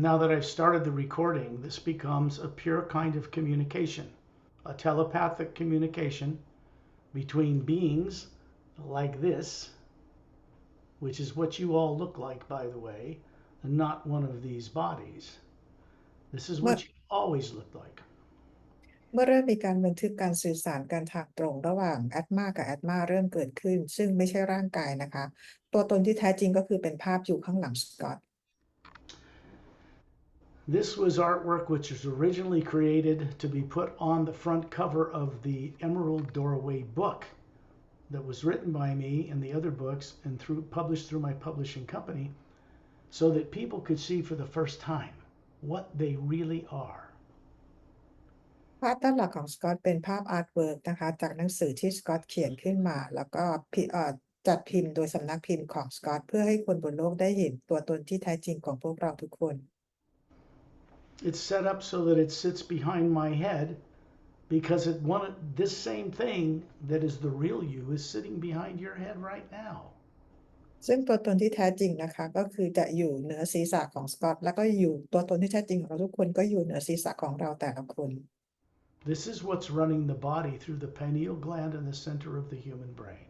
Now that I've started the recording, this becomes a pure kind of communication, a telepathic communication between beings like this, which is what you all look like, by the way, and not one of these bodies. This is เมื่อ what you always looked like. เมื่อเริ่มมีการบันทึกการสื่อสารกันทางตรงระหว่างแอดมากับแอดมาเริ่มเกิดขึ้นซึ่งไม่ใช่ร่างกายนะคะตัวตนที่แท้จริงก็คือเป็นภาพอยู่ข้างหลังสกอต This was artwork which was originally created to be put on the front cover of the Emerald Doorway book that was written by me and the other books and published through my publishing company so that people could see for the first time what they really are. ภาพด้านหลังของสกอตเป็นภาพอาร์ตเวิร์กนะคะจากหนังสือที่สกอตเขียนขึ้นมาแล้วก็จัดพิมพ์โดยสำนักพิมพ์ของสกอตเพื่อให้คนบนโลกได้เห็นตัวตนที่แท้จริงของพวกเราทุกคน It's set up so that it sits behind my head because this same thing that is the real you is sitting behind your head right now. ซึ่งตัวตนที่แท้จริงนะคะก็คือจะอยู่เหนือศีรษะของสกอตแล้วก็อยู่ตัวตนที่แท้จริงของเราทุกคนก็อยู่เหนือศีรษะของเราแต่ละคน This is what's running the body through the pineal gland in the center of the human brain.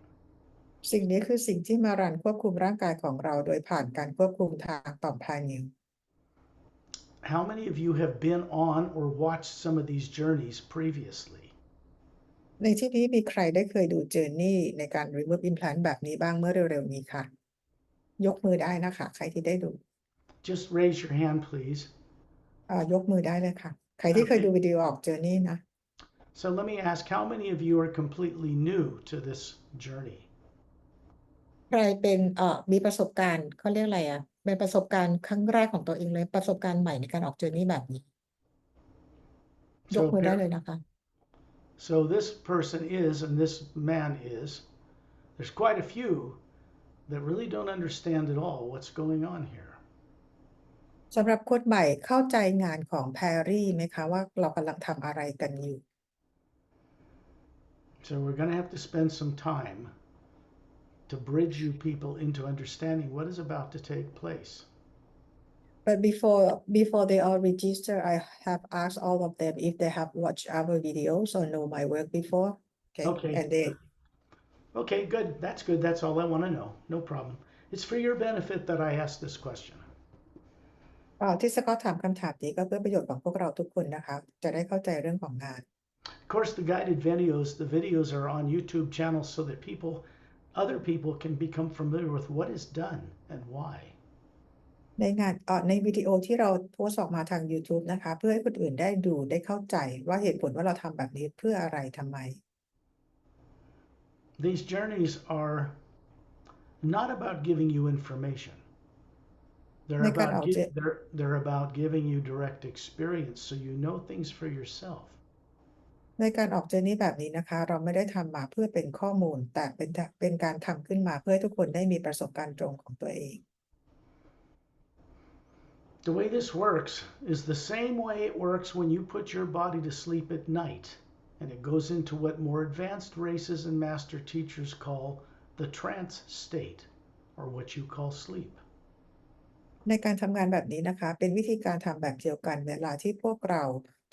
สิ่งนี้คือสิ่งที่มารันควบคุมร่างกายของเราโดยผ่านการควบคุมทางต่อมพานิล How many of you have been on or watched some of these journeys previously? ในที่นี้มีใครได้เคยดูเจอร์นี่ในการ remove implant แบบนี้บ้างเมื่อเร็วๆนี้ค่ะยกมือได้นะคะใครที่ได้ดู Just raise your hand, please. ยกมือได้เลยค่ะใครที่เคยดูวิดีโอออกเจอร์นี่นะ So let me ask, how many of you are completely new to this journey? ใครเป็นมีประสบการณ์เขาเรียกอะไรเป็นประสบการณ์ครั้งแรกของตัวเองเลยประสบการณ์ใหม่ในการออกเจอร์นี่แบบนี้ยกมือได้เลยนะคะ So this person is, and this man is, there's quite a few that really don't understand at all what's going on here. สำหรับคนใหม่เข้าใจงานของแพรรี่ไหมคะว่าเรากำลังทำอะไรกันอยู่ So we're going to have to spend some time to bridge you people into understanding what is about to take place. But before they all register, I have asked all of them if they have watched our videos or know my work before. Okay. And they Okay, good. That's good. That's all I want to know. No problem. It's for your benefit that I asked this question. ที่สกอตถามคำถามนี้ก็เพื่อประโยชน์ของพวกเราทุกคนนะคะจะได้เข้าใจเรื่องของงาน Of course, the videos are on YouTube channels so that other people can become familiar with what is done and why. ในวิดีโอที่เราโพสต์ออกมาทาง YouTube นะคะเพื่อให้คนอื่นได้ดูได้เข้าใจว่าเหตุผลว่าเราทำแบบนี้เพื่ออะไรทำไม These journeys are not about giving you information. They're about giving you direct experience so you know things for yourself. ในการออกเจอร์นี่แบบนี้นะคะเราไม่ได้ทำมาเพื่อเป็นข้อมูลแต่เป็นการทำขึ้นมาเพื่อให้ทุกคนได้มีประสบการณ์ตรงของตัวเอง The way this works is the same way it works when you put your body to sleep at night, and it goes into what more advanced races and master teachers call the trance state, or what you call sleep. ในการทำงานแบบนี้นะคะเป็นวิธีการทำแบบเดียวกันเวลาที่พวกเรา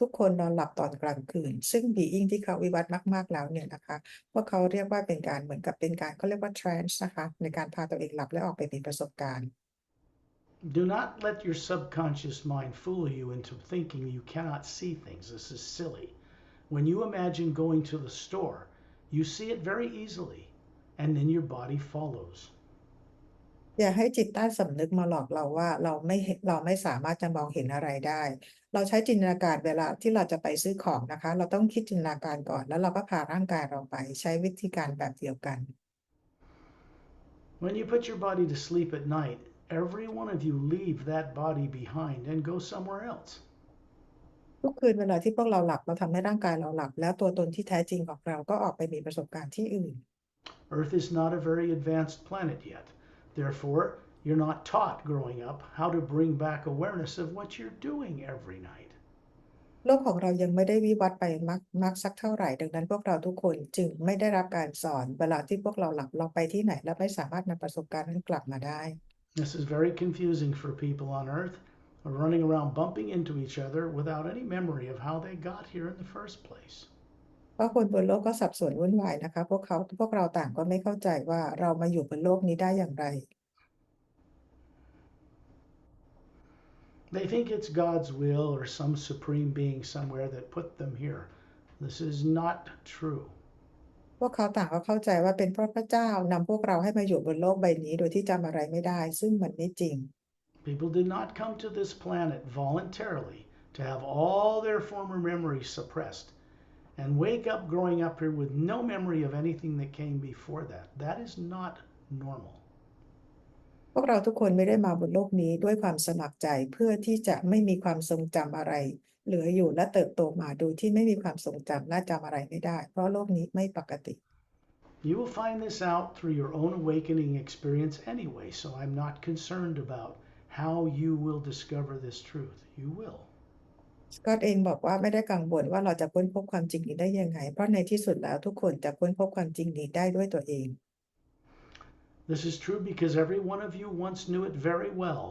ทุกคนนอนหลับตอนกลางคืนซึ่งบีอิงที่เขาวิวัฒน์มากๆแล้วเนี่ยนะคะพวกเขาเรียกว่าเป็นการเหมือนกับเป็นการเขาเรียกว่า trance นะคะในการพาตัวเองหลับและออกไปมีประสบการณ์ Do not let your subconscious mind fool you into thinking you cannot see things. This is silly. When you imagine going to the store, you see it very easily, and then your body follows. อย่าให้จิตใต้สำนึกมาหลอกเราว่าเราไม่สามารถจะมองเห็นอะไรได้เราใช้จินตนาการเวลาที่เราจะไปซื้อของนะคะเราต้องคิดจินตนาการก่อนแล้วเราก็พาร่างกายเราไปใช้วิธีการแบบเดียวกัน When you put your body to sleep at night, every one of you leave that body behind and go somewhere else. ทุกคืนเวลาที่พวกเราหลับเราทำให้ร่างกายเราหลับแล้วตัวตนที่แท้จริงของเราก็ออกไปมีประสบการณ์ที่อื่น Earth is not a very advanced planet yet. Therefore, you're not taught growing up how to bring back awareness of what you're doing every night. โลกของเรายังไม่ได้วิวัฒน์ไปมากสักเท่าไหร่ดังนั้นพวกเราทุกคนจึงไม่ได้รับการสอนเวลาที่พวกเราหลับเราไปที่ไหนและไม่สามารถนำประสบการณ์นั้นกลับมาได้ This is very confusing for people on Earth. are running around bumping into each other without any memory of how they got here in the first place. เพราะคนบนโลกก็สับสนวุ่นวายนะคะพวกเราต่างก็ไม่เข้าใจว่าเรามาอยู่บนโลกนี้ได้อย่างไร They think it's God's will or some supreme being somewhere that put them here. This is not true. พวกเขาต่างก็เข้าใจว่าเป็นเพราะพระเจ้านำพวกเราให้มาอยู่บนโลกใบนี้โดยที่จำอะไรไม่ได้ซึ่งมันไม่จริง People did not come to this planet voluntarily to have all their former memories suppressed and wake up growing up here with no memory of anything that came before that. That is not normal. พวกเราทุกคนไม่ได้มาบนโลกนี้ด้วยความสมัครใจเพื่อที่จะไม่มีความทรงจำอะไรเหลืออยู่และเติบโตมาโดยที่ไม่มีความทรงจำและจำอะไรไม่ได้เพราะโลกนี้ไม่ปกติ You will find this out through your own awakening experience anyway, so I'm not concerned about how you will discover this truth. You will. สกอตเองบอกว่าไม่ได้กังวลว่าเราจะค้นพบความจริงนี้ได้ยังไงเพราะในที่สุดแล้วทุกคนจะค้นพบความจริงนี้ได้ด้วยตัวเอง This is true because every one of you once knew it very well,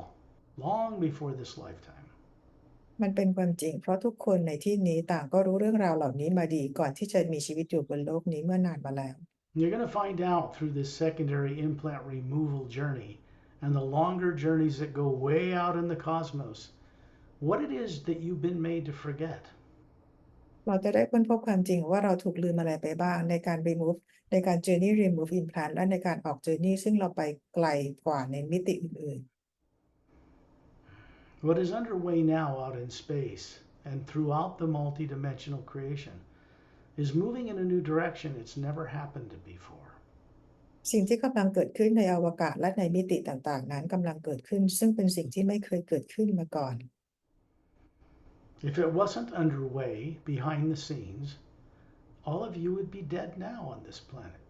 long before this lifetime. มันเป็นความจริงเพราะทุกคนในที่นี้ต่างก็รู้เรื่องราวเหล่านี้มาดีก่อนที่จะมีชีวิตอยู่บนโลกนี้เมื่อนานมาแล้ว You're going to find out through this secondary implant removal journey and the longer journeys that go way out in the cosmos what it is that you've been made to forget. เราจะได้ค้นพบความจริงว่าเราถูกลืมอะไรไปบ้างในการ remove ในการ journey remove implant และในการออก journey ซึ่งเราไปไกลกว่าในมิติอื่น What is underway now out in space and throughout the multidimensional creation is moving in a new direction it's never happened before. ๆสิ่งที่กำลังเกิดขึ้นในอวกาศและในมิติต่างๆนั้นกำลังเกิดขึ้นซึ่งเป็นสิ่งที่ไม่เคยเกิดขึ้นมาก่อน If it wasn't underway behind the scenes, all of you would be dead now on this planet.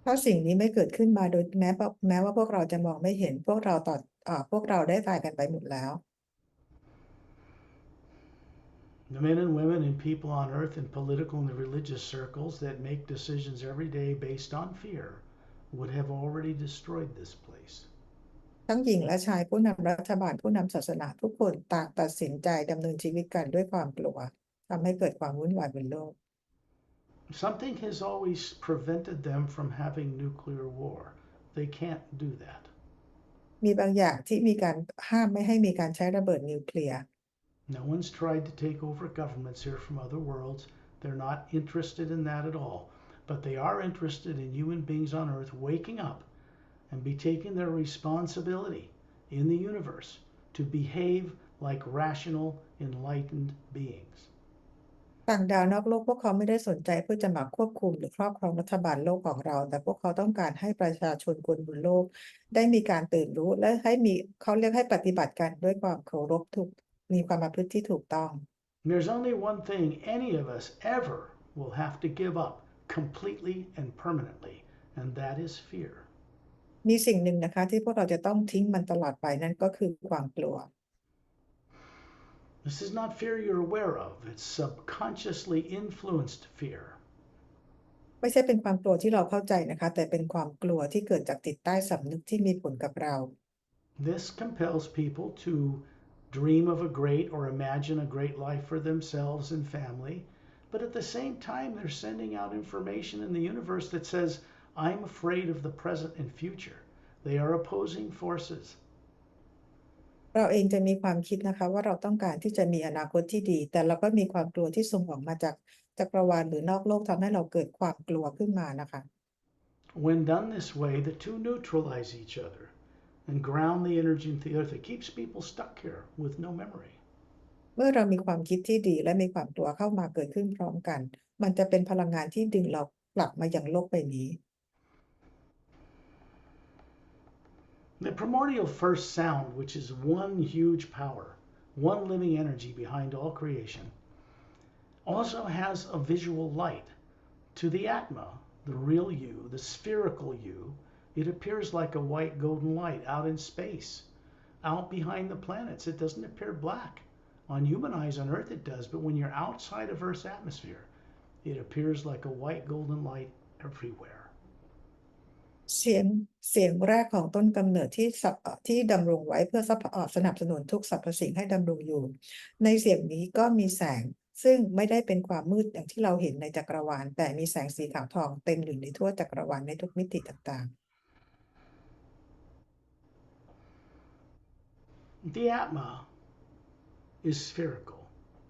ถ้าสิ่งนี้ไม่เกิดขึ้นมาโดยแม้ว่าพวกเราจะมองไม่เห็นพวกเราได้ตายกันไปหมดแล้ว The men and women and people on earth in political and religious circles that make decisions every day based on fear would have already destroyed this place. ทั้งหญิงและชายผู้นำรัฐบาลผู้นำศาสนาทุกคนต่างตัดสินใจดำเนินชีวิตกันด้วยความกลัวทำให้เกิดความวุ่นวายบนโลก Something has always prevented them from having nuclear war. They can't do that. มีบางอย่างที่มีการห้ามไม่ให้มีการใช้ระเบิดนิวเคลียร์ No one's tried to take over governments here from other worlds. They're not interested in that at all. But they are interested in human beings on Earth waking up and be taking their responsibility in the universe to behave like rational, enlightened beings. ต่างดาวนอกโลกพวกเขาไม่ได้สนใจเพื่อจะมาควบคุมหรือครอบครองรัฐบาลโลกของเราแต่พวกเขาต้องการให้ประชาชนคนบนโลกได้มีการตื่นรู้และเขาเรียกให้ปฏิบัติกันด้วยความเคารพมีความประพฤติที่ถูกต้อง There's only one thing any of us ever will have to give up completely and permanently, and that is fear. มีสิ่งหนึ่งนะคะที่พวกเราจะต้องทิ้งมันตลอดไปนั่นก็คือความกลัว This is not fear you're aware of. It's subconsciously influenced fear. ไม่ใช่เป็นความกลัวที่เราเข้าใจนะคะแต่เป็นความกลัวที่เกิดจากจิตใต้สำนึกที่มีผลกับเรา This compels people to dream of a great or imagine a great life for themselves and family, but at the same time they're sending out information in the universe that says, I'm afraid of the present and future. They are opposing forces. เราเองจะมีความคิดนะคะว่าเราต้องการที่จะมีอนาคตที่ดีแต่เราก็มีความกลัวที่ส่งออกมาจากจักรวาลหรือนอกโลกทำให้เราเกิดความกลัวขึ้นมานะคะ When done this way, the two neutralize each other and ground the energy into the earth. It keeps people stuck here with no memory. เมื่อเรามีความคิดที่ดีและมีความกลัวเข้ามาเกิดขึ้นพร้อมกันมันจะเป็นพลังงานที่ดึงเรากลับมายังโลกใบนี้ The primordial first sound, which is one huge power, one living energy behind all creation, also has a visual light. To the Atma, the real you, the spherical you, it appears like a white golden light out in space, out behind the planets. It doesn't appear black. On human eyes on Earth it does, but when you're outside of Earth's atmosphere, it appears like a white golden light everywhere. เสียงเสียงแรกของต้นกำเนิดที่ดำรงไว้เพื่อสนับสนุนทุกสรรพสิ่งให้ดำรงอยู่ในเสียงนี้ก็มีแสงซึ่งไม่ได้เป็นความมืดอย่างที่เราเห็นในจักรวาลแต่มีแสงสีขาวทองเต็มอยู่ในทั่วจักรวาลในทุกมิติต่าง The Atma is spherical.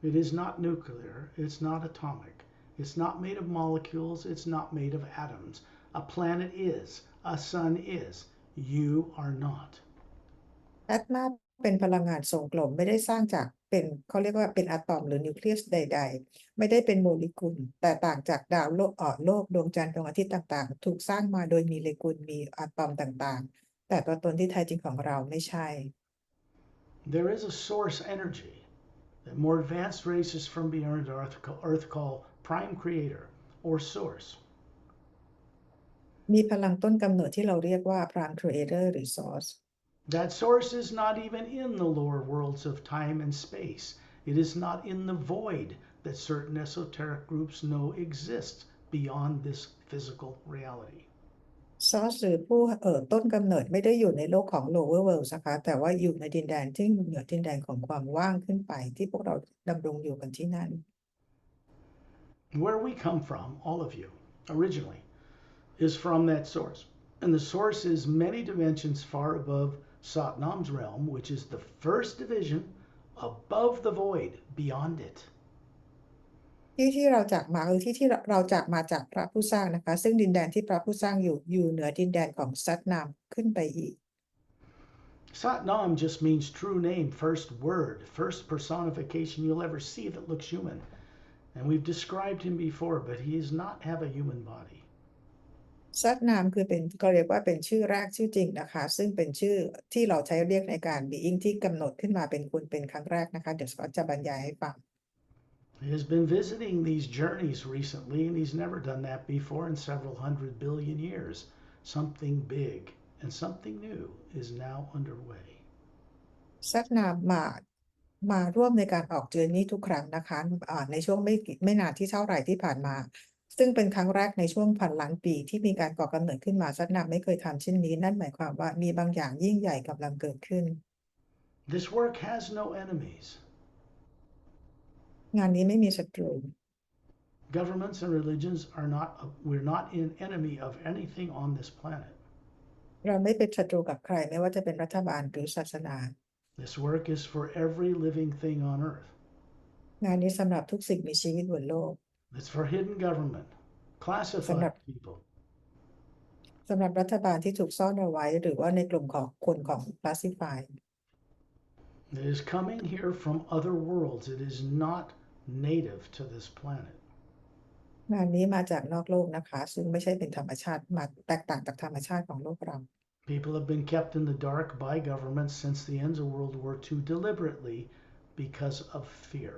It is not nuclear. It's not atomic. It's not made of molecules. It's not made of atoms. A planet is. A sun is. You are not. แอตมาเป็นพลังงานทรงกลมไม่ได้สร้างจากเขาเรียกว่าเป็นอะตอมหรือนิวเคลียสใดๆไม่ได้เป็นโมเลกุลแต่ต่างจากดาวโลกดวงจันทร์ดวงอาทิตย์ต่างๆถูกสร้างมาโดยมีโมเลกุลมีอะตอมต่างๆแต่ตัวตนที่แท้จริงของเราไม่ใช่ There is a source energy that more advanced races from beyond Earth call prime creator or source. มีพลังต้นกำเนิดที่เราเรียกว่า Prime Creator หรือ Source That source is not even in the lower worlds of time and space. It is not in the void that certain esoteric groups know exists beyond this physical reality. Source หรือผู้ต้นกำเนิดไม่ได้อยู่ในโลกของ Lower World นะคะแต่ว่าอยู่ในดินแดนที่เหนือดินแดนของความว่างขึ้นไปที่พวกเราดำรงอยู่กันที่นั่น Where we come from, all of you, originally, is from that source. And the source is many dimensions far above Satnam's realm, which is the first division above the void, beyond it. ที่เราจากมาคือที่เราจากมาจากพระผู้สร้างนะคะซึ่งดินแดนที่พระผู้สร้างอยู่เหนือดินแดนของซัตนามขึ้นไปอีก Satnam just means true name, first word, first personification you'll ever see that looks human. And we've described him before, but he does not have a human body. ซัตนามคือก็เรียกว่าเป็นชื่อแรกชื่อจริงนะคะซึ่งเป็นชื่อที่เราใช้เรียกในการ being ที่กำหนดขึ้นมาเป็นคุณเป็นครั้งแรกนะคะเดี๋ยวก็จะบรรยายให้ฟัง He has been visiting these journeys recently, and he's never done that before in several hundred billion years. Something big and something new is now underway. ซัตนามมาร่วมในการออกเจอร์นี่ทุกครั้งนะคะในช่วงไม่นานที่เท่าไหร่ที่ผ่านมา ซึ่งเป็นครั้งแรกในช่วงพันล้านปีที่มีการก่อกำเนิดขึ้นมาซัตนามไม่เคยทำเช่นนี้นั่นหมายความว่ามีบางอย่างยิ่งใหญ่กำลังเกิดขึ้น This work has no enemies. งานนี้ไม่มีศัตรู Governments and religions are not, we're not an enemy of anything on this planet. เราไม่เป็นศัตรูกับใครไม่ว่าจะเป็นรัฐบาลหรือศาสนา This work is for every living thing on earth. งานนี้สำหรับทุกสิ่งมีชีวิตบนโลก It's for hidden government, สำห classified รับ people. รัฐบาลที่ถูกซ่อนเอาไว้หรือว่าในกลุ่มของคนของ classify It is coming here from other worlds. It is not native to this planet. งานนี้มาจากนอกโลกนะคะซึ่งไม่ใช่เป็นธรรมชาติมาแตกต่างจากธรรมชาติของโลกเรา People have been kept in the dark by governments since the end of World War II deliberately because of fear.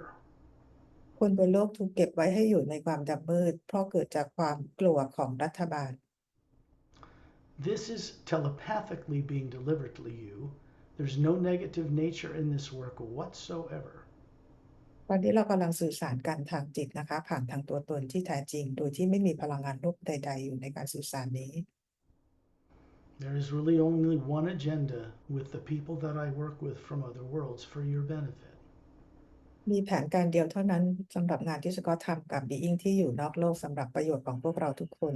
คนบนโลกถูกเก็บไว้ให้อยู่ในความดำมืดเพราะเกิดจากความกลัวของรัฐบาล This is telepathically being delivered to you. There's no negative nature in this work whatsoever. ตอนนี้เรากำลังสื่อสารกันทางจิตนะคะผ่านทางตัวตนที่แท้จริงโดยที่ไม่มีพลังงานลบใดๆอยู่ในการสื่อสารนี้ There is really only one agenda with the people that I work with from other worlds for your benefit. มีแผนการเดียวเท่านั้นสำหรับงานที่สกอตทำกับ being ที่อยู่นอกโลกสำหรับประโยชน์ของพวกเราทุกคน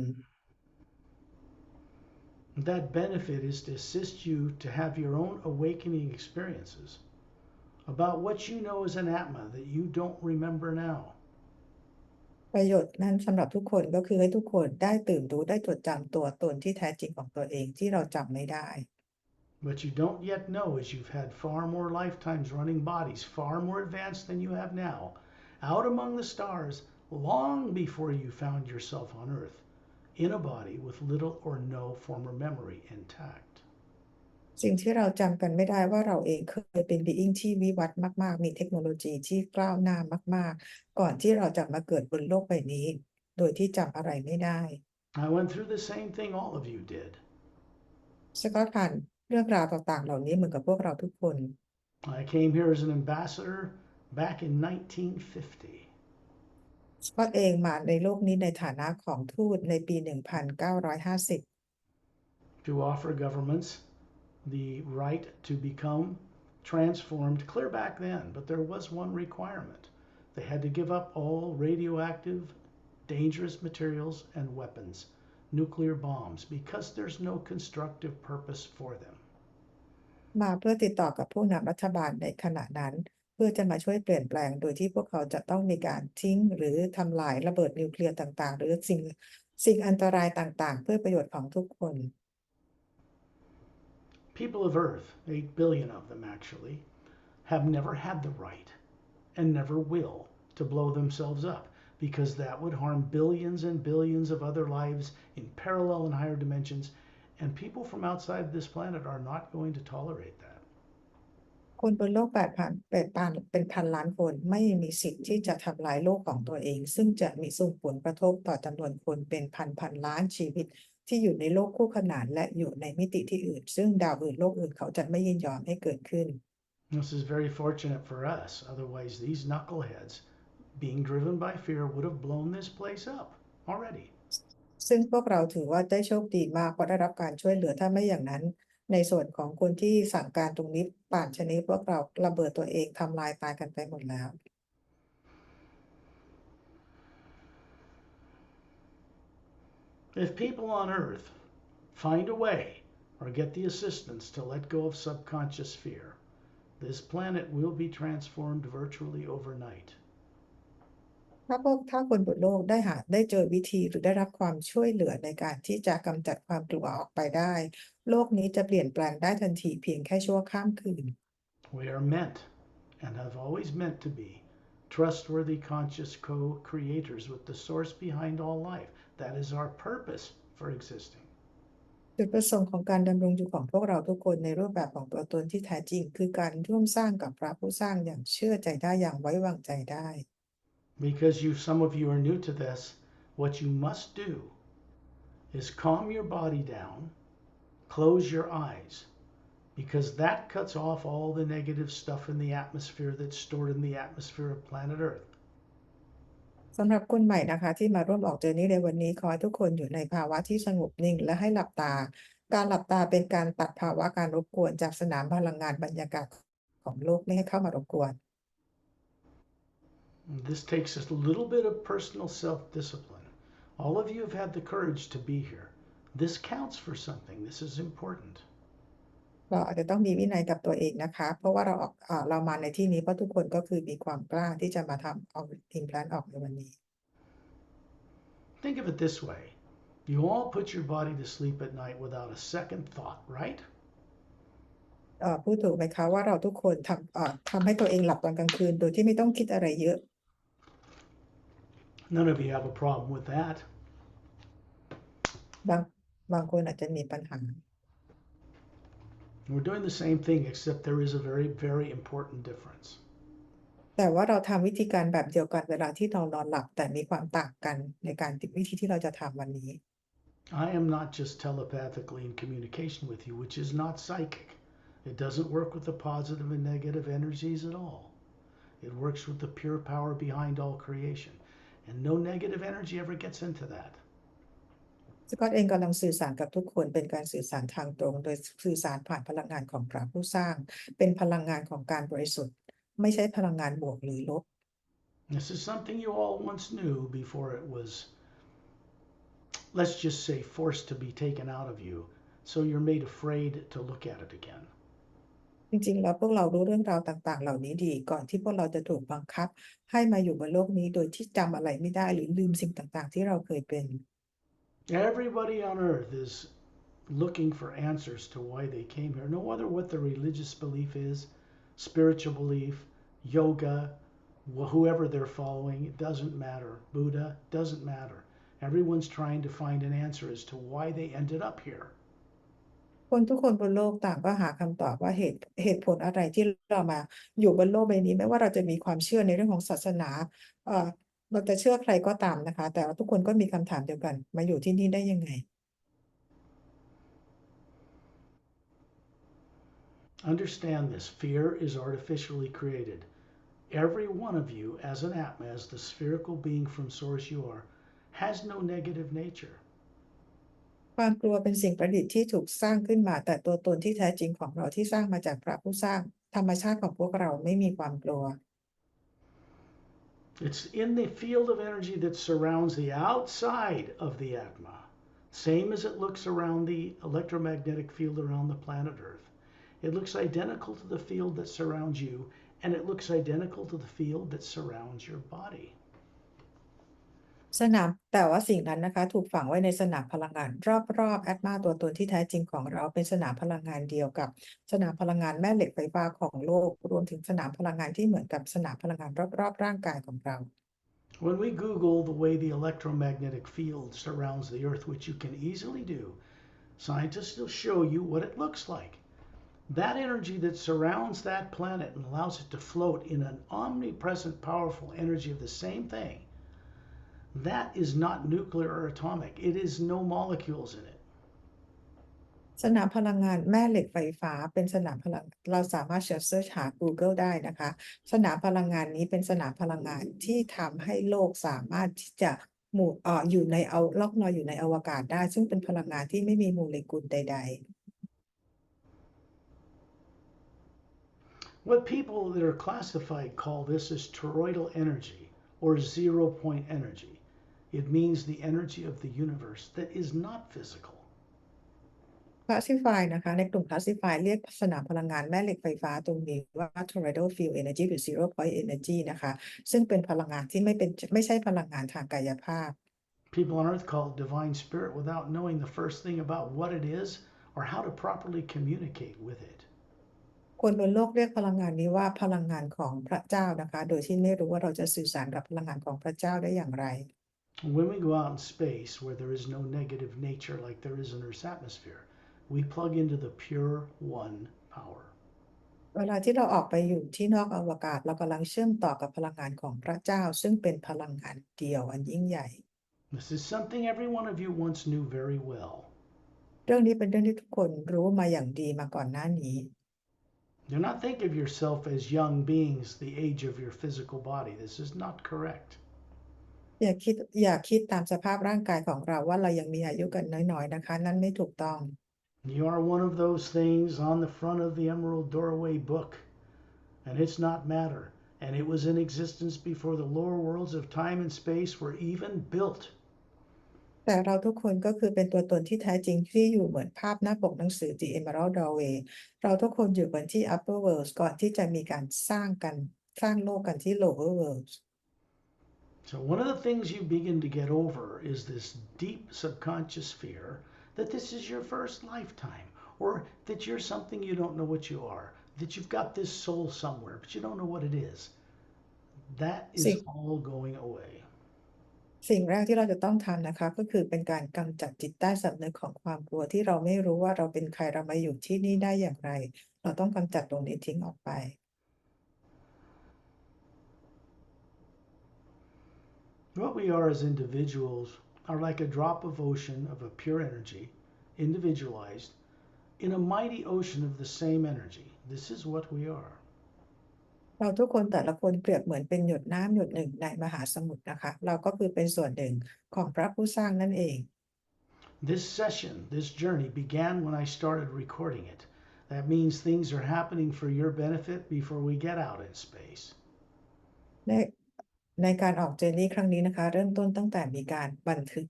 That benefit is to assist you to have your own awakening experiences about what you know as an Atma that you don't remember now. ประโยชน์นั้นสำหรับทุกคนก็คือให้ทุกคนได้ตื่นรู้ได้จดจำตัวตนที่แท้จริงของตัวเองที่เราจำไม่ได้ What you don't yet know is you've had far more lifetimes running bodies, far more advanced than you have now, out among the stars long before you found yourself on Earth, in a body with little or no former memory intact. สิ่งที่เราจำกันไม่ได้ว่าเราเองเคยเป็น being ที่วิวัฒน์มากๆมีเทคโนโลยีที่ก้าวหน้ามากๆก่อนที่เราจะมาเกิดบนโลกใบนี้โดยที่จำอะไรไม่ได้ I went through the same thing all of you did. สกอตผ่านเรื่องราวต่างๆเหล่านี้เหมือนกับพวกเราทุกคน I came here as an ambassador back in 1950. สกอตเองมาในโลกนี้ในฐานะของทูตในปี 1950 to offer governments the right to become transformed clear back then, but there was one requirement. They had to give up all radioactive, dangerous materials and weapons, nuclear bombs, because there's no constructive purpose for them. มาเพื่อติดต่อกับผู้นำรัฐบาลในขณะนั้นเพื่อจะมาช่วยเปลี่ยนแปลงโดยที่พวกเขาจะต้องมีการทิ้งหรือทำลายระเบิดนิวเคลียร์ต่างๆหรือสิ่งอันตรายต่างๆเพื่อประโยชน์ของทุกคน People of Earth, 8 billion of them actually, have never had the right and never will to blow themselves up because that would harm billions and billions of other lives in parallel and higher dimensions, and people from outside this planet are not going to tolerate that. คนบนโลกเป็นพันล้านคนไม่มีสิทธิ์ที่จะทำลายโลกของตัวเองซึ่งจะมีส่งผลกระทบต่อจำนวนคนเป็นพันล้านชีวิตที่อยู่ในโลกคู่ขนานและอยู่ในมิติที่อื่นซึ่งดาวอื่นโลกอื่นเขาจะไม่ยินยอมให้เกิดขึ้น This is very fortunate for us. Otherwise, these knuckleheads, being driven by fear, would have blown this place up already. ซึ่งพวกเราถือว่าได้โชคดีมากเพราะได้รับการช่วยเหลือถ้าไม่อย่างนั้นในส่วนของคนที่สั่งการตรงนี้ป่านชนิดพวกเราระเบิดตัวเองทำลายตายกันไปหมดแล้ว If people on Earth find a way or get the assistance to let go of subconscious fear, this planet will be transformed virtually overnight. ถ้าคนบนโลกได้เจอวิธีหรือได้รับความช่วยเหลือในการที่จะกำจัดความกลัวออกไปได้โลกนี้จะเปลี่ยนแปลงได้ทันทีเพียงแค่ชั่วข้ามคืน We are meant and have always meant to be trustworthy conscious co-creators with the source behind all life. That is our purpose for existing. จุดประสงค์ของการดำรงอยู่ของพวกเราทุกคนในรูปแบบของตัวตนที่แท้จริงคือการร่วมสร้างกับพระผู้สร้างอย่างเชื่อใจได้อย่างไว้วางใจได้ Because some of you are new to this, what you must do is calm your body down, close your eyes, because that cuts off all the negative stuff in the atmosphere that's stored in the atmosphere of planet Earth. สำหรับคนใหม่นะคะที่มาร่วมออกเจอนี้ในวันนี้ขอให้ทุกคนอยู่ในภาวะที่สงบนิ่งและให้หลับตาการหลับตาเป็นการตัดภาวะการรบกวนจากสนามพลังงานบรรยากาศของโลกไม่ให้เข้ามารบกวน This takes a little bit of personal self-discipline. All of you have had the courage to be here. This counts for something. This is important. เราอาจจะต้องมีวินัยกับตัวเองนะคะเพราะว่าเรามาในที่นี้เพราะทุกคนก็คือมีความกล้าที่จะมาทำเอา implant ออกในวันนี้ Think of it this way. You all put your body to sleep at night without a second thought, right? พูดถูกไหมคะว่าเราทุกคนทำให้ตัวเองหลับตอนกลางคืนโดยที่ไม่ต้องคิดอะไรเยอะ None of you have a problem with that. บางคนอาจจะมีปัญหา We're doing the same thing, except there is a very, very important difference. แต่ว่าเราทำวิธีการแบบเดียวกันเวลาที่เรานอนหลับแต่มีความต่างกันในการวิธีที่เราจะทำวันนี้ I am not just telepathically in communication with you, which is not psychic. It doesn't work with the positive and negative energies at all. It works with the pure power behind all creation. And no negative energy ever gets into that. สกอตเองกำลังสื่อสารกับทุกคนเป็นการสื่อสารทางตรงโดยสื่อสารผ่านพลังงานของพระผู้สร้างเป็นพลังงานของการบริสุทธิ์ไม่ใช่พลังงานบวกหรือลบ This is something you all once knew before it was, let's just say, forced to be taken out of you, so you're made afraid to look at it again. จริงๆแล้วพวกเรารู้เรื่องราวต่างๆเหล่านี้ดีก่อนที่พวกเราจะถูกบังคับให้มาอยู่บนโลกนี้โดยที่จำอะไรไม่ได้หรือลืมสิ่งต่างๆที่เราเคยเป็น Everybody on earth is looking for answers to why they came here. No matter what the religious belief is, spiritual belief, yoga, whoever they're following, it doesn't matter. Buddha, doesn't matter. Everyone's trying to find an answer as to why they ended up here. คนทุกคนบนโลกต่างก็หาคำตอบว่าเหตุผลอะไรที่เรามาอยู่บนโลกใบนี้ไม่ว่าเราจะมีความเชื่อในเรื่องของศาสนาเราจะเชื่อใครก็ตามนะคะแต่ว่าทุกคนก็มีคำถามเดียวกันมาอยู่ที่นี่ได้ยังไง Understand this. Fear is artificially created. Every one of you, as an Atma, as the spherical being from source you are, has no negative nature. ความกลัวเป็นสิ่งประดิษฐ์ที่ถูกสร้างขึ้นมาแต่ตัวตนที่แท้จริงของเราที่สร้างมาจากพระผู้สร้างธรรมชาติของพวกเราไม่มีความกลัว It's in the field of energy that surrounds the outside of the Atma, same as it looks around the electromagnetic field around the planet Earth. It looks identical to the field that surrounds you, and it looks identical to the field that surrounds your body. สนามแต่ว่าสิ่งนั้นนะคะถูกฝังไว้ในสนามพลังงานรอบๆแอตมาตัวตนที่แท้จริงของเราเป็นสนามพลังงานเดียวกับสนามพลังงานแม่เหล็กไฟฟ้าของโลกรวมถึงสนามพลังงานที่เหมือนกับสนามพลังงานรอบๆร่างกายของเรา When we Google the way the electromagnetic field surrounds the Earth, which you can easily do, scientists will show you what it looks like. That energy that surrounds that planet and allows it to float in an omnipresent, powerful energy of the same thing, that is not nuclear or atomic. It is no molecules in it. สนามพลังงานแม่เหล็กไฟฟ้าเป็นสนามพลังเราสามารถเสิร์ชหา Google ได้นะคะสนามพลังงานนี้เป็นสนามพลังงานที่ทำให้โลกสามารถที่จะอยู่ในล่องลอยอยู่ในอวกาศได้ซึ่งเป็นพลังงานที่ไม่มีโมเลกุลใด What people that are classified call this is toroidal energy or 0 point energy. It means the energy of the universe that is not physical. ๆ Classify นะคะในกลุ่ม Classify เรียกสนามพลังงานแม่เหล็กไฟฟ้าตรงนี้ว่า toroidal field energy หรือ zero point energy นะคะซึ่งเป็นพลังงานที่ไม่ใช่พลังงานทางกายภาพ People on Earth call it divine spirit without knowing the first thing about what it is or how to properly communicate with it. คนบนโลกเรียกพลังงานนี้ว่าพลังงานของพระเจ้านะคะโดยที่ไม่รู้ว่าเราจะสื่อสารกับพลังงานของพระเจ้าได้อย่างไร When we go out in space where there is no negative nature like there is in Earth's atmosphere, we plug into the pure one power. เวลาที่เราออกไปอยู่ที่นอกอวกาศเรากำลังเชื่อมต่อกับพลังงานของพระเจ้าซึ่งเป็นพลังงานเดียวอันยิ่งใหญ่ This is something every one of you once knew very well. เรื่องนี้เป็นเรื่องที่ทุกคนรู้มาอย่างดีมาก่อนหน้านี้ Do not think of yourself as young beings the age of your physical body. This is not correct. อย่าคิดตามสภาพร่างกายของเราว่าเรายังมีอายุกันน้อยๆนะคะนั่นไม่ถูกต้อง You are one of those things on the front of the Emerald Doorway book, and it's not matter. And it was in existence before the lower worlds of time and space were even built. แต่เราทุกคนก็คือเป็นตัวตนที่แท้จริงที่อยู่เหมือนภาพหน้าปกหนังสือ The Emerald Doorway เราทุกคนอยู่กันที่ Upper Worlds ก่อนที่จะมีการสร้างโลกกันที่ Lower Worlds So one of the things you begin to get over is this deep subconscious fear that this is your first lifetime, or that you're something you don't know what you are, that you've got this soul somewhere, but you don't know what it is. That is สิ่ง all going away. สิ่งแรกที่เราจะต้องทำนะคะก็คือเป็นการกำจัดจิตใต้สำนึกของความกลัวที่เราไม่รู้ว่าเราเป็นใครเรามาอยู่ที่นี่ได้อย่างไรเราต้องกำจัดตรงนี้ทิ้งออกไป What we are as individuals are like a drop of ocean of a pure energy, individualized, in a mighty ocean of the same energy. This is what we are. เราทุกคนแต่ละคนเปรียบเหมือนเป็นหยดน้ำหยดหนึ่งในมหาสมุทรนะคะเราก็คือเป็นส่วนหนึ่งของพระผู้สร้างนั่นเอง This session, this journey began when I started recording it. That means things are happening for your benefit before we get out in space. ในในการออกเจอร์นี่ครั้งนี้นะคะเริ่มต้นตั้งแต่มีการบันทึก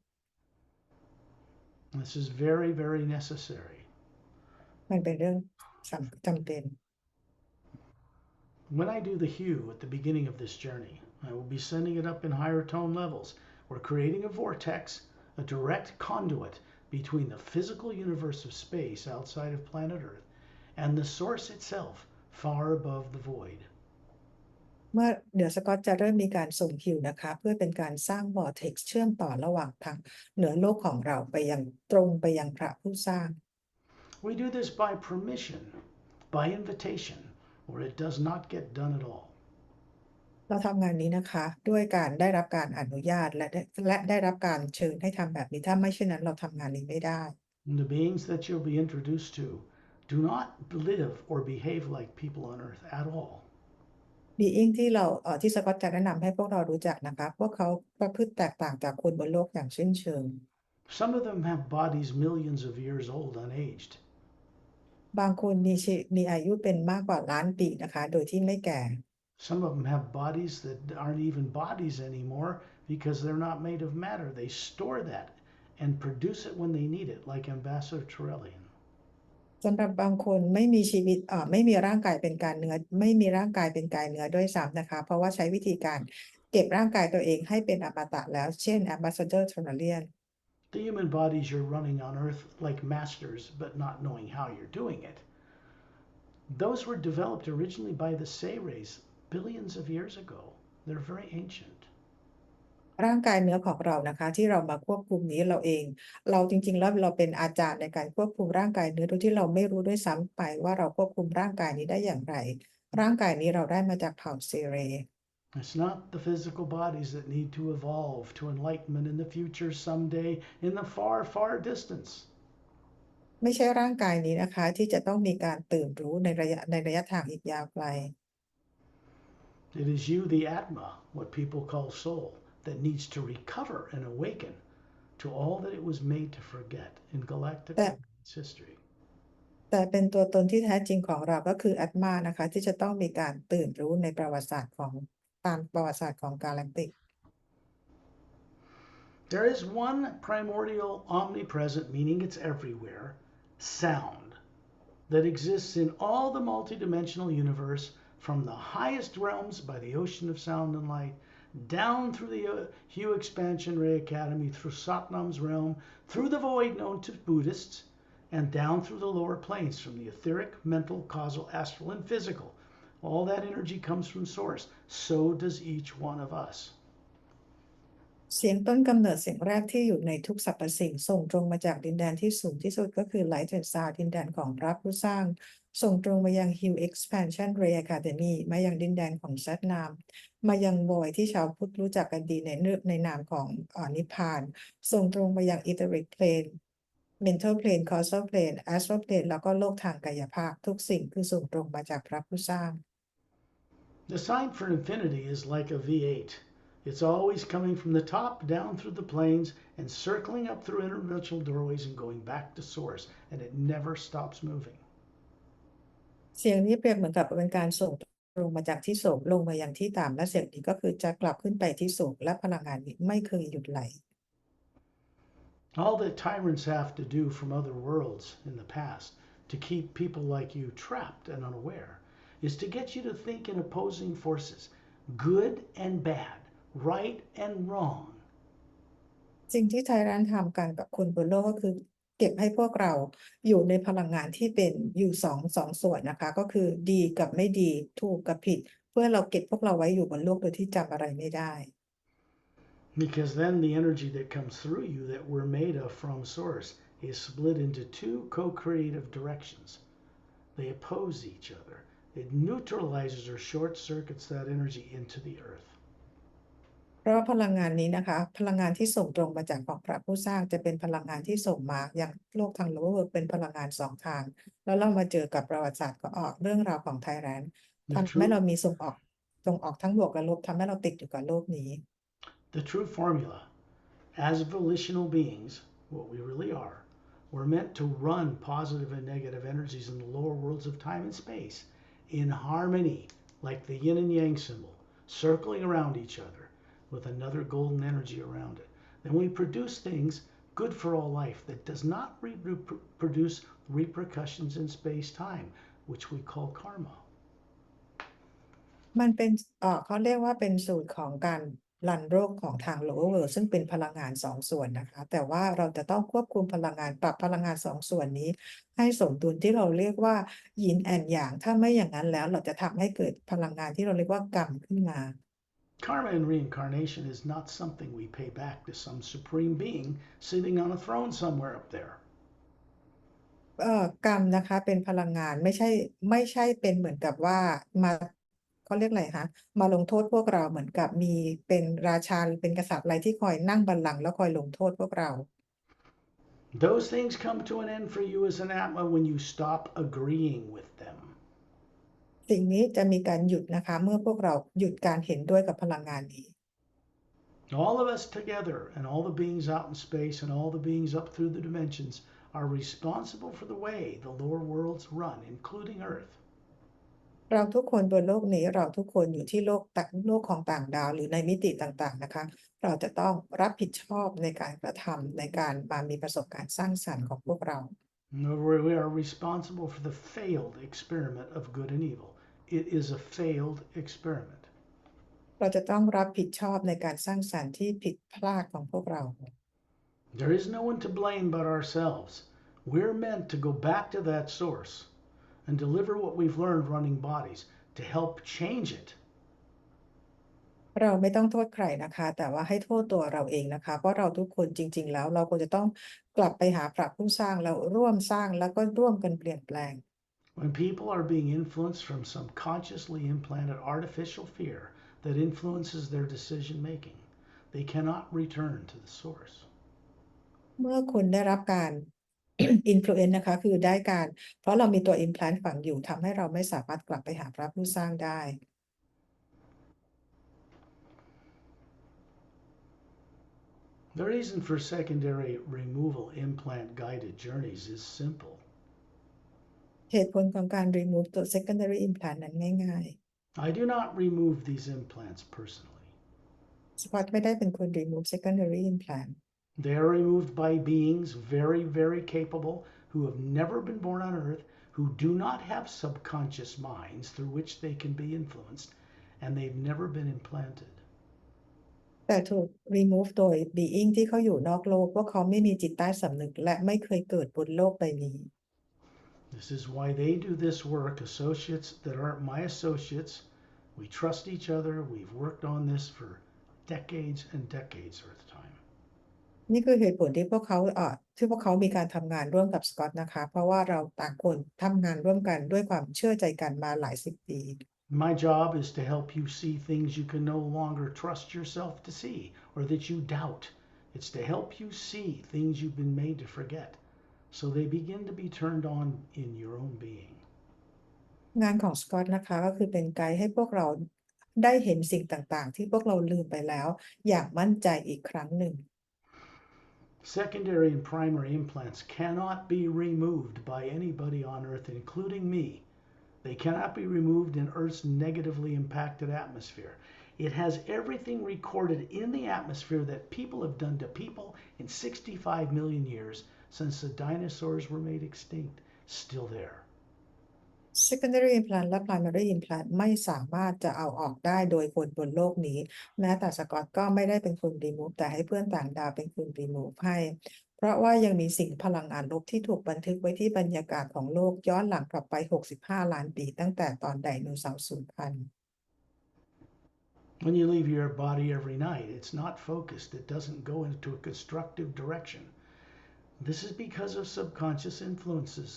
This is very, very necessary. มันเป็นเรื่องจำเป็น When I do the hue at the beginning of this journey, I will be sending it up in higher tone levels. We're creating a vortex, a direct conduit between the physical universe of space outside of planet Earth and the source itself, far above the void. เมื่อเดี๋ยวสกอตจะเริ่มมีการส่งคิวนะคะเพื่อเป็นการสร้างวอร์เท็กซ์เชื่อมต่อระหว่างทางเหนือโลกของเราไปยังตรงไปยังพระผู้สร้าง We do this by permission, by invitation, or it does not get done at all. เราทำงานนี้นะคะด้วยการได้รับการอนุญาตและได้รับการเชิญให้ทำแบบนี้ถ้าไม่เช่นนั้นเราทำงานนี้ไม่ได้ And the beings that you'll be introduced to do not live or behave like people on Earth at all. being ที่สกอตจะแนะนำให้พวกเรารู้จักนะคะพวกเขาประพฤติแตกต่างจากคนบนโลกอย่างสิ้นเชิง Some of them have bodies millions of years old, unaged. บางคนมีอายุเป็นมากกว่าล้านปีนะคะโดยที่ไม่แก่ Some of them have bodies that aren't even bodies anymore because they're not made of matter. They store that and produce it when they need it, like Ambassador Turellian. สำหรับบางคนไม่มีชีวิตไม่มีร่างกายเป็นกายเนื้อไม่มีร่างกายเป็นกายเนื้อด้วยซ้ำนะคะเพราะว่าใช้วิธีการเก็บร่างกายตัวเองให้เป็นอมตะแล้วเช่น Ambassador Turelian The human bodies you're running on Earth like masters, but not knowing how you're doing it. Those were developed originally by the Say race billions of years ago. They're very ancient. ร่างกายเนื้อของเรานะคะที่เรามาควบคุมนี้เราจริงๆแล้วเราเป็นอาจารย์ในการควบคุมร่างกายเนื้อโดยที่เราไม่รู้ด้วยซ้ำไปว่าเราควบคุมร่างกายนี้ได้อย่างไรร่างกายนี้เราได้มาจากเผ่าเซเร It's not the physical bodies that need to evolve to enlightenment in the future someday in the far, far distance. ไม่ใช่ร่างกายนี้นะคะที่จะต้องมีการตื่นรู้ในระยะทางอีกยาวไกล It is you, the Atma, what people call soul, that needs to recover and awaken to all that it was made to forget in galactic history. แต่เป็นตัวตนที่แท้จริงของเราก็คืออัตมานะคะที่จะต้องมีการตื่นรู้ในประวัติศาสตร์ของตามประวัติศาสตร์ของกาแล็กติก There is one primordial, omnipresent, meaning it's everywhere, sound that exists in all the multidimensional universe from the highest realms by the ocean of sound and light down through the Hue Expansion Ray Academy, through Satnam's realm, through the void known to Buddhists, and down through the lower planes from the etheric, mental, causal, astral, and physical. All that energy comes from Source. So does each one of us. เสียงต้นกำเนิดเสียงแรกที่อยู่ในทุกสรรพสิ่งส่งตรงมาจากดินแดนที่สูงที่สุดก็คือ Light and Sound ดินแดนของพระผู้สร้างส่งตรงมายัง Hue Expansion Ray Academy มายังดินแดนของซัตนามมายังโวยที่ชาวพุทธรู้จักกันดีในนามของนิพพานส่งตรงมายัง Etheric Plane Mental Plane Causal Plane Astral Plane แล้วก็โลกทางกายภาพทุกสิ่งคือส่งตรงมาจากพระผู้สร้าง The sign for infinity is like a V8. It's always coming from the top down through the planes and circling up through interdimensional doorways and going back to source, and it never stops moving. เสียงนี้เปรียบเหมือนกับเป็นการส่งตรงมาจากที่สูงลงมายังที่ต่ำและเสียงนี้ก็คือจะกลับขึ้นไปที่สูงและพลังงานนี้ไม่เคยหยุดไหล All that tyrants have to do from other worlds in the past to keep people like you trapped and unaware is to get you to think in opposing forces, good and bad, right and wrong. สิ่งที่ไทยรัฐทำกันกับคนบนโลกก็คือเก็บให้พวกเราอยู่ในพลังงานที่เป็นอยู่สองส่วนนะคะก็คือดีกับไม่ดีถูกกับผิดเพื่อเราเก็บพวกเราไว้อยู่บนโลกโดยที่จำอะไรไม่ได้ Because then the energy that comes through you that we're made of from source is split into two co-creative directions. They oppose each other. It neutralizes or short circuits that energy into the earth. เพราะพลังงานนี้นะคะพลังงานที่ส่งตรงมาจากของพระผู้สร้างจะเป็นพลังงานที่ส่งมาอย่างโลกทางโลกเป็นพลังงานสองทางแล้วเรามาเจอกับประวัติศาสตร์ก็ออกเรื่องราวของไทยแลนด์ทำให้เรามีส่งออกทั้งบวกและลบทำให้เราติดอยู่กับโลกนี้ The true formula, as volitional beings, what we really are, we're meant to run positive and negative energies in the lower worlds of time and space in harmony, like the yin and yang symbol, circling around each other with another golden energy around it. Then we produce things good for all life that does not produce repercussions in space-time, which we call karma. มันเป็นเขาเรียกว่าเป็นสูตรของการรันโรคของทาง lower world ซึ่งเป็นพลังงานสองส่วนนะคะแต่ว่าเราจะต้องควบคุมพลังงานปรับพลังงานสองส่วนนี้ให้สมดุลที่เราเรียกว่า yin and yang ถ้าไม่อย่างนั้นแล้วเราจะทำให้เกิดพลังงานที่เราเรียกว่ากรรมขึ้นมา Karma and reincarnation is not something we pay back to some supreme being sitting on a throne somewhere up there. กรรมนะคะเป็นพลังงานไม่ใช่เป็นเหมือนกับว่ามาเขาเรียกอะไรคะมาลงโทษพวกเราเหมือนกับมีเป็นราชาหรือเป็นกษัตริย์อะไรที่คอยนั่งบัลลังก์แล้วคอยลงโทษพวกเรา Those things come to an end for you as an Atma when you stop agreeing with them. สิ่งนี้จะมีการหยุดนะคะเมื่อพวกเราหยุดการเห็นด้วยกับพลังงานนี้ All of us together, and all the beings out in space, and all the beings up through the dimensions, are responsible for the way the lower worlds run, including Earth. เราทุกคนบนโลกนี้เราทุกคนอยู่ที่โลกของต่างดาวหรือในมิติต่างๆนะคะเราจะต้องรับผิดชอบในการกระทำในการมามีประสบการณ์สร้างสรรค์ของพวกเรา We are responsible for the failed experiment of good and evil. It is a failed experiment. เราจะต้องรับผิดชอบในการสร้างสรรค์ที่ผิดพลาดของพวกเรา There is no one to blame but ourselves. We're meant to go back to that source and deliver what we've learned running bodies to help change it. เราไม่ต้องโทษใครนะคะแต่ว่าให้โทษตัวเราเองนะคะเพราะเราทุกคนจริงๆแล้วเราควรจะต้องกลับไปหาพระผู้สร้างแล้วร่วมสร้างแล้วก็ร่วมกันเปลี่ยนแปลง When people are being influenced from some consciously implanted artificial fear that influences their decision making, they cannot return to the source. เมื่อคุณได้รับการ influence นะคะคือได้การเพราะเรามีตัว implant ฝังอยู่ทำให้เราไม่สามารถกลับไปหาพระผู้สร้างได้ The reason for secondary removal implant guided journeys is simple. เหตุผลของการ remove ตัว secondary implant นั้นง่าย I do not remove these implants personally. ๆสกอตไม่ได้เป็นคน remove secondary implant They are removed by beings very, very capable who have never been born on Earth, who do not have subconscious minds through which they can be influenced, and they've never been implanted. แต่ถูก remove โดย being ที่เขาอยู่นอกโลกพวกเขาไม่มีจิตใต้สำนึกและไม่เคยเกิดบนโลกใบนี้ This is why they do this work, associates that aren't my associates. We trust each other. We've worked on this for decades and decades worth of time. นี่คือเหตุผลที่พวกเขาที่พวกเขามีการทำงานร่วมกับสกอตนะคะเพราะว่าเราต่างคนทำงานร่วมกันด้วยความเชื่อใจกันมาหลายสิบปี My job is to help you see things you can no longer trust yourself to see or that you doubt. It's to help you see things you've been made to forget so they begin to be turned on in your own being. งานของสกอตนะคะก็คือเป็นไกด์ให้พวกเราได้เห็นสิ่งต่างๆที่พวกเราลืมไปแล้วอย่างมั่นใจอีกครั้งหนึ่ง Secondary and primary implants cannot be removed by anybody on Earth, including me. They cannot be removed in Earth's negatively impacted atmosphere. It has everything recorded in the atmosphere that people have done to people in 65 million years since the dinosaurs were made extinct, still there. secondary implant และ primary implant ไม่สามารถจะเอาออกได้โดยคนบนโลกนี้แม้แต่สกอตก็ไม่ได้เป็นคน remove แต่ให้เพื่อนต่างดาวเป็นคน remove ให้เพราะว่ายังมีสิ่งพลังงานลบที่ถูกบันทึกไว้ที่บรรยากาศของโลกย้อนหลังกลับไป65 ล้านปีตั้งแต่ตอนไดโนเสาร์สูญพันธุ์ When you leave your body every night, it's not focused. It doesn't go into a constructive direction. This is because of subconscious influences.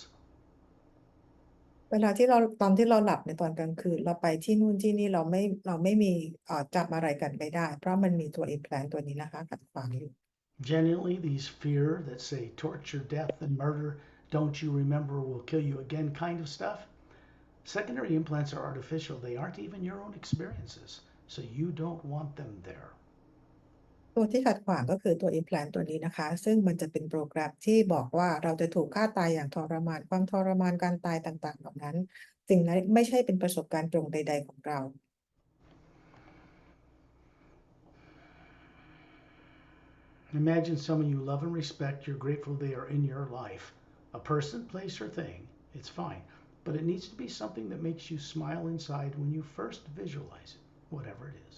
เวลาที่เราตอนที่เราหลับในตอนกลางคืนเราไปที่นู่นที่นี่เราไม่มีจับอะไรกันไม่ได้เพราะมันมีตัว implant ตัวนี้นะคะขัดขวางอยู่ Genuinely, these fear that say torture, death, and murder, don't you remember, will kill you again kind of stuff. Secondary implants are artificial. They aren't even your own experiences, so you don't want them there. ตัวที่ขัดขวางก็คือตัว implant ตัวนี้นะคะซึ่งมันจะเป็นโปรแกรมที่บอกว่าเราจะถูกฆ่าตายอย่างทรมานความทรมานการตายต่างๆเหล่านั้นสิ่งนั้นไม่ใช่เป็นประสบการณ์ตรงใดๆของเรา Imagine someone you love and respect, you're grateful they are in your life. A person, place, or thing, it's fine. But it needs to be something that makes you smile inside when you first visualize it, whatever it is.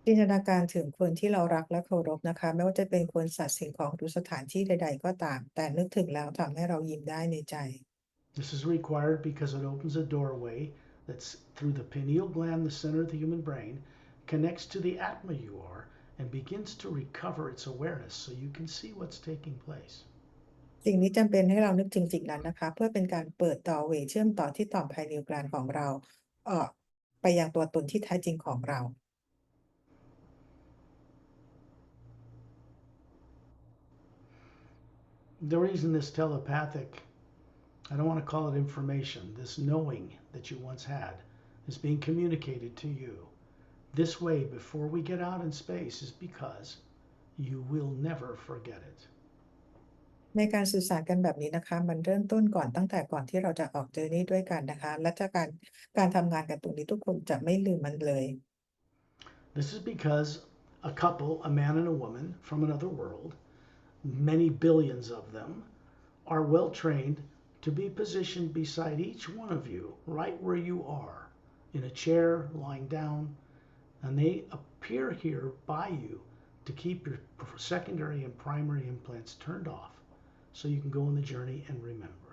จินตนาการถึงคนที่เรารักและเคารพนะคะไม่ว่าจะเป็นคนสัตว์สิ่งของหรือสถานที่ใดๆก็ตามแต่นึกถึงแล้วทำให้เรายิ้มได้ในใจ This is required because it opens a doorway that's through the pineal gland, the center of the human brain, connects to the Atma you are, and begins to recover its awareness so you can see what's taking place. สิ่งนี้จำเป็นให้เรานึกถึงสิ่งนั้นนะคะเพื่อเป็นการเปิดต่อเวย์เชื่อมต่อที่ต่อมภายในกลางของเราไปยังตัวตนที่แท้จริงของเรา The reason this telepathic, I don't want to call it information, this knowing that you once had is being communicated to you this way before we get out in space is because you will never forget it. ในการสื่อสารกันแบบนี้นะคะมันเริ่มต้นก่อนตั้งแต่ก่อนที่เราจะออกเจอร์นี่ด้วยกันนะคะและจากการทำงานกันตรงนี้ทุกคนจะไม่ลืมมันเลย This is because a couple, a man and a woman from another world, many billions of them, are well trained to be positioned beside each one of you, right where you are, in a chair, lying down, and they appear here by you to keep your secondary and primary implants turned off so you can go on the journey and remember.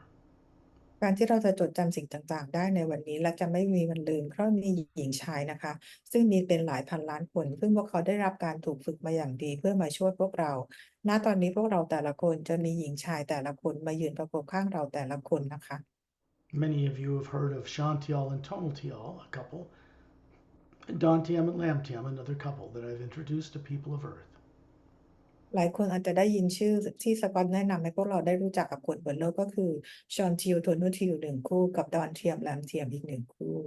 การที่เราจะจดจำสิ่งต่างๆได้ในวันนี้และจะไม่มีวันลืมเพราะมีหญิงชายนะคะซึ่งมีเป็นหลายพันล้านคนซึ่งพวกเขาได้รับการถูกฝึกมาอย่างดีเพื่อมาช่วยพวกเราณตอนนี้พวกเราแต่ละคนจะมีหญิงชายแต่ละคนมายืนประกบข้างเราแต่ละคนนะคะ Many of you have heard of Shantial and Tonaltial, a couple, and Dantiam and Lamtiam, another couple that I've introduced to people of Earth. หลายคนอาจจะได้ยินชื่อที่สกอตแนะนำให้พวกเราได้รู้จักกับคนบนโลกก็คือชอนทิลโทนูทิลหนึ่งคู่กับดอนเทียมแลมเทียมอีกหนึ่งคู่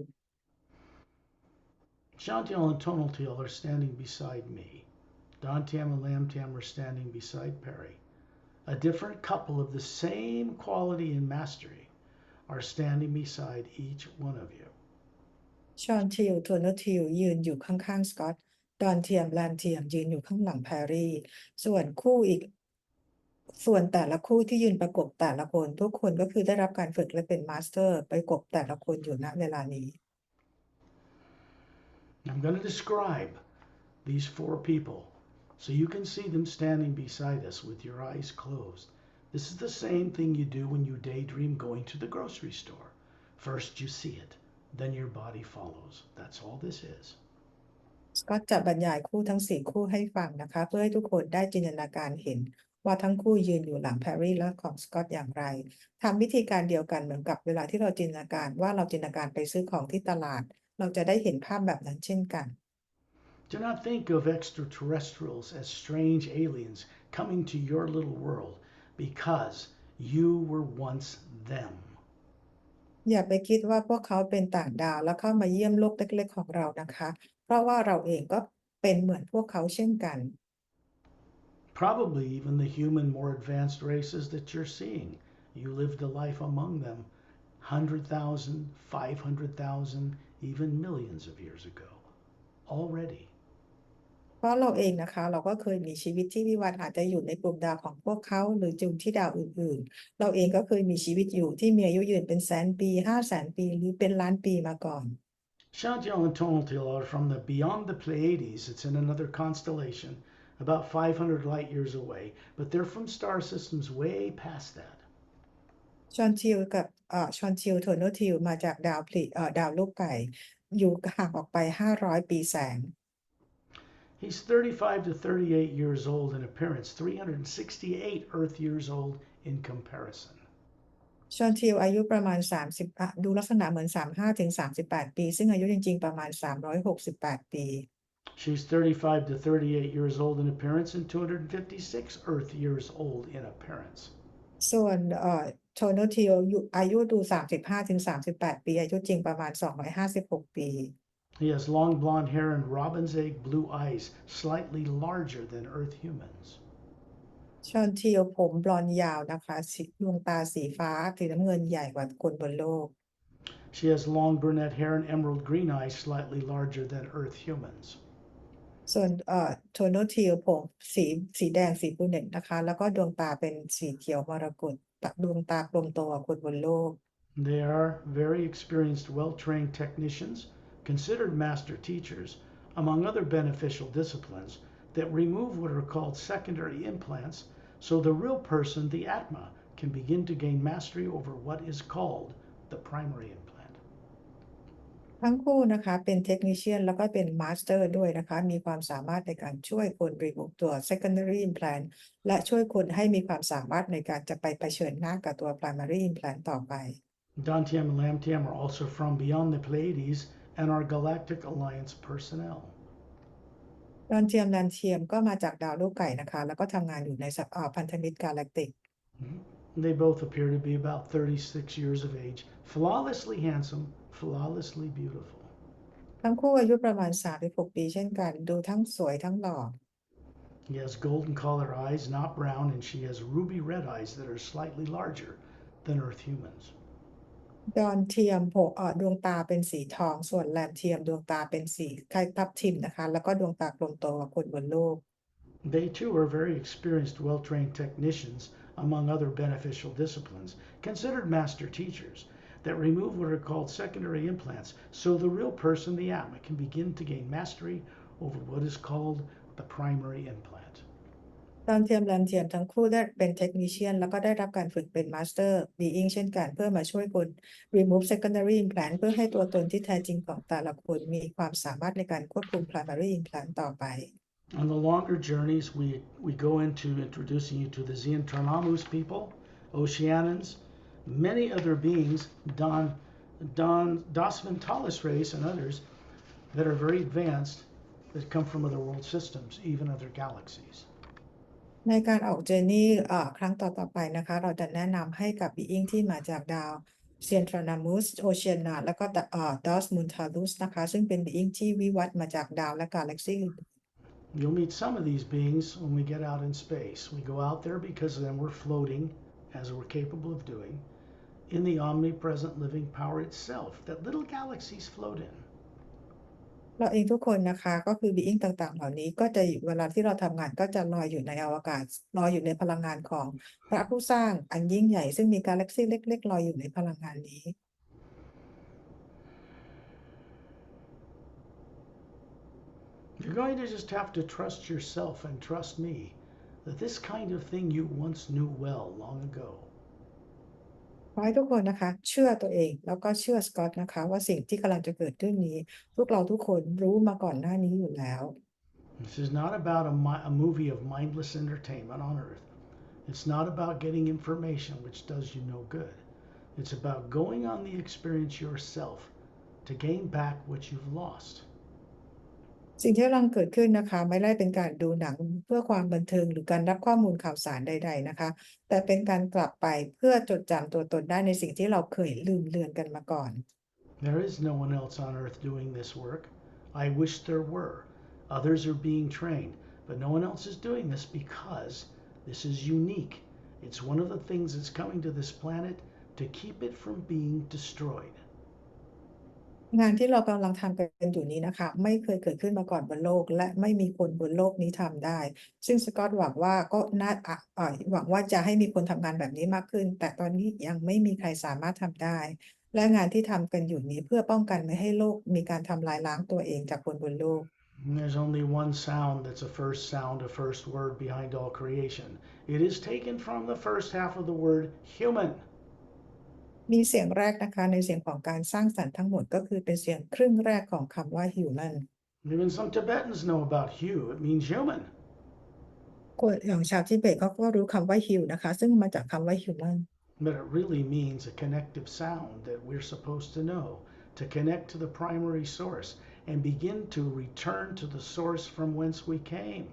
Shantial and Tonaltial are standing beside me. Dantiam and Lamtiam are standing beside Pari. A different couple of the same quality and mastery are standing beside each one of you. ชอนทิลโทนูทิลยืนอยู่ข้างๆสกอตดอนเทียมแลมเทียมยืนอยู่ข้างหลังแพรรี่ส่วนแต่ละคู่ที่ยืนประกบแต่ละคนทุกคนก็คือได้รับการฝึกและเป็นมาสเตอร์ประกบแต่ละคนอยู่ณเวลานี้ I'm going to describe these four people so you can see them standing beside us with your eyes closed. This is the same thing you do when you daydream going to the grocery store. First you see it, then your body follows. That's all this is. สกอตจะบรรยายคู่ทั้ง4คู่ให้ฟังนะคะเพื่อให้ทุกคนได้จินตนาการเห็นว่าทั้งคู่ยืนอยู่หลังแพรรี่และของสกอตอย่างไรทำวิธีการเดียวกันเหมือนกับเวลาที่เราจินตนาการว่าเราจินตนาการไปซื้อของที่ตลาดเราจะได้เห็นภาพแบบนั้นเช่นกัน Do not think of extraterrestrials as strange aliens coming to your little world because you were once them. อย่าไปคิดว่าพวกเขาเป็นต่างดาวแล้วเข้ามาเยี่ยมโลกเล็กๆของเรานะคะเพราะว่าเราเองก็เป็นเหมือนพวกเขาเช่นกัน Probably even the human, more advanced races that you're seeing. You lived a life among them 100,000, 500,000, even millions of years ago. Already. เพราะเราเองนะคะเราก็เคยมีชีวิตที่วิวัฒน์อาจจะอยู่ในกลุ่มดาวของพวกเขาหรือจุดที่ดาวอื่นๆเราเองก็เคยมีชีวิตอยู่ที่มีอายุยืนเป็นแสนปี500,000 ปีหรือเป็นล้านปีมาก่อน Shantial and Tonaltial are from the beyond the Pleiades. It's in another constellation, about 500 light years away, but they're from star systems way past that. ชอนทิลกับชอนทิลโทโนทิลมาจากดาวลูกไก่อยู่ห่างออกไป500 ปีแสง He's 35 to 38 years old in appearance, 368 Earth years old in comparison. ชอนทิลอายุประมาณ30ดูลักษณะเหมือน35ถึง38 ปีซึ่งอายุจริงๆประมาณ368 ปี She's 35 to 38 years old in appearance and 256 Earth years old in appearance. ส่วนโทโนทิลอายุดู35ถึง38 ปีอายุจริงประมาณ256 ปี He has long blonde hair and robin's egg blue eyes, slightly larger than Earth humans. ชอนทิลผมบลอนด์ยาวนะคะดวงตาสีฟ้าสีน้ำเงินใหญ่กว่าคนบนโลก She has long brunette hair and emerald green eyes, slightly larger than Earth humans. ส่วนโทโนทิลผมสีแดงสีบรูเนตนะคะแล้วก็ดวงตาเป็นสีเขียวมรกตดวงตากลมโตกว่าคนบนโลก They are very experienced, well-trained technicians, considered master teachers, among other beneficial disciplines that remove what are called secondary implants so the real person, the Atma, can begin to gain mastery over what is called the primary implant. ทั้งคู่นะคะเป็นเทคนิชเชียนแล้วก็เป็นมาสเตอร์ด้วยนะคะมีความสามารถในการช่วยคน remove ตัว secondary implant และช่วยคนให้มีความสามารถในการจะไปเผชิญหน้ากับตัว primary implant ต่อไป Dantiam and Lamtiam are also from beyond the Pleiades and are Galactic Alliance personnel. ดอนเทียมแลนเทียมก็มาจากดาวลูกไก่นะคะแล้วก็ทำงานอยู่ในพันธมิตรกาแล็กติก They both appear to be about 36 years of age, flawlessly handsome, flawlessly beautiful. ทั้งคู่อายุประมาณ36ปีเช่นกันดูทั้งสวยทั้งหล่อ He has golden color eyes, not brown, and she has ruby red eyes that are slightly larger than Earth humans. ดอนเทียมดวงตาเป็นสีทองส่วนแรมเทียมดวงตาเป็นสีคล้ายทับทิมนะคะแล้วก็ดวงตากลมโตกว่าคนบนโลก They too are very experienced, well-trained technicians, among other beneficial disciplines, considered master teachers that remove what are called secondary implants so the real person, the Atma, can begin to gain mastery over what is called the primary implant. ดอนเทียมแรมเทียมทั้งคู่ได้เป็นเทคนิเชียนแล้วก็ได้รับการฝึกเป็นมาสเตอร์บีอิงเช่นกันเพื่อมาช่วยคน remove secondary implant เพื่อให้ตัวตนที่แท้จริงของแต่ละคนมีความสามารถในการควบคุม primary implant ต่อไป On the longer journeys, we go into introducing you to the Xiantarnamus people, Oceanans, many other beings, Das Mentalis race and others that are very advanced that come from other world systems, even other galaxies. ในการออกเจอร์นี่ครั้งต่อไปนะคะเราจะแนะนำให้กับบีอิงที่มาจากดาวเซียนทรานามุสโอเชียนาแล้วก็ดอสมุนทาลุสนะคะซึ่งเป็นบีอิงที่วิวัฒน์มาจากดาวและกาแล็กซี่ You'll meet some of these beings when we get out in space. We go out there because then we're floating, as we're capable of doing, in the omnipresent living power itself that little galaxies float in. เราเองทุกคนนะคะก็คือบีอิงต่างๆเหล่านี้ก็จะเวลาที่เราทำงานก็จะลอยอยู่ในอวกาศลอยอยู่ในพลังงานของพระผู้สร้างอันยิ่งใหญ่ซึ่งมีกาแล็กซี่เล็กๆลอยอยู่ในพลังงานนี้ You're going to just have to trust yourself and trust me that this kind of thing you once knew well long ago. ขอให้ทุกคนนะคะเชื่อตัวเองแล้วก็เชื่อสกอตนะคะว่าสิ่งที่กำลังจะเกิดขึ้นนี้พวกเราทุกคนรู้มาก่อนหน้านี้อยู่แล้ว This is not about a movie of mindless entertainment on Earth. It's not about getting information which does you no good. It's about going on the experience yourself to gain back what you've lost. สิ่งที่กำลังเกิดขึ้นนะคะไม่ได้เป็นการดูหนังเพื่อความบันเทิงหรือการรับข้อมูลข่าวสารใดๆนะคะแต่เป็นการกลับไปเพื่อจดจำตัวตนได้ในสิ่งที่เราเคยลืมเลือนกันมาก่อน There is no one else on Earth doing this work. I wish there were. Others are being trained, but no one else is doing this because this is unique. It's one of the things that's coming to this planet to keep it from being destroyed. งานที่เรากำลังทำกันอยู่นี้นะคะไม่เคยเกิดขึ้นมาก่อนบนโลกและไม่มีคนบนโลกนี้ทำได้ซึ่งสกอตหวังว่าก็น่าหวังว่าจะให้มีคนทำงานแบบนี้มากขึ้นแต่ตอนนี้ยังไม่มีใครสามารถทำได้และงานที่ทำกันอยู่นี้เพื่อป้องกันไม่ให้โลกมีการทำลายล้างตัวเองจากคนบนโลก And there's only one sound that's a first sound, a first word behind all creation. It is taken from the first half of the word human. มีเสียงแรกนะคะในเสียงของการสร้างสรรค์ทั้งหมดก็คือเป็นเสียงครึ่งแรกของคำว่า human Even some Tibetans know about Hu. It means human. คนอย่างชาวทิเบตเขาก็รู้คำว่า hu นะคะซึ่งมาจากคำว่า human But it really means a connective sound that we're supposed to know to connect to the primary source and begin to return to the source from whence we came.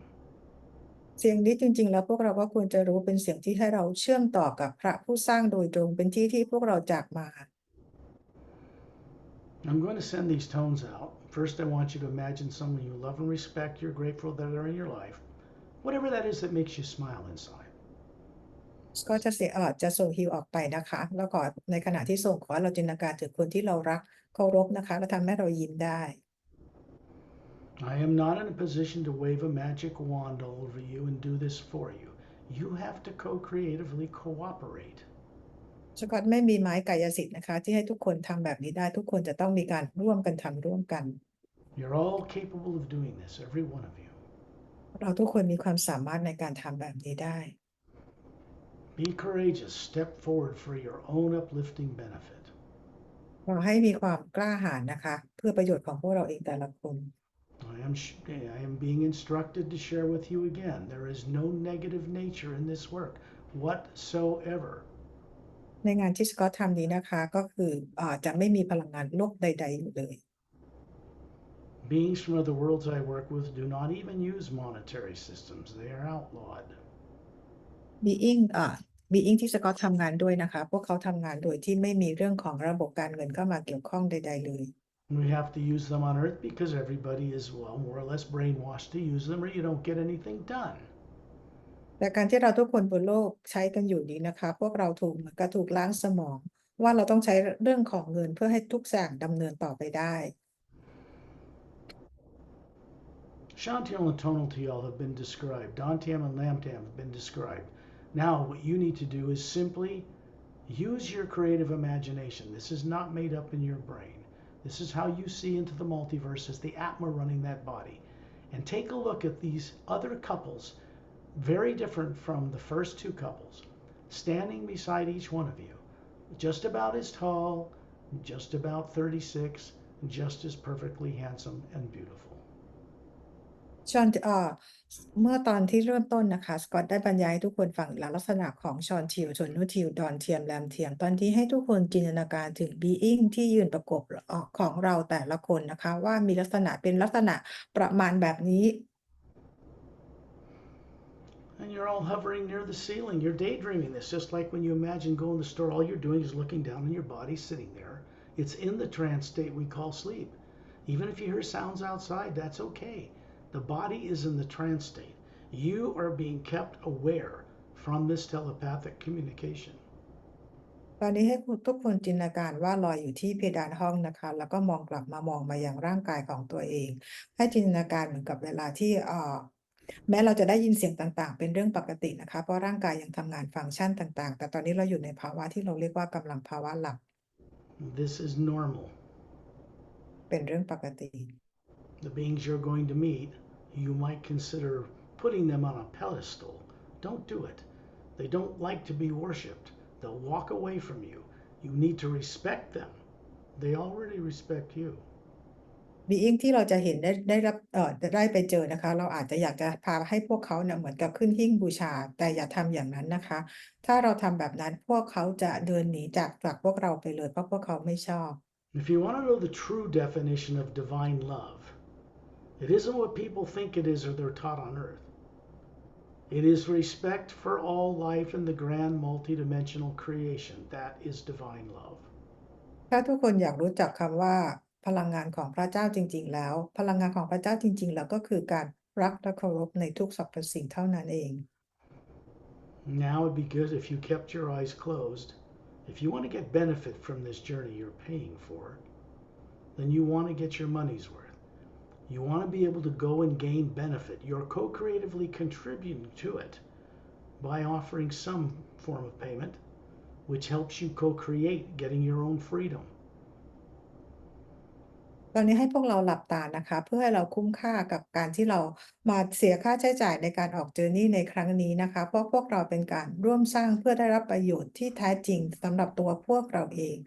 เสียงนี้จริงๆแล้วพวกเราก็ควรจะรู้เป็นเสียงที่ให้เราเชื่อมต่อกับพระผู้สร้างโดยตรงเป็นที่ที่พวกเราจากมา I'm going to send these tones out. First, I want you to imagine someone you love and respect, you're grateful that they're in your life. Whatever that is that makes you smile inside. ก็จะส่งฮิวออกไปนะคะแล้วก็ในขณะที่ส่งขอให้เราจินตนาการถึงคนที่เรารักเคารพนะคะและทำให้เรายิ้มได้ I am not in a position to wave a magic wand all over you and do this for you. You have to co-creatively cooperate. สกอตไม่มีไม้กายสิทธิ์นะคะที่ให้ทุกคนทำแบบนี้ได้ทุกคนจะต้องมีการร่วมกันทำร่วมกัน You're all capable of doing this, every one of you. เราทุกคนมีความสามารถในการทำแบบนี้ได้ Be courageous. Step forward for your own uplifting benefit. ขอให้มีความกล้าหาญนะคะเพื่อประโยชน์ของพวกเราเองแต่ละคน I am being instructed to share with you again. There is no negative nature in this work whatsoever. ในงานที่สกอตทำนี้นะคะก็คือจะไม่มีพลังงานลบใดๆอยู่เลย Beings from other worlds I work with do not even use monetary systems. They are outlawed. being ที่สกอตทำงานด้วยนะคะพวกเขาทำงานโดยที่ไม่มีเรื่องของระบบการเงินเข้ามาเกี่ยวข้องใดๆเลย We have to use them on Earth because everybody is, well, more or less brainwashed to use them or you don't get anything done. แต่การที่เราทุกคนบนโลกใช้กันอยู่นี้นะคะพวกเราถูกเหมือนกับถูกล้างสมองว่าเราต้องใช้เรื่องของเงินเพื่อให้ทุกอย่างดำเนินต่อไปได้ Shantiel and Tonaltiel have been described. Dantium and Lamtam have been described. Now, what you need to do is simply use your creative imagination. This is not made up in your brain. This is how you see into the multiverse as the Atma running that body. And take a look at these other couples, very different from the first two couples, standing beside each one of you, just about as tall, just about 36, just as perfectly handsome and beautiful. ชอนเมื่อตอนที่เริ่มต้นนะคะสกอตได้บรรยายให้ทุกคนฟังลักษณะของชอนทิวชนนุทิวดอนเทียมแรมเทียมตอนที่ให้ทุกคนจินตนาการถึงบีอิงที่ยืนประกบของเราแต่ละคนนะคะว่ามีลักษณะเป็นลักษณะประมาณแบบนี้ And you're all hovering near the ceiling. You're daydreaming this, just like when you imagine going to the store, all you're doing is looking down and your body's sitting there. It's in the trance state we call sleep. Even if you hear sounds outside, that's okay. The body is in the trance state. You are being kept aware from this telepathic communication. ตอนนี้ให้ทุกคนจินตนาการว่าลอยอยู่ที่เพดานห้องนะคะแล้วก็มองกลับมามองมายังร่างกายของตัวเองให้จินตนาการเหมือนกับเวลาที่แม้เราจะได้ยินเสียงต่างๆเป็นเรื่องปกตินะคะเพราะร่างกายยังทำงานฟังก์ชันต่างๆแต่ตอนนี้เราอยู่ในภาวะที่เราเรียกว่ากำลังภาวะหลับ This is normal. เป็นเรื่องปกติ The beings you're going to meet, you might consider putting them on a pedestal. Don't do it. They don't like to be worshipped. They'll walk away from you. You need to respect them. They already respect you. บีอิงที่เราจะเห็นได้รับได้ไปเจอนะคะเราอาจจะอยากจะพาให้พวกเขาเนี่ยเหมือนกับขึ้นหิ้งบูชาแต่อย่าทำอย่างนั้นนะคะถ้าเราทำแบบนั้นพวกเขาจะเดินหนีจากพวกเราไปเลยเพราะพวกเขาไม่ชอบ If you want to know the true definition of divine love, it isn't what people think it is or they're taught on earth. It is respect for all life in the grand multidimensional creation. That is divine love. ถ้าทุกคนอยากรู้จักคำว่าพลังงานของพระเจ้าจริงๆแล้วพลังงานของพระเจ้าจริงๆแล้วก็คือการรักและเคารพในทุกสรรพสิ่งเท่านั้นเอง Now it'd be good if you kept your eyes closed. If you want to get benefit from this journey you're paying for, then you want to get your money's worth. You want to be able to go and gain benefit. You're co-creatively contributing to it by offering some form of payment, which helps you co-create getting your own freedom. ตอนนี้ให้พวกเราหลับตานะคะเพื่อให้เราคุ้มค่ากับการที่เรามาเสียค่าใช้จ่ายในการออกเจอร์นี่ในครั้งนี้นะคะเพราะพวกเราเป็นการร่วมสร้างเพื่อได้รับประโยชน์ที่แท้จริงสำหรับตัวพวกเราเอง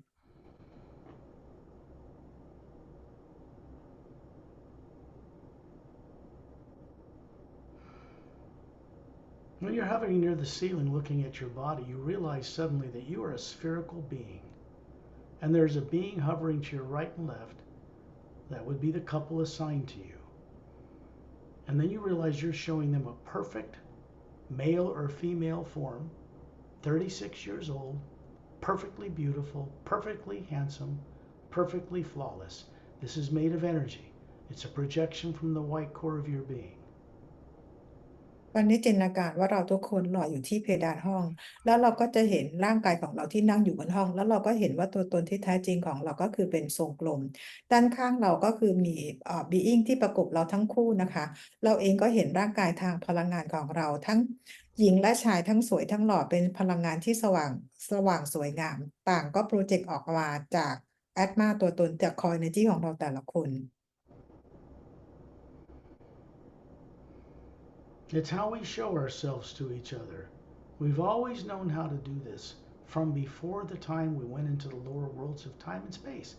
When you're hovering near the ceiling looking at your body, you realize suddenly that you are a spherical being. And there's a being hovering to your right and left. That would be the couple assigned to you. And then you realize you're showing them a perfect male or female form, 36 years old, perfectly beautiful, perfectly handsome, perfectly flawless. This is made of energy. It's a projection from the white core of your being. วันนี้จินตนาการว่าเราทุกคนลอยอยู่ที่เพดานห้องแล้วเราก็จะเห็นร่างกายของเราที่นั่งอยู่บนห้องแล้วเราก็เห็นว่าตัวตนที่แท้จริงของเราก็คือเป็นทรงกลมด้านข้างเราก็คือมีบีอิงที่ประกบเราทั้งคู่นะคะเราเองก็เห็นร่างกายทางพลังงานของเราทั้งหญิงและชายทั้งสวยทั้งหล่อเป็นพลังงานที่สว่างสวยงามต่างก็โปรเจกต์ออกมาจากแอตมาตัวตนจากคอยเนจีของเราแต่ละคน It's how we show ourselves to each other. We've always known how to do this from before the time we went into the lower worlds of time and space.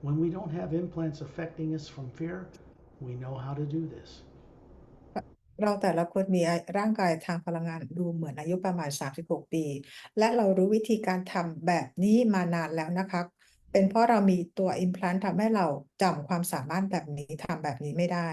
When we don't have implants affecting us from fear, we know how to do this. เราแต่ละคนมีร่างกายทางพลังงานดูเหมือนอายุประมาณ36 ปี และเรารู้วิธีการทำแบบนี้มานานแล้วนะคะเป็นเพราะเรามีตัว implant ทำให้เราจำความสามารถแบบนี้ทำแบบนี้ไม่ได้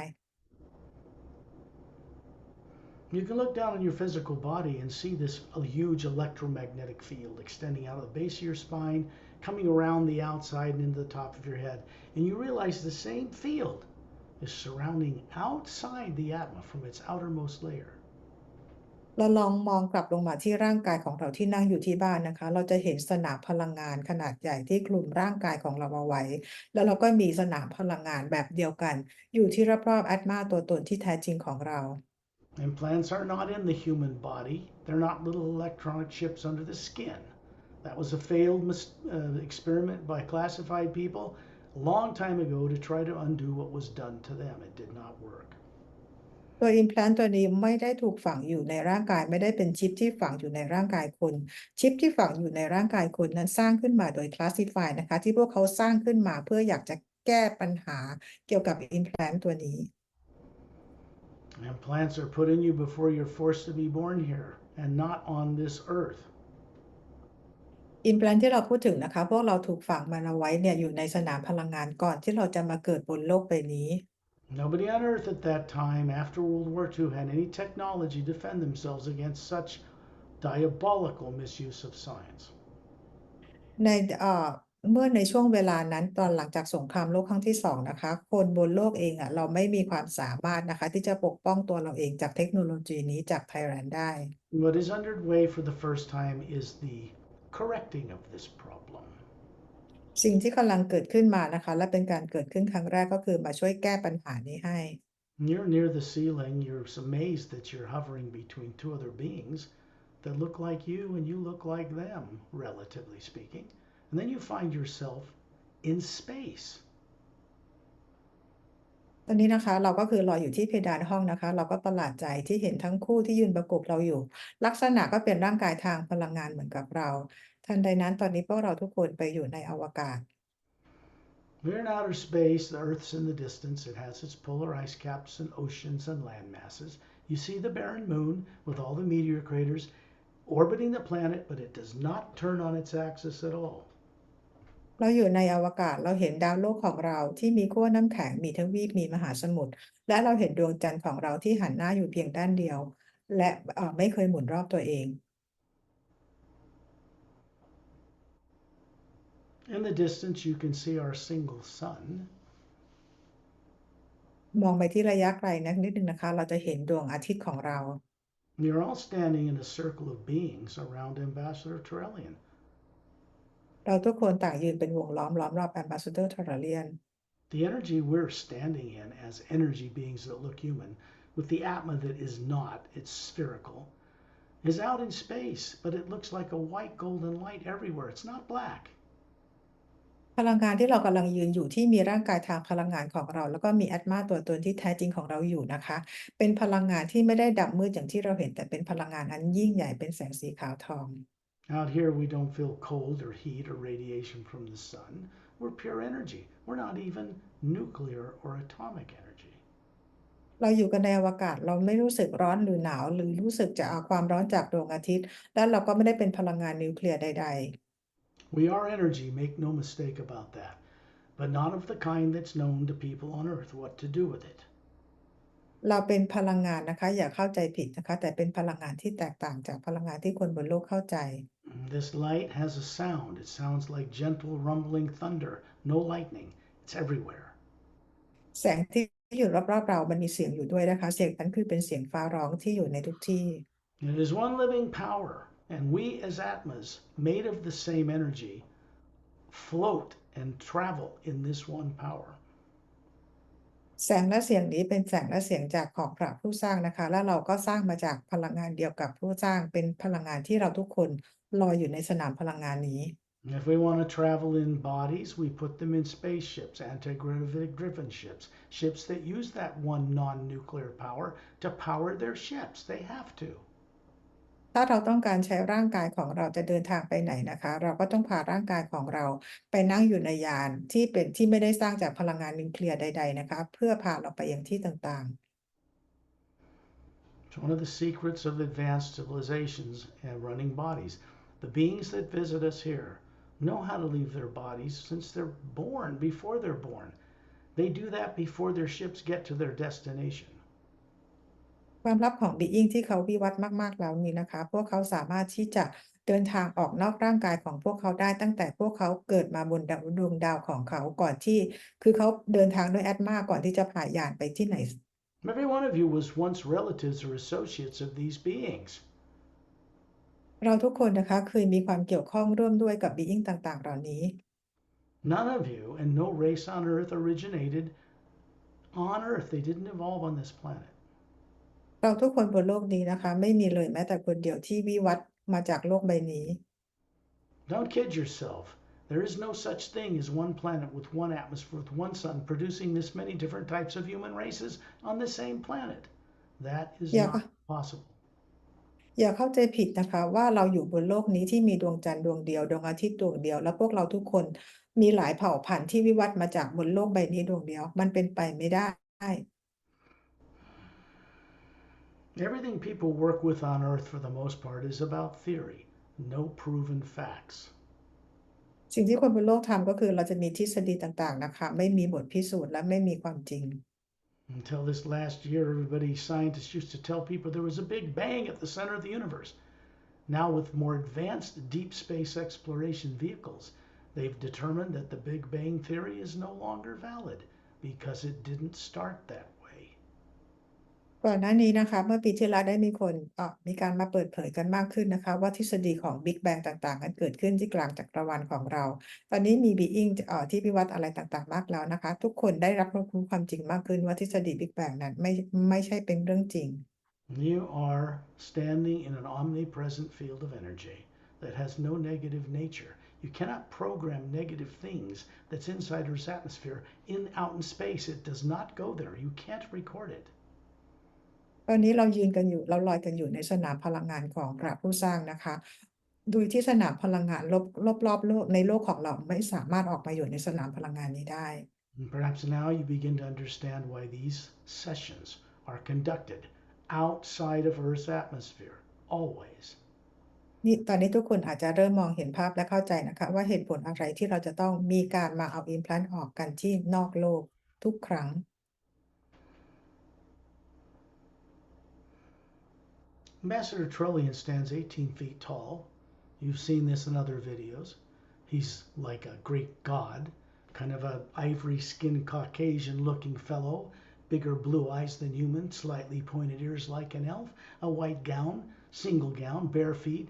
You can look down on your physical body and see this huge electromagnetic field extending out of the base of your spine, coming around the outside and into the top of your head. And you realize the same field is surrounding outside the atma from its outermost layer. เราลองมองกลับลงมาที่ร่างกายของเราที่นั่งอยู่ที่บ้านนะคะเราจะเห็นสนามพลังงานขนาดใหญ่ที่คลุมร่างกายของเราเอาไว้แล้วเราก็มีสนามพลังงานแบบเดียวกันอยู่ที่รอบๆแอตมาตัวตนที่แท้จริงของเรา Implants are not in the human body. They're not little electronic chips under the skin. That was a failed experiment by classified people a long time ago to try to undo what was done to them. It did not work. ตัว implant ตัวนี้ไม่ได้ถูกฝังอยู่ในร่างกายไม่ได้เป็นชิปที่ฝังอยู่ในร่างกายคนชิปที่ฝังอยู่ในร่างกายคนนั้นสร้างขึ้นมาโดย classify นะคะที่พวกเขาสร้างขึ้นมาเพื่ออยากจะแก้ปัญหาเกี่ยวกับ implant ตัวนี้ Implants are put in you before you're forced to be born here and not on this earth. implant ที่เราพูดถึงนะคะพวกเราถูกฝังมันเอาไว้เนี่ยอยู่ในสนามพลังงานก่อนที่เราจะมาเกิดบนโลกใบนี้ Nobody on earth at that time after World War II had any technology to defend themselves against such diabolical misuse of science. ในเมื่อในช่วงเวลานั้นตอนหลังจากสงครามโลกครั้งที่2นะคะคนบนโลกเองเราไม่มีความสามารถนะคะที่จะปกป้องตัวเราเองจากเทคโนโลยีนี้จากไทแรนได้ What is underway for the first time is the correcting of this problem. สิ่งที่กำลังเกิดขึ้นมานะคะและเป็นการเกิดขึ้นครั้งแรกก็คือมาช่วยแก้ปัญหานี้ให้ You're near the ceiling. You're amazed that you're hovering between two other beings that look like you and you look like them, relatively speaking. And then you find yourself in space. ตอนนี้นะคะเราก็คือรออยู่ที่เพดานห้องนะคะเราก็ประหลาดใจที่เห็นทั้งคู่ที่ยืนประกบเราอยู่ลักษณะก็เป็นร่างกายทางพลังงานเหมือนกับเราทันใดนั้นตอนนี้พวกเราทุกคนไปอยู่ในอวกาศ We're in outer space. The Earth's in the distance. It has its polar ice caps and oceans and land masses. You see the barren moon with all the meteor craters orbiting the planet, but it does not turn on its axis at all. เราอยู่ในอวกาศเราเห็นดาวโลกของเราที่มีขั้วน้ำแข็งมีทวีปมีมหาสมุทรและเราเห็นดวงจันทร์ของเราที่หันหน้าอยู่เพียงด้านเดียวและไม่เคยหมุนรอบตัวเอง In the distance, you can see our single sun. มองไปที่ระยะไกลนิดนึงนะคะเราจะเห็นดวงอาทิตย์ของเรา You're all standing in a circle of beings around Ambassador Turelian. เราทุกคนต่างยืนเป็นวงล้อมรอบ Ambassador Turelian. The energy we're standing in as energy beings that look human, with the atma that is not, it's spherical, is out in space, but it looks like a white golden light everywhere. It's not black. พลังงานที่เรากำลังยืนอยู่ที่มีร่างกายทางพลังงานของเราแล้วก็มีแอตมาตัวตนที่แท้จริงของเราอยู่นะคะเป็นพลังงานที่ไม่ได้ดำมืดอย่างที่เราเห็นแต่เป็นพลังงานอันยิ่งใหญ่เป็นแสงสีขาวทอง Out here, we don't feel cold or heat or radiation from the sun. We're pure energy. We're not even nuclear or atomic energy. เราอยู่กันในอวกาศเราไม่รู้สึกร้อนหรือหนาวหรือรู้สึกจะเอาความร้อนจากดวงอาทิตย์และเราก็ไม่ได้เป็นพลังงานนิวเคลียร์ใด We are energy, make no mistake about that, but not of the kind that's known to people on Earth what to do with it. ๆเราเป็นพลังงานนะคะอย่าเข้าใจผิดนะคะแต่เป็นพลังงานที่แตกต่างจากพลังงานที่คนบนโลกเข้าใจ This light has a sound. It sounds like gentle rumbling thunder, no lightning. It's everywhere. แสงที่อยู่รอบๆเรามันมีเสียงอยู่ด้วยนะคะเสียงนั้นคือเป็นเสียงฟ้าร้องที่อยู่ในทุกที่ It is one living power, and we as atmas, made of the same energy, float and travel in this one power. แสงและเสียงนี้เป็นแสงและเสียงจากของพระผู้สร้างนะคะและเราก็สร้างมาจากพลังงานเดียวกับผู้สร้างเป็นพลังงานที่เราทุกคนลอยอยู่ในสนามพลังงานนี้ If we want to travel in bodies, we put them in spaceships, anti-gravity driven ships, ships that use that one non-nuclear power to power their ships. They have to. ถ้าเราต้องการใช้ร่างกายของเราจะเดินทางไปไหนนะคะเราก็ต้องพาร่างกายของเราไปนั่งอยู่ในยานที่ไม่ได้สร้างจากพลังงานนิวเคลียร์ใดๆนะคะเพื่อพาเราไปยังที่ต่างๆ It's one of the secrets of advanced civilizations and running bodies. The beings that visit us here know how to leave their bodies since they're born, before they're born. They do that before their ships get to their destination. ความลับของ being ที่เขาวิวัฒน์มากๆแล้วนี้นะคะพวกเขาสามารถที่จะเดินทางออกนอกร่างกายของพวกเขาได้ตั้งแต่พวกเขาเกิดมาบนดวงดาวของเขาก่อนที่คือเขาเดินทางด้วยแอตมาก่อนที่จะผ่านยานไปที่ไหน Every one of you was once relatives or associates of these beings. เราทุกคนนะคะเคยมีความเกี่ยวข้องร่วมด้วยกับ being ต่างๆเหล่านี้ None of you and no race on Earth originated on Earth. They didn't evolve on this planet. เราทุกคนบนโลกนี้นะคะไม่มีเลยแม้แต่คนเดียวที่วิวัฒน์มาจากโลกใบนี้ Don't kid yourself. There is no such thing as one planet with one atmosphere with one sun producing this many different types of human races on the same planet. That is อย่า not possible. อย่าเข้าใจผิดนะคะว่าเราอยู่บนโลกนี้ที่มีดวงจันทร์ดวงเดียวดวงอาทิตย์ดวงเดียวแล้วพวกเราทุกคนมีหลายเผ่าพันธุ์ที่วิวัฒน์มาจากบนโลกใบนี้ดวงเดียวมันเป็นไปไม่ได้ Everything people work with on Earth for the most part is about theory, no proven facts. สิ่งที่คนบนโลกทำก็คือเราจะมีทฤษฎีต่างๆนะคะไม่มีบทพิสูจน์และไม่มีความจริง Until this last year, scientists used to tell people there was a big bang at the center of the universe. Now, with more advanced deep space exploration vehicles, they've determined that the Big Bang theory is no longer valid because it didn't start that way. ก่อนหน้านี้นะคะเมื่อปีที่แล้วได้มีการมาเปิดเผยกันมากขึ้นนะคะว่าทฤษฎีของ Big Bang ต่างๆกันเกิดขึ้นที่กลางจักรวาลของเราตอนนี้มี Being ที่วิวัฒน์อะไรต่างๆมากแล้วนะคะทุกคนได้รับรู้ความจริงมากขึ้นว่าทฤษฎี Big Bang นั้นไม่ใช่เป็นเรื่องจริง You are standing in an omnipresent field of energy that has no negative nature. You cannot program negative things that's inside Earth's atmosphere out in space. It does not go there. You can't record it. ตอนนี้เรายืนกันอยู่เราลอยกันอยู่ในสนามพลังงานของพระผู้สร้างนะคะโดยที่สนามพลังงานรอบๆโลกในโลกของเราไม่สามารถออกมาอยู่ในสนามพลังงานนี้ได้ And perhaps now you begin to understand why these sessions are conducted outside of Earth's atmosphere, always. นี่ตอนนี้ทุกคนอาจจะเริ่มมองเห็นภาพและเข้าใจนะคะว่าเหตุผลอะไรที่เราจะต้องมีการมาเอา implant ออกกันที่นอกโลกทุกครั้ง Ambassador Trillian stands 18 feet tall. You've seen this in other videos. He's like a Greek god, kind of an ivory-skinned Caucasian-looking fellow, bigger blue eyes than human, slightly pointed ears like an elf, a white gown, single gown, bare feet.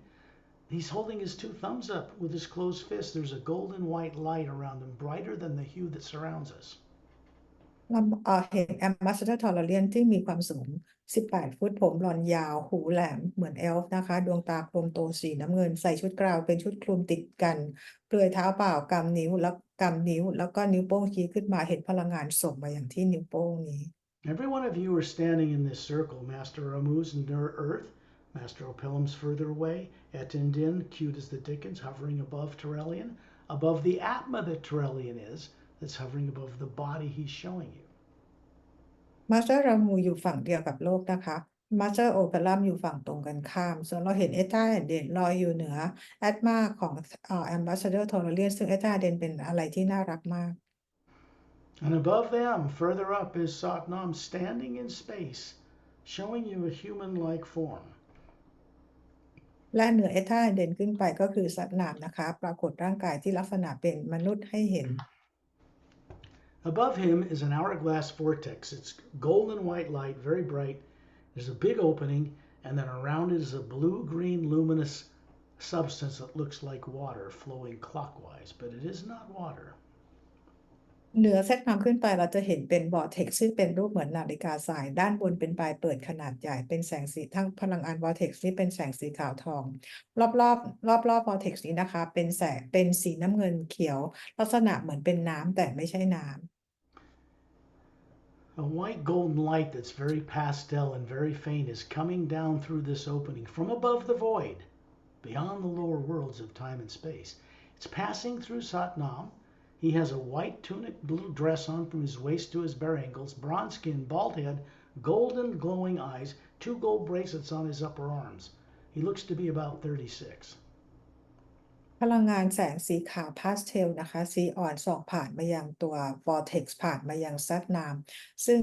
He's holding his two thumbs up with his closed fist. There's a golden white light around him, brighter than the hue that surrounds us. เราเห็น Ambassador Tolarian ที่มีความสูง 18 ฟุตผมบลอนด์ยาว หูแหลมเหมือนเอลฟ์นะคะ ดวงตาคมโตสีน้ำเงิน ใส่ชุดกราวเป็นชุดคลุมติดกัน เปลือยเท้าเปล่ากำนิ้วแล้วก็นิ้วโป้งชี้ขึ้นมาเห็นพลังงานส่งมาอย่างที่นิ้วโป้งนี้ Every one of you are standing in this circle. Master Ramuz near Earth, Master Opilum's further away, Etendin, cute as the Dickens, hovering above Terrellian, above the Atma that Terrellian is, that's hovering above the body he's showing you. มาสเตอร์รามูอยู่ฝั่งเดียวกับโลกนะคะมาสเตอร์โอเปรัมอยู่ฝั่งตรงกันข้ามส่วนเราเห็นเอต้าเดนลอยอยู่เหนือแอตมาของแอมบาสเดอร์โทรเลียนซึ่งเอต้าเดนเป็นอะไรที่น่ารักมาก And above them, further up, is Satnam standing in space, showing you a human-like form. และเหนือเอต้าเดนขึ้นไปก็คือสัตว์นามนะคะปรากฏร่างกายที่ลักษณะเป็นมนุษย์ให้เห็น Above him is an hourglass vortex. It's golden white light, very bright. There's a big opening, and then around it is a blue-green luminous substance that looks like water flowing clockwise, but it is not water. เหนือเซตนำขึ้นไปเราจะเห็นเป็นวอร์เท็กซ์ซึ่งเป็นรูปเหมือนนาฬิกาทรายด้านบนเป็นปลายเปิดขนาดใหญ่เป็นแสงสีทั้งพลังงานวอร์เท็กซ์นี้เป็นแสงสีขาวทองรอบวอร์เท็กซ์นี้นะคะเป็นสีน้ำเงินเขียวลักษณะเหมือนเป็นน้ำแต่ไม่ใช่น้ำ A white golden light that's very pastel and very faint is coming down through this opening from above the void, beyond the lower worlds of time and space. It's passing through Satnam. He has a white tunic, little dress on from his waist to his bare ankles, bronze skin, bald head, golden glowing eyes, 2 gold bracelets on his upper arms. He looks to be about 36. พลังงานแสงสีขาวพาสเทลนะคะสีอ่อนส่องผ่านมายังตัววอร์เท็กซ์ผ่านมายังซัดนามซึ่ง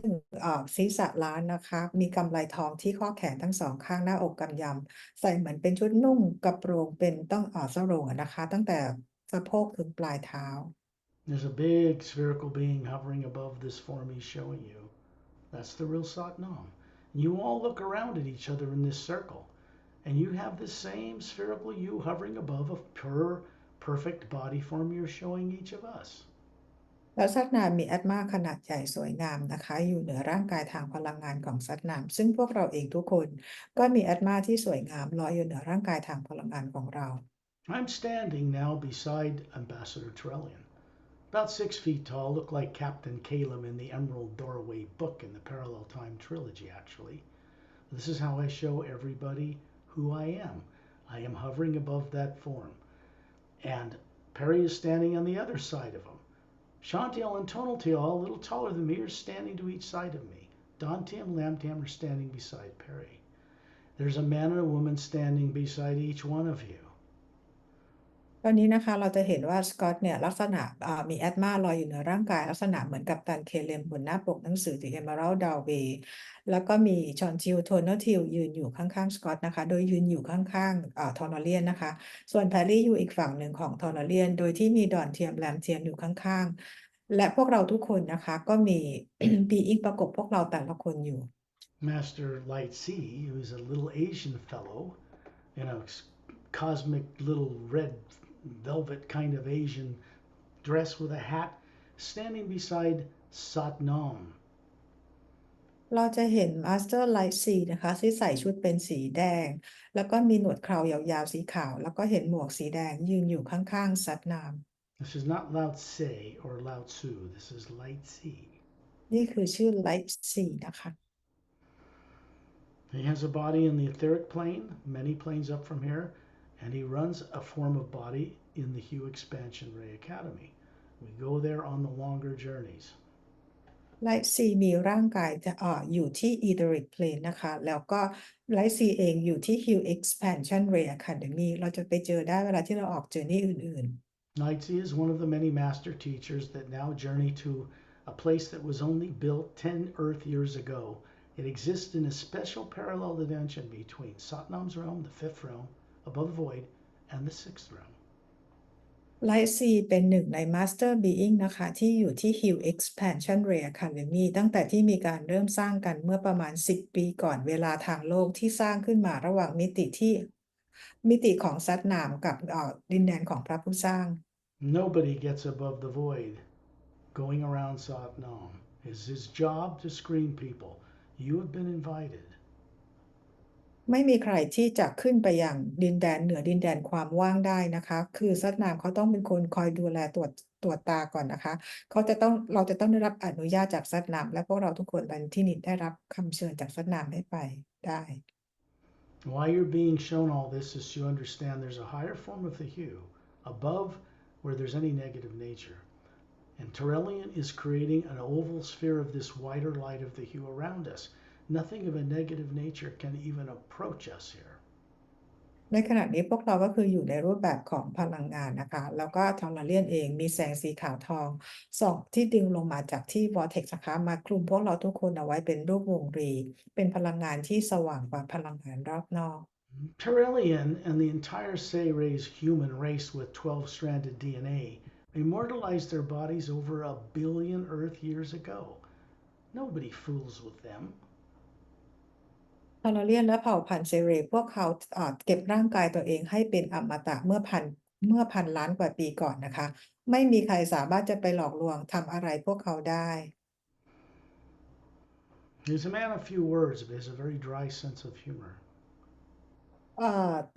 ศีรษะล้านนะคะมีกำไลทองที่ข้อแขนทั้งสองข้างหน้าอกกำยำใส่เหมือนเป็นชุดนุ่งกระโปรงเป็นต้องสรงอะนะคะตั้งแต่สะโพกถึงปลายเท้า There's a big spherical being hovering above this form he's showing you. That's the real Satnam. You all look around at each other in this circle, and you have this same spherical you hovering above a pure, perfect body form you're showing each of us. แล้วซัดนามมีแอตมาขนาดใหญ่สวยงามนะคะอยู่เหนือร่างกายทางพลังงานของซัดนามซึ่งพวกเราเองทุกคนก็มีแอตมาที่สวยงามลอยอยู่เหนือร่างกายทางพลังงานของเรา I'm standing now beside Ambassador Trellian. About 6 feet tall, look like Captain Caleb in the Emerald Doorway book in the Parallel Time Trilogy, actually. This is how I show everybody who I am. I am hovering above that form. And Pari is standing on the other side of him. Shantiel and Tonaltiel, a little taller than me, are standing to each side of me. Dantium and Lamtiam are standing beside Pari. There's a man and a woman standing beside each one of you. ตอนนี้นะคะเราจะเห็นว่าสกอตเนี่ยลักษณะมีแอตมาลอยอยู่เหนือร่างกายลักษณะเหมือนกับตันเคเลมบนหน้าปกหนังสือ The Emerald Doorway แล้วก็มีชอนจิลโทนอทิลยืนอยู่ข้างๆสกอตนะคะโดยยืนอยู่ข้างๆทอนอเลียนนะคะส่วนแพรรี่อยู่อีกฝั่งหนึ่งของทอนอเลียนโดยที่มีดอนเทียมแลมเทียมอยู่ข้างๆและพวกเราทุกคนนะคะก็มี being ประกบพวกเราแต่ละคนอยู่ Master Light C, who's a little Asian fellow, in a cosmic little red velvet kind of Asian dress with a hat, standing beside Satnam. เราจะเห็น Master Light 4นะคะที่ใส่ชุดเป็นสีแดงแล้วก็มีหนวดเครายาวๆสีขาวแล้วก็เห็นหมวกสีแดงยืนอยู่ข้างๆซัดนาม This is not Lao Tse or Lao Tzu. This is Light C. นี่คือชื่อ Light 4นะคะ He has a body in the etheric plane, many planes up from here, and he runs a form of body in the Hue Expansion Ray Academy. We go there on the longer journeys. Light 4มีร่างกายอยู่ที่ etheric plane นะคะแล้วก็ Light 4เองอยู่ที่ Hue Expansion Ray Academy เราจะไปเจอได้เวลาที่เราออก journey อื่นๆ Light C is one of the many master teachers that now journey to a place that was only built 10 Earth years ago. It exists in a special parallel dimension between Satnam's realm, the fifth realm, above the void, and the sixth realm. Light C เป็นหนึ่งใน Master Being นะคะที่อยู่ที่ Hue Expansion Ray Academy ตั้งแต่ที่มีการเริ่มสร้างกันเมื่อประมาณ10 ปีก่อนเวลาทางโลกที่สร้างขึ้นมาระหว่างมิติของซัดนามกับดินแดนของพระผู้สร้าง Nobody gets above the void going around Satnam. It's his job to screen people. You have been invited. ไม่มีใครที่จะขึ้นไปยังดินแดนเหนือดินแดนความว่างได้นะคะคือซัดนามเขาต้องเป็นคนคอยดูแลตรวจตาก่อนนะคะเราจะต้องได้รับอนุญาตจากซัดนามและพวกเราทุกคนบันที่นี่ได้รับคำเชิญจากซัดนามให้ไปได้ Why you're being shown all this is to understand there's a higher form of the hue above where there's any negative nature. And Terrellian is creating an oval sphere of this wider light of the hue around us. Nothing of a negative nature can even approach us here. ในขณะนี้พวกเราก็คืออยู่ในรูปแบบของพลังงานนะคะแล้วก็ทอร์เลียนเองมีแสงสีขาวทองส่องที่ดึงลงมาจากที่วอร์เท็กซ์นะคะมาคลุมพวกเราทุกคนเอาไว้เป็นรูปวงรีเป็นพลังงานที่สว่างกว่าพลังงานรอบนอก Terrellian and the entire Say-Rays human race with 12-stranded DNA immortalized their bodies over 1 billion Earth years ago. Nobody fools with them. ทอร์เลียนและเผ่าพันธุ์เซเรพวกเขาเก็บร่างกายตัวเองให้เป็นอมตะเมื่อพันล้านกว่าปีก่อนนะคะไม่มีใครสามารถจะไปหลอกลวงทำอะไรพวกเขาได้ He's a man of few words, but he has a very dry sense of humor.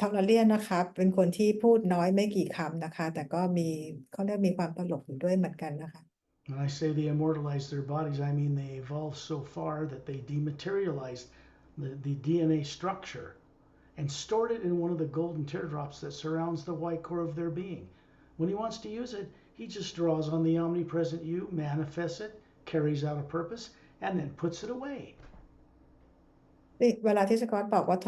ทอร์เลียนนะคะเป็นคนที่พูดน้อยไม่กี่คำนะคะแต่ก็เขาเรียกมีความตลกอยู่ด้วยเหมือนกันนะคะ When I say they immortalized their bodies, I mean they evolved so far that they dematerialized the DNA structure and stored it in one of the golden teardrops that surrounds the white core of their being. When he wants to use it, he just draws on the omnipresent you, manifests it, carries out a purpose, and then puts it away. เวลาที่สกอตบอกว่า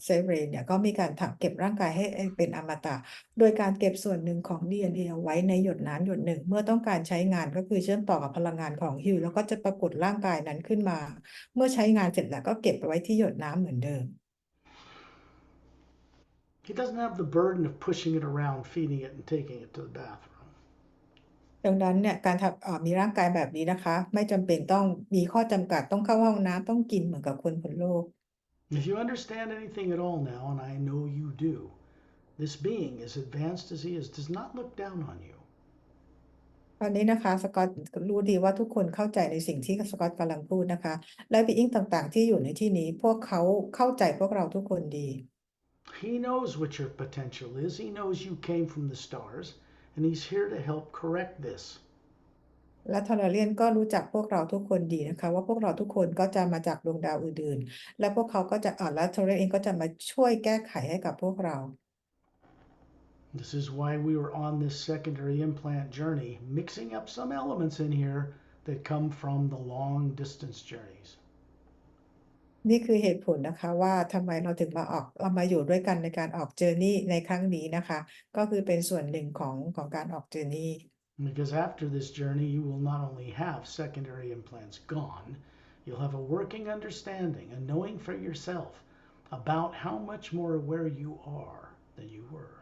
เซเรนเนี่ยก็มีการเก็บร่างกายให้เป็นอมตะ โดยการเก็บส่วนหนึ่งของ DNA เอาไว้ในหยดน้ำหยดหนึ่ง เมื่อต้องการใช้งานก็คือเชื่อมต่อกับพลังงานของฮิวแล้วก็จะปรากฏร่างกายนั้นขึ้นมา เมื่อใช้งานเสร็จแล้วก็เก็บไปไว้ที่หยดน้ำเหมือนเดิม He doesn't have the burden of pushing it around, feeding it, and taking it to the bathroom. ดังนั้นเนี่ยการมีร่างกายแบบนี้นะคะ ไม่จำเป็นต้องมีข้อจำกัดต้องเข้าห้องน้ำต้องกินเหมือนกับคนบนโลก If you understand anything at all now, and I know you do, this being, as advanced as he is, does not look down on you. ตอนนี้นะคะสกอตรู้ดีว่าทุกคนเข้าใจในสิ่งที่สกอตกำลังพูดนะคะ และบีอิงต่างๆที่อยู่ในที่นี้พวกเขาเข้าใจพวกเราทุกคนดี He knows what your potential is. He knows you came from the stars, and he's here to help correct this. และทอร์เรียนก็รู้จักพวกเราทุกคนดีนะคะว่าพวกเราทุกคนก็จะมาจากดวงดาวอื่นๆและพวกเขาก็จะและทอร์เรียนเองก็จะมาช่วยแก้ไขให้กับพวกเรา This is why we were on this secondary implant journey, mixing up some elements in here that come from the long distance journeys. นี่คือเหตุผลนะคะว่าทำไมเราถึงเรามาอยู่ด้วยกันในการออกเจอร์นี่ในครั้งนี้นะคะก็คือเป็นส่วนหนึ่งของการออกเจอร์นี่ Because after this journey, you will not only have secondary implants gone, you'll have a working understanding, a knowing for yourself about how much more aware you are than you were.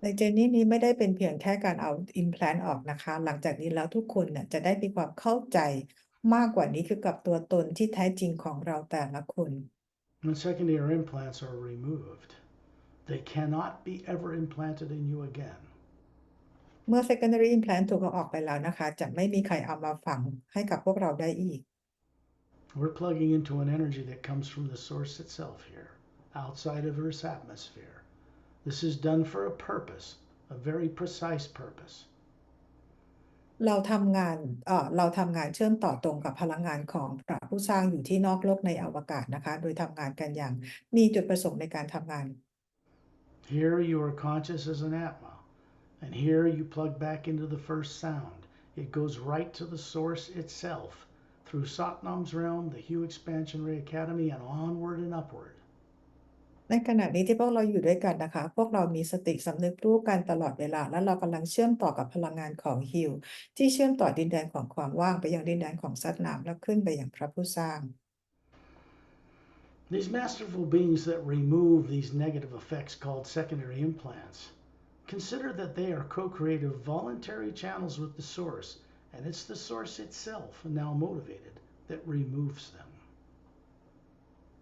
ในเจอร์นี่นี้ไม่ได้เป็นเพียงแค่การเอา implant ออกนะคะหลังจากนี้แล้วทุกคนเนี่ยจะได้มีความเข้าใจมากกว่านี้คือกับตัวตนที่แท้จริงของเราแต่ละคน When secondary implants are removed, they cannot be ever implanted in you again. เมื่อ secondary implant ถูกเอาออกไปแล้วนะคะจะไม่มีใครเอามาฝังให้กับพวกเราได้อีก We're plugging into an energy that comes from the source itself here, outside of Earth's atmosphere. This is done for a purpose, a very precise purpose. เราทำงานเชื่อมต่อตรงกับพลังงานของพระผู้สร้างอยู่ที่นอกโลกในอวกาศนะคะโดยทำงานกันอย่างมีจุดประสงค์ในการทำงาน Here you are conscious as an Atma, and here you plug back into the first sound. It goes right to the source itself, through Satnam's realm, the Hue Expansion Ray Academy, and onward and upward. ในขณะนี้ที่พวกเราอยู่ด้วยกันนะคะพวกเรามีสติสำนึกรู้กันตลอดเวลาและเรากำลังเชื่อมต่อกับพลังงานของฮิวที่เชื่อมต่อดินแดนของความว่างไปยังดินแดนของสัตว์น้ำและขึ้นไปยังพระผู้สร้าง These masterful beings that remove these negative effects called secondary implants, consider that they are co-creative voluntary channels with the source, and it's the source itself, now motivated, that removes them.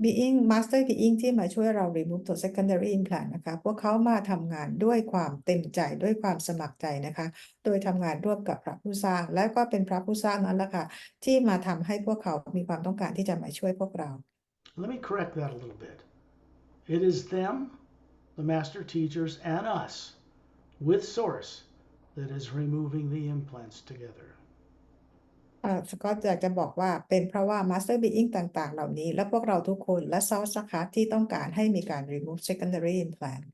Being Master Being ที่มาช่วยเรา remove ตัว secondary implant นะคะพวกเขามาทำงานด้วยความเต็มใจด้วยความสมัครใจนะคะโดยทำงานร่วมกับพระผู้สร้างและก็เป็นพระผู้สร้างนั้นแหละค่ะที่มาทำให้พวกเขามีความต้องการที่จะมาช่วยพวกเรา Let me correct that a little bit. It is them, the master teachers, and us, with source, that is removing the implants together. สกอตอยากจะบอกว่าเป็นเพราะว่า Master Being ต่างๆเหล่านี้และพวกเราทุกคนและซอสนะคะที่ต้องการให้มีการ remove secondary implant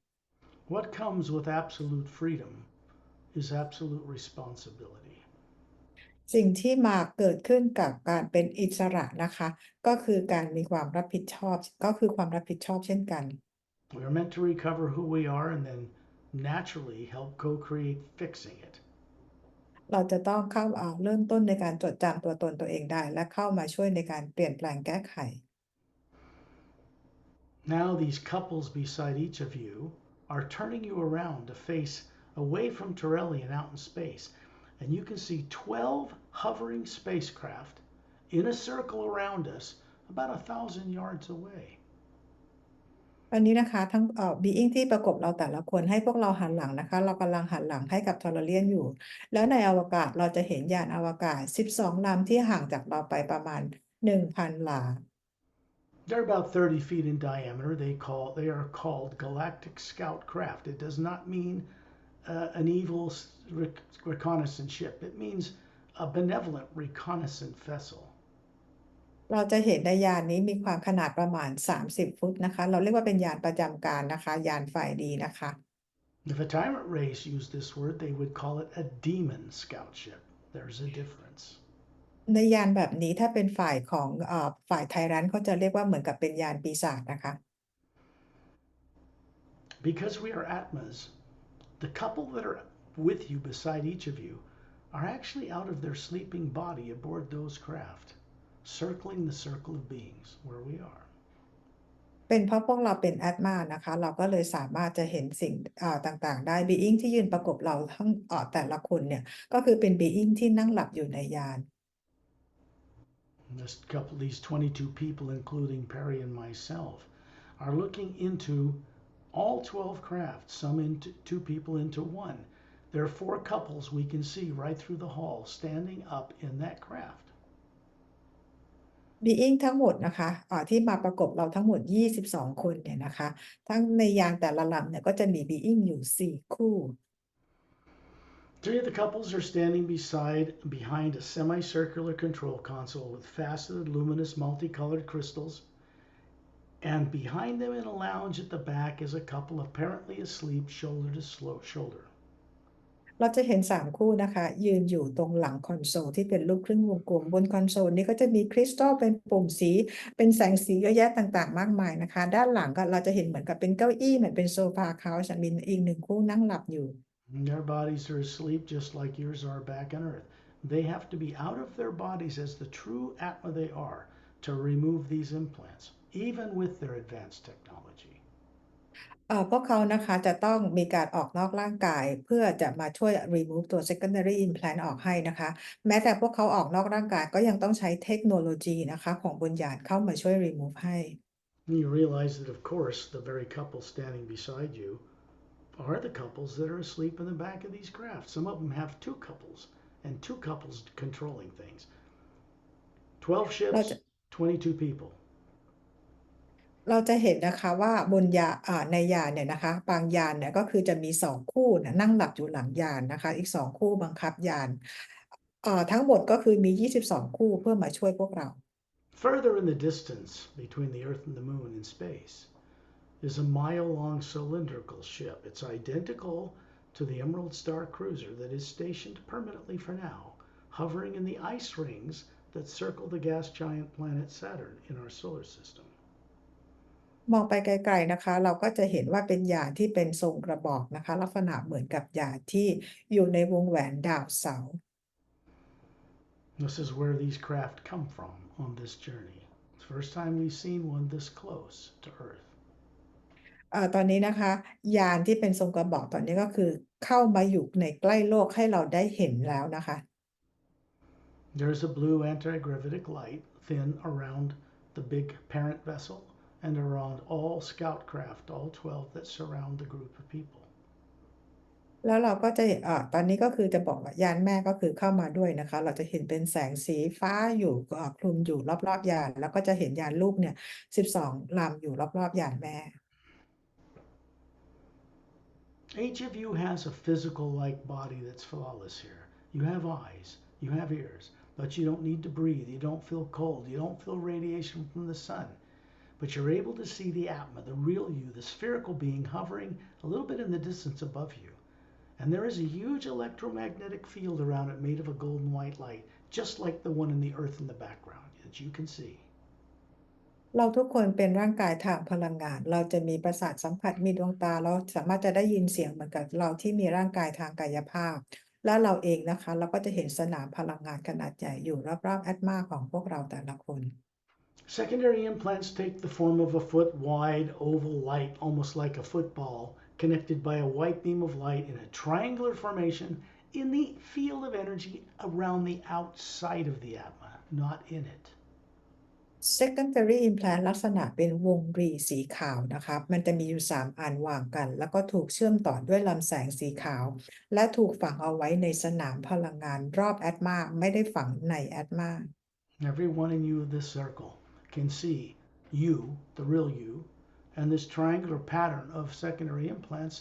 What comes with absolute freedom is absolute responsibility. สิ่งที่มาเกิดขึ้นกับการเป็นอิสระนะคะก็คือการมีความรับผิดชอบก็คือความรับผิดชอบเช่นกัน We are meant to recover who we are and then naturally help co-create fixing it. เราจะต้องเข้าเริ่มต้นในการจดจำตัวตนตัวเองได้และเข้ามาช่วยในการเปลี่ยนแปลงแก้ไข Now these couples beside each of you are turning you around to face away from Torelli and out in space. And you can see 12 hovering spacecraft in a circle around us about 1,000 yards away. ตอนนี้นะคะทั้งbeing ที่ประกบเราแต่ละคนให้พวกเราหันหลังนะคะเรากำลังหันหลังให้กับทอร์เรียนอยู่แล้วในอวกาศเราจะเห็นยานอวกาศ12ลำที่ห่างจากเราไปประมาณ 1,000 หลา They're about 30 feet in diameter. They are called galactic scout craft. It does not mean an evil reconnaissance ship. It means a benevolent reconnaissance vessel. เราจะเห็นในยานนี้มีความขนาดประมาณ30ฟุตนะคะเราเรียกว่าเป็นยานประจำการนะคะยานฝ่ายดีนะคะ If a tyrant race used this word, they would call it a demon scout ship. There's a difference. ในยานแบบนี้ถ้าเป็นฝ่ายของฝ่ายไทยรัฐเขาจะเรียกว่าเหมือนกับเป็นยานปีศาจนะคะ Because we are Atmas, the couple that are with you beside each of you are actually out of their sleeping body aboard those craft, circling the circle of beings where we are. เป็นเพราะพวกเราเป็นแอตมานะคะเราก็เลยสามารถจะเห็นสิ่งต่างๆได้ being ที่ยืนประกบเราทั้งแต่ละคนเนี่ยก็คือเป็น being ที่นั่งหลับอยู่ในยาน These 22 people, including Pari and myself, are looking into all 12 crafts, some into two people into one. There are four couples we can see right through the hall standing up in that craft. being ทั้งหมดนะคะที่มาประกบเราทั้งหมด22คนเนี่ยนะคะทั้งในยานแต่ละลำเนี่ยก็จะมี being อยู่4คู่ Three of the couples are standing behind a semicircular control console with faceted, luminous, multicolored crystals. And behind them in a lounge at the back is a couple apparently asleep, shoulder to shoulder. เราจะเห็น3คู่นะคะยืนอยู่ตรงหลังคอนโซลที่เป็นรูปครึ่งวงกลมบนคอนโซลนี้ก็จะมีคริสตัลเป็นปุ่มสีเป็นแสงสีเยอะแยะต่างๆมากมายนะคะด้านหลังก็เราจะเห็นเหมือนกับเป็นเก้าอี้เหมือนเป็นโซฟาเขาจะมีอีก1คู่นั่งหลับอยู่ Their bodies are asleep just like yours are back on Earth. They have to be out of their bodies as the true Atma they are to remove these implants, even with their advanced technology. พวกเขานะคะจะต้องมีการออกนอกร่างกายเพื่อจะมาช่วย remove ตัว secondary implant ออกให้นะคะแม้แต่พวกเขาออกนอกร่างกายก็ยังต้องใช้เทคโนโลยีนะคะของบนยานเข้ามาช่วย remove ให้ You realize that, of course, the very couple standing beside you are the couples that are asleep in the back of these crafts. Some of them have two couples and two couples controlling things. 12 ships, 22 people. เราจะเห็นนะคะว่าบนในยานเนี่ยนะคะบางยานเนี่ยก็คือจะมี2คู่เนี่ยนั่งหลับอยู่หลังยานนะคะอีก2คู่บังคับยานทั้งหมดก็คือมี22คู่เพื่อมาช่วยพวกเรา Further in the distance between the Earth and the Moon in space is a mile-long cylindrical ship. It's identical to the Emerald Star cruiser that is stationed permanently for now, hovering in the ice rings that circle the gas giant planet Saturn in our solar system. มองไปไกลๆนะคะเราก็จะเห็นว่าเป็นยานที่เป็นทรงกระบอกนะคะลักษณะเหมือนกับยานที่อยู่ในวงแหวนดาวเสาร์ This is where these craft come from on this journey. It's the first time we've seen one this close to Earth. ตอนนี้นะคะยานที่เป็นทรงกระบอกตอนนี้ก็คือเข้ามาอยู่ในใกล้โลกให้เราได้เห็นแล้วนะคะ There's a blue anti-gravitic light thin around the big parent vessel and around all scout craft, all 12 that surround the group of people. แล้วเราก็จะตอนนี้ก็คือจะบอกว่ายานแม่ก็คือเข้ามาด้วยนะคะเราจะเห็นเป็นแสงสีฟ้าอยู่คลุมอยู่รอบๆยานแล้วก็จะเห็นยานลูกเนี่ย12ลำอยู่รอบๆยานแม่ Each of you has a physical-like body that's flawless here. You have eyes, you have ears, but you don't need to breathe. You don't feel cold. You don't feel radiation from the sun. But you're able to see the Atma, the real you, the spherical being hovering a little bit in the distance above you. And there is a huge electromagnetic field around it made of a golden white light, just like the one in the earth in the background that you can see. เราทุกคนเป็นร่างกายทางพลังงานเราจะมีประสาทสัมผัสมีดวงตาเราสามารถจะได้ยินเสียงเหมือนกับเราที่มีร่างกายทางกายภาพและเราเองนะคะเราก็จะเห็นสนามพลังงานขนาดใหญ่อยู่รอบๆแอตมาของพวกเราแต่ละคน Secondary implants take the form of a foot-wide oval light, almost like a football, connected by a white beam of light in a triangular formation in the field of energy around the outside of the Atma, not in it. secondary implant ลักษณะเป็นวงรีสีขาวนะคะมันจะมีอยู่3อันวางกันแล้วก็ถูกเชื่อมต่อด้วยลำแสงสีขาวและถูกฝังเอาไว้ในสนามพลังงานรอบแอตมาไม่ได้ฝังในแอตมา Everyone in you of this circle can see you, the real you, and this triangular pattern of secondary implants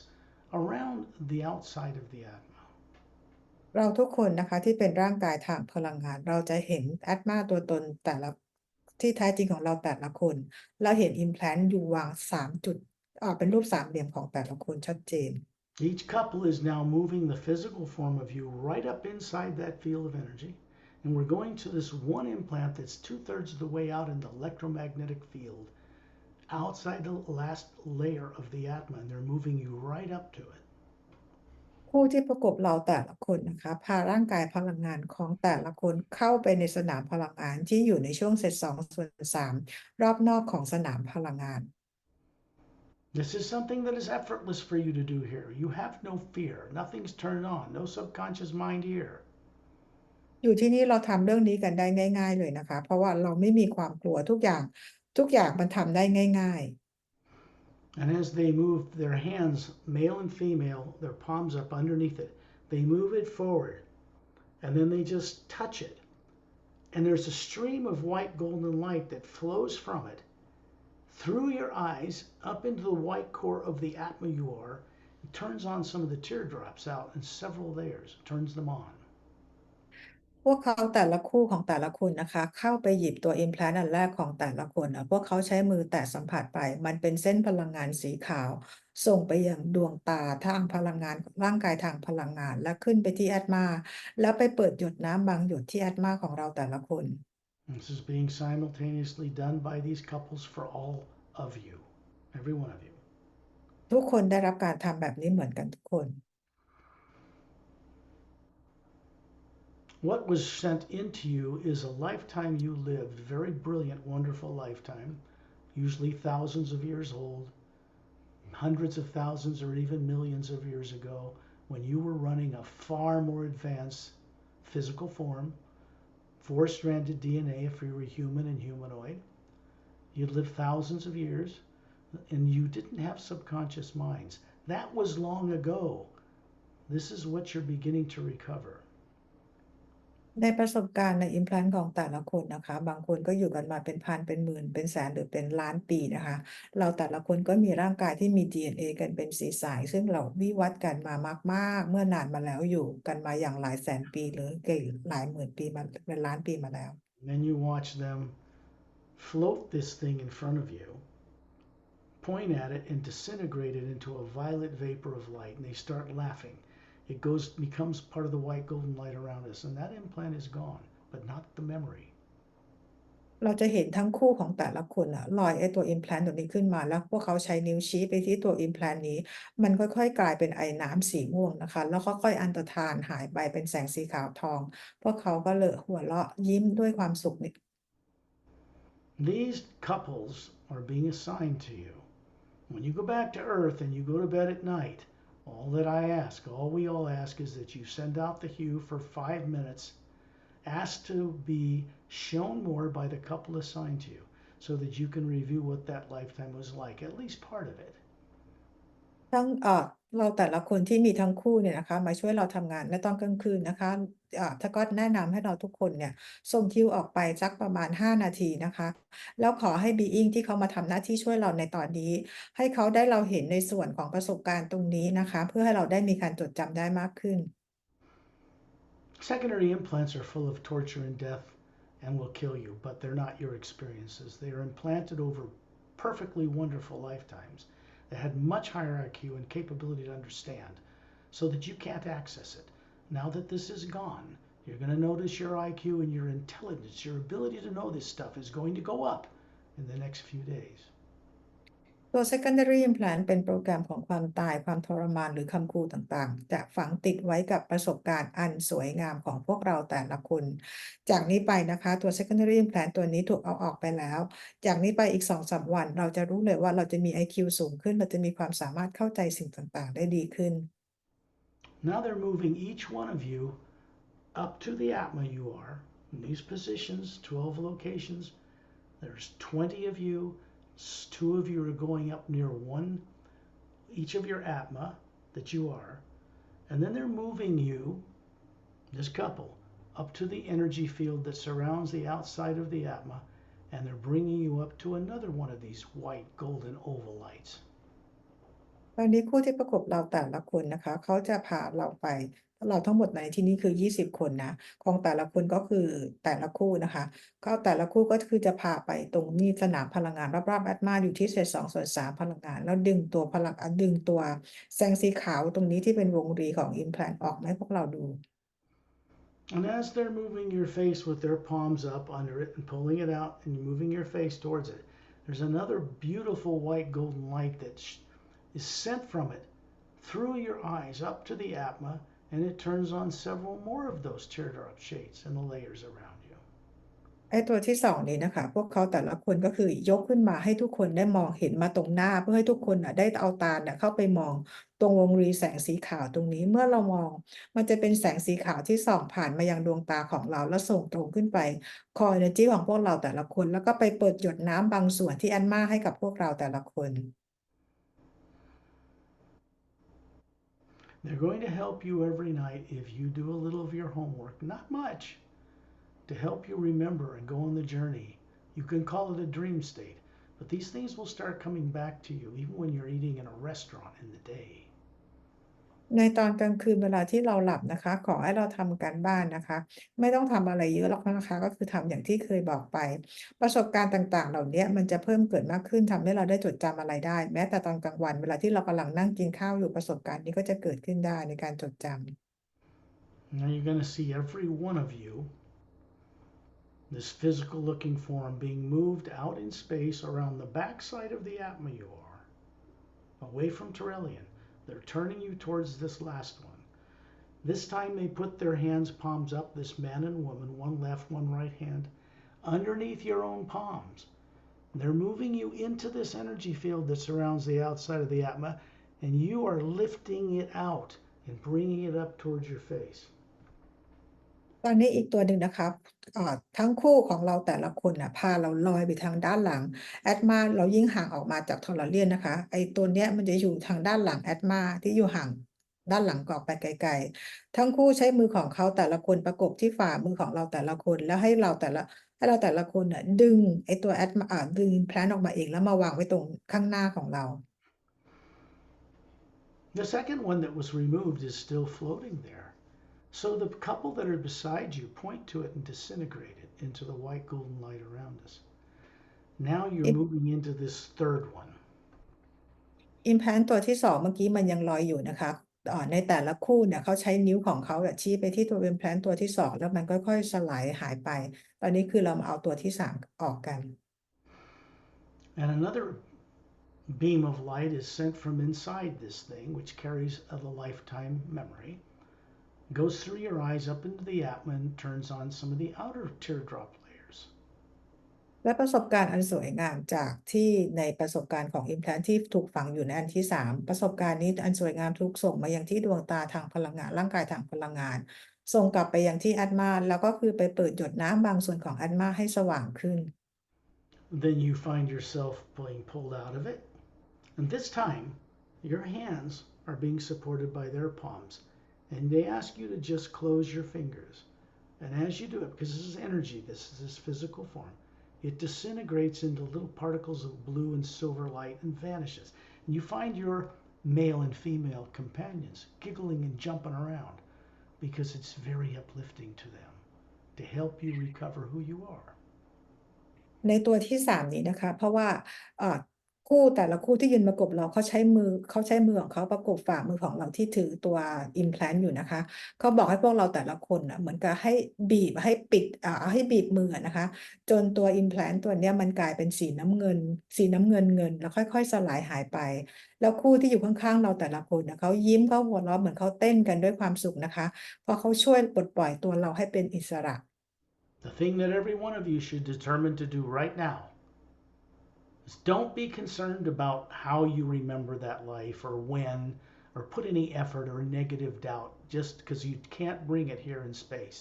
around the outside of the Atma. เราทุกคนนะคะที่เป็นร่างกายทางพลังงานเราจะเห็นแอตมาตัวตนแต่ละที่แท้จริงของเราแต่ละคนเราเห็น implant อยู่วาง3จุดเป็นรูปสามเหลี่ยมของแต่ละคนชัดเจน Each couple is now moving the physical form of you right up inside that field of energy, And we're going to this one implant that's 2/3 of the way out in the electromagnetic field outside the last layer of the atma, and they're moving you right up to it. ผู้ที่ประกบเราแต่ละคนนะคะพาร่างกายพลังงานของแต่ละคนเข้าไปในสนามพลังงานที่อยู่ในช่วงเศษ2/3รอบนอกของสนามพลังงาน This is something that is effortless for you to do here. You have no fear. Nothing's turned on. No subconscious mind here. อยู่ที่นี่เราทำเรื่องนี้กันได้ง่ายๆเลยนะคะเพราะว่าเราไม่มีความกลัวทุกอย่างมันทำได้ง่าย And as they move their hands, male and female, their palms up underneath it, they move it forward and then they just touch it. And there's a stream of white golden light that flows from it through your eyes up into the white core of the Atma you are. It turns on some of the teardrops out in several layers, turns them on. ๆพวกเขาแต่ละคู่ของแต่ละคนนะคะเข้าไปหยิบตัว implant อันแรกของแต่ละคนพวกเขาใช้มือแตะสัมผัสไปมันเป็นเส้นพลังงานสีขาวส่งไปยังดวงตาทางพลังงานของร่างกายทางพลังงานและขึ้นไปที่แอตมาแล้วไปเปิดหยดน้ำบางหยดที่แอตมาของเราแต่ละคน This is being simultaneously done by these couples for all of you, every one of you. ทุกคนได้รับการทำแบบนี้เหมือนกันทุกคน What was sent into you is a lifetime you lived, very brilliant, wonderful lifetime, usually thousands of years old, hundreds of thousands or even millions of years ago, when you were running a far more advanced physical form, four-stranded DNA if you were human and humanoid. You'd lived thousands of years, and you didn't have subconscious minds. That was long ago. This is what you're beginning to recover. ในประสบการณ์ใน implant ของแต่ละคนนะคะบางคนก็อยู่กันมาเป็นพันเป็นหมื่นเป็นแสนหรือเป็นล้านปีนะคะเราแต่ละคนก็มีร่างกายที่มี DNA กันเป็นสีสายซึ่งเราวิวัฒน์กันมามากๆเมื่อนานมาแล้วอยู่กันมาอย่างหลายแสนปีหรือหลายหมื่นปีมาเป็นล้านปีมาแล้ว And then you watch them float this thing in front of you, point at it, and disintegrate it into a violet vapor of light, and they start laughing. It becomes part of the white golden light around us, and that implant is gone, but not the memory. เราจะเห็นทั้งคู่ของแต่ละคนลอยไอ้ตัว implant ตัวนี้ขึ้นมาแล้วพวกเขาใช้นิ้วชี้ไปที่ตัว implant นี้มันค่อยๆกลายเป็นไอน้ำสีม่วงนะคะแล้วค่อยๆอันตรธานหายไปเป็นแสงสีขาวทองพวกเขาก็เลยหัวเราะยิ้มด้วยความสุข These couples are being assigned to you. When you go back to Earth and you go to bed at night, all we all ask is that you send out the hue for 5 minutes, ask to be shown more by the couple assigned to you so that you can review what that lifetime was like, at least part of it. ทั้งเราแต่ละคนที่มีทั้งคู่เนี่ยนะคะมาช่วยเราทำงานในตอนกลางคืนนะคะถ้าก็แนะนำให้เราทุกคนเนี่ยส่งคิวออกไปสักประมาณ5นาทีนะคะแล้วขอให้ Being ที่เขามาทำหน้าที่ช่วยเราในตอนนี้ให้เขาได้เราเห็นในส่วนของประสบการณ์ตรงนี้นะคะเพื่อให้เราได้มีการจดจำได้มากขึ้น Secondary implants are full of torture and death and will kill you, but they're not your experiences. They are implanted over perfectly wonderful lifetimes that had much higher IQ and capability to understand so that you can't access it. Now that this is gone, you're going to notice your IQ and your intelligence, your ability to know this stuff is going to go up in the next few days. ตัว secondary implant เป็นโปรแกรมของความตายความทรมานหรือคำคูต่างๆจะฝังติดไว้กับประสบการณ์อันสวยงามของพวกเราแต่ละคนจากนี้ไปนะคะตัว secondary implant ตัวนี้ถูกเอาออกไปแล้วจากนี้ไปอีก 2-3 วันเราจะรู้เลยว่าเราจะมี IQ สูงขึ้นเราจะมีความสามารถเข้าใจสิ่งต่างๆได้ดีขึ้น Now they're moving each one of you up to the Atma you are in these positions, 12 locations. There's 20 of you. 2 of you are going up near each of your Atma that you are. And then they're moving you, this couple, up to the energy field that surrounds the outside of the Atma. And they're bringing you up to another one of these white, golden oval lights. ตอนนี้คู่ที่ประกบเราแต่ละคนนะคะเขาจะพาเราไปเราทั้งหมดในที่นี้คือ20คนนะของแต่ละคนก็คือแต่ละคู่นะคะก็แต่ละคู่ก็คือจะพาไปตรงนี้สนามพลังงานรอบๆแอตมาอยู่ที่เศษ2/3พลังงานแล้วดึงตัวแสงสีขาวตรงนี้ที่เป็นวงรีของ implant ออกมาให้พวกเราดู And as they're moving your face with their palms up under it and pulling it out and moving your face towards it, there's another beautiful white golden light that is sent from it through your eyes up to the atma, and it turns on several more of those teardrop shades in the layers around you. ไอ้ตัวที่สองนี้นะคะพวกเขาแต่ละคนก็คือยกขึ้นมาให้ทุกคนได้มองเห็นมาตรงหน้าเพื่อให้ทุกคนได้เอาตาเข้าไปมองตรงวงรีแสงสีขาวตรงนี้เมื่อเรามองมันจะเป็นแสงสีขาวที่ส่องผ่านมายังดวงตาของเราแล้วส่งตรงขึ้นไปคอ energy ของพวกเราแต่ละคนแล้วก็ไปเปิดหยดน้ำบางส่วนที่อันมาให้กับพวกเราแต่ละคน They're going to help you every night if you do a little of your homework, not much, to help you remember and go on the journey. You can call it a dream state, but these things will start coming back to you even when you're eating in a restaurant in the day. ในตอนกลางคืนเวลาที่เราหลับนะคะขอให้เราทำการบ้านนะคะไม่ต้องทำอะไรเยอะหรอกนะคะก็คือทำอย่างที่เคยบอกไปประสบการณ์ต่างๆเหล่านี้มันจะเพิ่มเกิดมากขึ้นทำให้เราได้จดจำอะไรได้แม้แต่ตอนกลางวันเวลาที่เรากำลังนั่งกินข้าวอยู่ประสบการณ์นี้ก็จะเกิดขึ้นได้ในการจดจำ Now you're going to see every one of you, this physical looking form, being moved out in space around the backside of the Atma you are, away from Terrellian. They're turning you towards this last one. This time they put their hands palms up, this man and woman, one left, one right hand, underneath your own palms. They're moving you into this energy field that surrounds the outside of the Atma, and you are lifting it out and bringing it up towards your face. ตอนนี้อีกตัวหนึ่งนะคะทั้งคู่ของเราแต่ละคนพาเราลอยไปทางด้านหลังแอดมาเรายิ่งห่างออกมาจากทอร์เรียนนะคะไอ้ตัวเนี้ยมันจะอยู่ทางด้านหลังแอดมาที่อยู่ห่างด้านหลังออกไปไกลๆทั้งคู่ใช้มือของเขาแต่ละคนประกบที่ฝ่ามือของเราแต่ละคนแล้วให้เราแต่ละคนดึงไอ้ตัวแอดมาดึงแพลนออกมาเองแล้วมาวางไว้ตรงข้างหน้าของเรา The second one that was removed is still floating there. So the couple that are beside you point to it and disintegrate it into the white golden light around us. Now you're moving into this third one. implant ตัวที่2เมื่อกี้มันยังลอยอยู่นะคะในแต่ละคู่เนี่ยเขาใช้นิ้วของเขาชี้ไปที่ตัว implant ตัวที่2แล้วมันค่อยๆสลายหายไปตอนนี้คือเรามาเอาตัวที่3ออกกัน And another beam of light is sent from inside this thing, which carries a lifetime memory, goes through your eyes up into the Atma and turns on some of the outer teardrop layers. และประสบการณ์อันสวยงามจากที่ในประสบการณ์ของ implant ที่ถูกฝังอยู่ในอันที่3ประสบการณ์นี้อันสวยงามถูกส่งมายังที่ดวงตาทางพลังงานร่างกายทางพลังงานส่งกลับไปยังที่อัตมาแล้วก็คือไปเปิดหยดน้ำบางส่วนของอัตมาให้สว่างขึ้น Then you find yourself being pulled out of it, and this time your hands are being supported by their palms, and they ask you to just close your fingers. And as you do it, because this is energy, this is this physical form, it disintegrates into little particles of blue and silver light and vanishes. And you find your male and female companions giggling and jumping around because it's very uplifting to them to help you recover who you are. ในตัวที่3นี้นะคะเพราะว่าคู่แต่ละคู่ที่ยืนประกบเราเขาใช้มือของเขาประกบฝ่ามือของเราที่ถือตัว implant อยู่นะคะเขาบอกให้พวกเราแต่ละคนเหมือนกับให้บีบให้ปิดให้บีบมือนะคะจนตัว implant ตัวเนี้ยมันกลายเป็นสีน้ำเงินแล้วค่อยๆสลายหายไปแล้วคู่ที่อยู่ข้างๆเราแต่ละคนเขายิ้มเขาหัวเราะเหมือนเขาเต้นกันด้วยความสุขนะคะเพราะเขาช่วยปลดปล่อยตัวเราให้เป็นอิสระ The thing that every one of you should determine to do right now is don't be concerned about how you remember that life or when or put any effort or negative doubt just because you can't bring it here in space.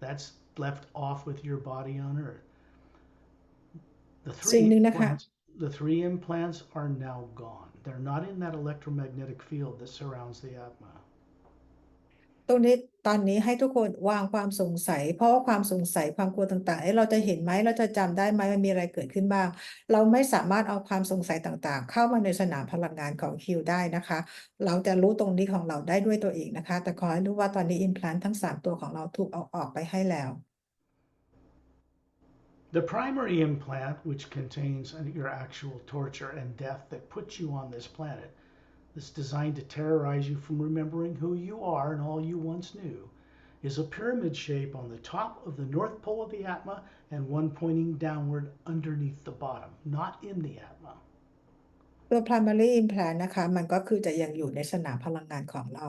That's left off with your body on Earth. The three implants are now gone. They're not in that electromagnetic field that surrounds the Atma. ตอนนี้ให้ทุกคนวางความสงสัยเพราะว่าความสงสัยความกลัวต่างๆเราจะเห็นไหมเราจะจำได้ไหมมันมีอะไรเกิดขึ้นบ้างเราไม่สามารถเอาความสงสัยต่างๆเข้ามาในสนามพลังงานของฮิวได้นะคะเราจะรู้ตรงนี้ของเราได้ด้วยตัวเองนะคะแต่ขอให้รู้ว่าตอนนี้ implant ทั้ง3ตัวของเราถูกเอาออกไปให้แล้ว The primary implant, which contains your actual torture and death that puts you on this planet, that's designed to terrorize you from remembering who you are and all you once knew, is a pyramid shape on the top of the north pole of the Atma and one pointing downward underneath the bottom, not in the Atma. ตัว primary implant นะคะมันก็คือจะยังอยู่ในสนามพลังงานของเรา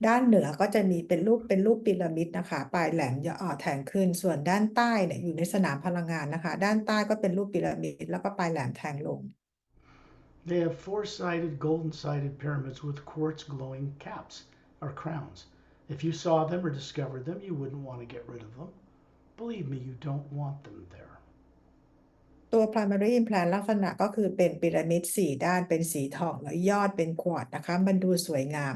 ด้านเหนือก็จะมีเป็นรูปพีระมิดนะคะปลายแหลมแทงขึ้นส่วนด้านใต้เนี่ยอยู่ในสนามพลังงานนะคะด้านใต้ก็เป็นรูปพีระมิดแล้วก็ปลายแหลมแทงลง They have four-sided golden-sided pyramids with quartz glowing caps or crowns. If you saw them or discovered them, you wouldn't want to get rid of them. Believe me, you don't want them there. ตัว primary implant ลักษณะก็คือเป็นพีระมิด4 ด้านเป็นสีทองแล้วยอดเป็นควอตซ์นะคะมันดูสวยงาม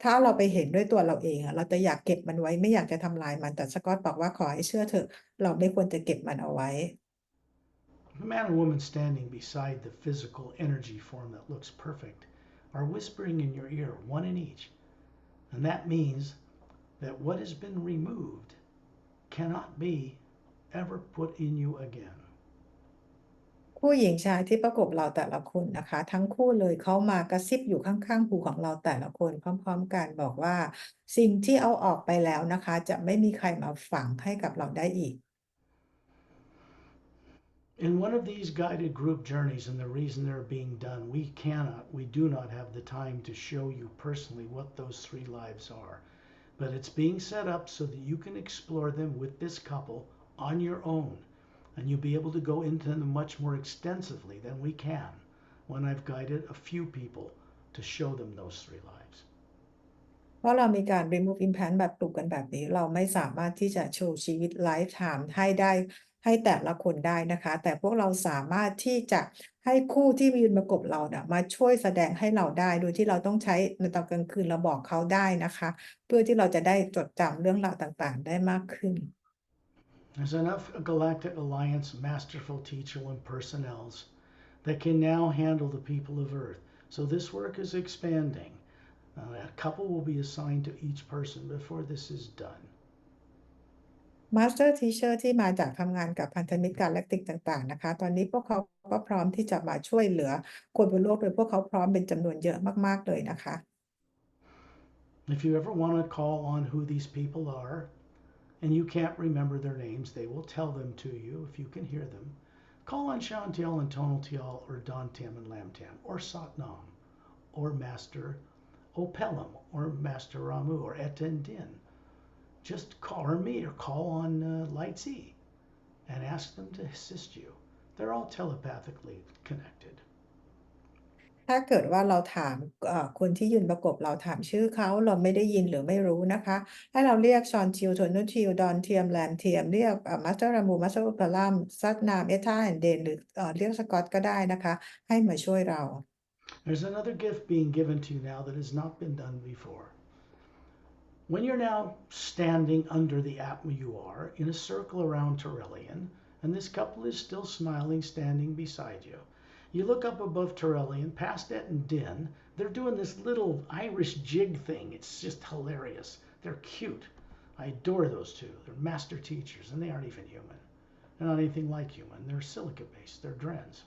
ถ้าเราไปเห็นด้วยตัวเราเองเราจะอยากเก็บมันไว้ไม่อยากจะทำลายมันแต่สกอตบอกว่าขอให้เชื่อเถอะเราไม่ควรจะเก็บมันเอาไว้ The man or woman standing beside the physical energy form that looks perfect are whispering in your ear, one in each. And that means that what has been removed cannot be ever put in you again. ผู้หญิงชายที่ประกบเราแต่ละคนนะคะทั้งคู่เลยเขามากระซิบอยู่ข้างๆหูของเราแต่ละคนพร้อมๆกันบอกว่าสิ่งที่เอาออกไปแล้วนะคะจะไม่มีใครมาฝังให้กับเราได้อีก In one of these guided group journeys, and the reason they're being done, we do not have the time to show you personally what those 3 lives are. But it's being set up so that you can explore them with this couple on your own. And you'll be able to go into them much more extensively than we can when I've guided a few people to show them those 3 lives. เพราะเรามีการ remove implant แบบปลูกกันแบบนี้เราไม่สามารถที่จะโชว์ชีวิต lifetime ให้ได้ให้แต่ละคนได้นะคะแต่พวกเราสามารถที่จะให้คู่ที่ยืนประกบเราเนี่ยมาช่วยแสดงให้เราได้โดยที่เราต้องใช้ในตอนกลางคืนเราบอกเขาได้นะคะเพื่อที่เราจะได้จดจำเรื่องราวต่างๆได้มากขึ้น There's enough Galactic Alliance masterful teacher and personnels that can now handle the people of Earth. So this work is expanding. A couple will be assigned to each person before this is done. Master Teacher ที่มาจากทำงานกับพันธมิตร Galactic ต่างๆนะคะตอนนี้พวกเขาก็พร้อมที่จะมาช่วยเหลือคนบนโลกโดยพวกเขาพร้อมเป็นจำนวนเยอะมากๆเลยนะคะ If you ever want to call on who these people are and you can't remember their names, they will tell them to you if you can hear them. Call on Shantiel and Tonal Tial or Don Tam and Lam Tam or Satnam or Master Opelam or Master Ramu or Eten Din. Just call or me or call on Light Z and ask them to assist you. They're all telepathically connected. ถ้าเกิดว่าเราถามคนที่ยืนประกบเราถามชื่อเขาเราไม่ได้ยินหรือไม่รู้นะคะให้เราเรียกชอนทิวโทนุทิวดอนเทียมแลมเทียมเรียกมัสเตอร์รามูมัสเตอร์พลัมซัดนามเอท่าแอนเดนหรือเรียกสกอตก็ได้นะคะให้มาช่วยเรา There's another gift being given to you now that has not been done before. When you're now standing under the Atma you are in a circle around Terrellian, and this couple is still smiling standing beside you, you look up above Terrellian, past Et and Din. They're doing this little Irish jig thing. It's just hilarious. They're cute. I adore those two. They're master teachers, and they aren't even human. They're not anything like human. They're silica-based. They're drens.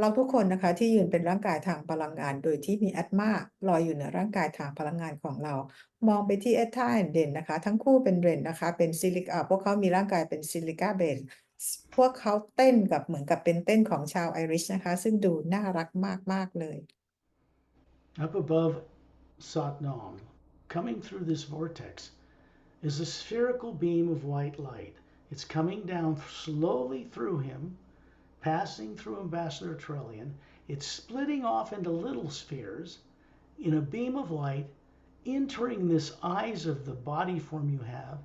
เราทุกคนนะคะที่ยืนเป็นร่างกายทางพลังงานโดยที่มีแอตมาลอยอยู่เหนือร่างกายทางพลังงานของเรามองไปที่เอทาแอนเดนนะคะทั้งคู่เป็นเรนนะคะเป็นซิลิกพวกเขามีร่างกายเป็นซิลิก้าเบสพวกเขาเต้นกับเหมือนกับเป็นเต้นของชาวไอริชนะคะซึ่งดูน่ารักมากๆเลย Up above Satnam, coming through this vortex, is a spherical beam of white light. It's coming down slowly through him, passing through Ambassador Trillian. It's splitting off into little spheres in a beam of light, entering this eyes of the body form you have,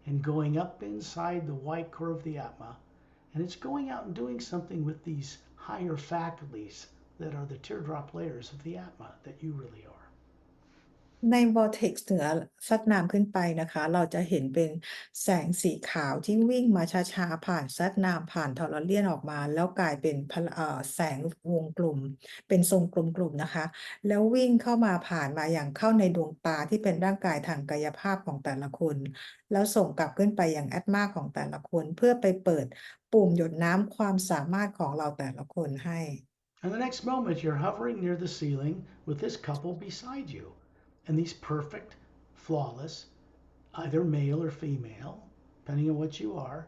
and going up inside the white core of the Atma. And it's going out and doing something with these higher faculties that are the teardrop layers of the Atma that you really are. ใน vortex เหนือซัดน้ำขึ้นไปนะคะเราจะเห็นเป็นแสงสีขาวที่วิ่งมาช้าๆผ่านซัดน้ำผ่านทอร์เรียนออกมาแล้วกลายเป็นแสงวงกลมเป็นทรงกลมๆนะคะแล้ววิ่งเข้ามาผ่านมาอย่างเข้าในดวงตาที่เป็นร่างกายทางกายภาพของแต่ละคนแล้วส่งกลับขึ้นไปอย่างแอตมาของแต่ละคนเพื่อไปเปิดปุ่มหยดน้ำความสามารถของเราแต่ละคนให้ And the next moment you're hovering near the ceiling with this couple beside you. And these perfect, flawless, either male or female, depending on what you are,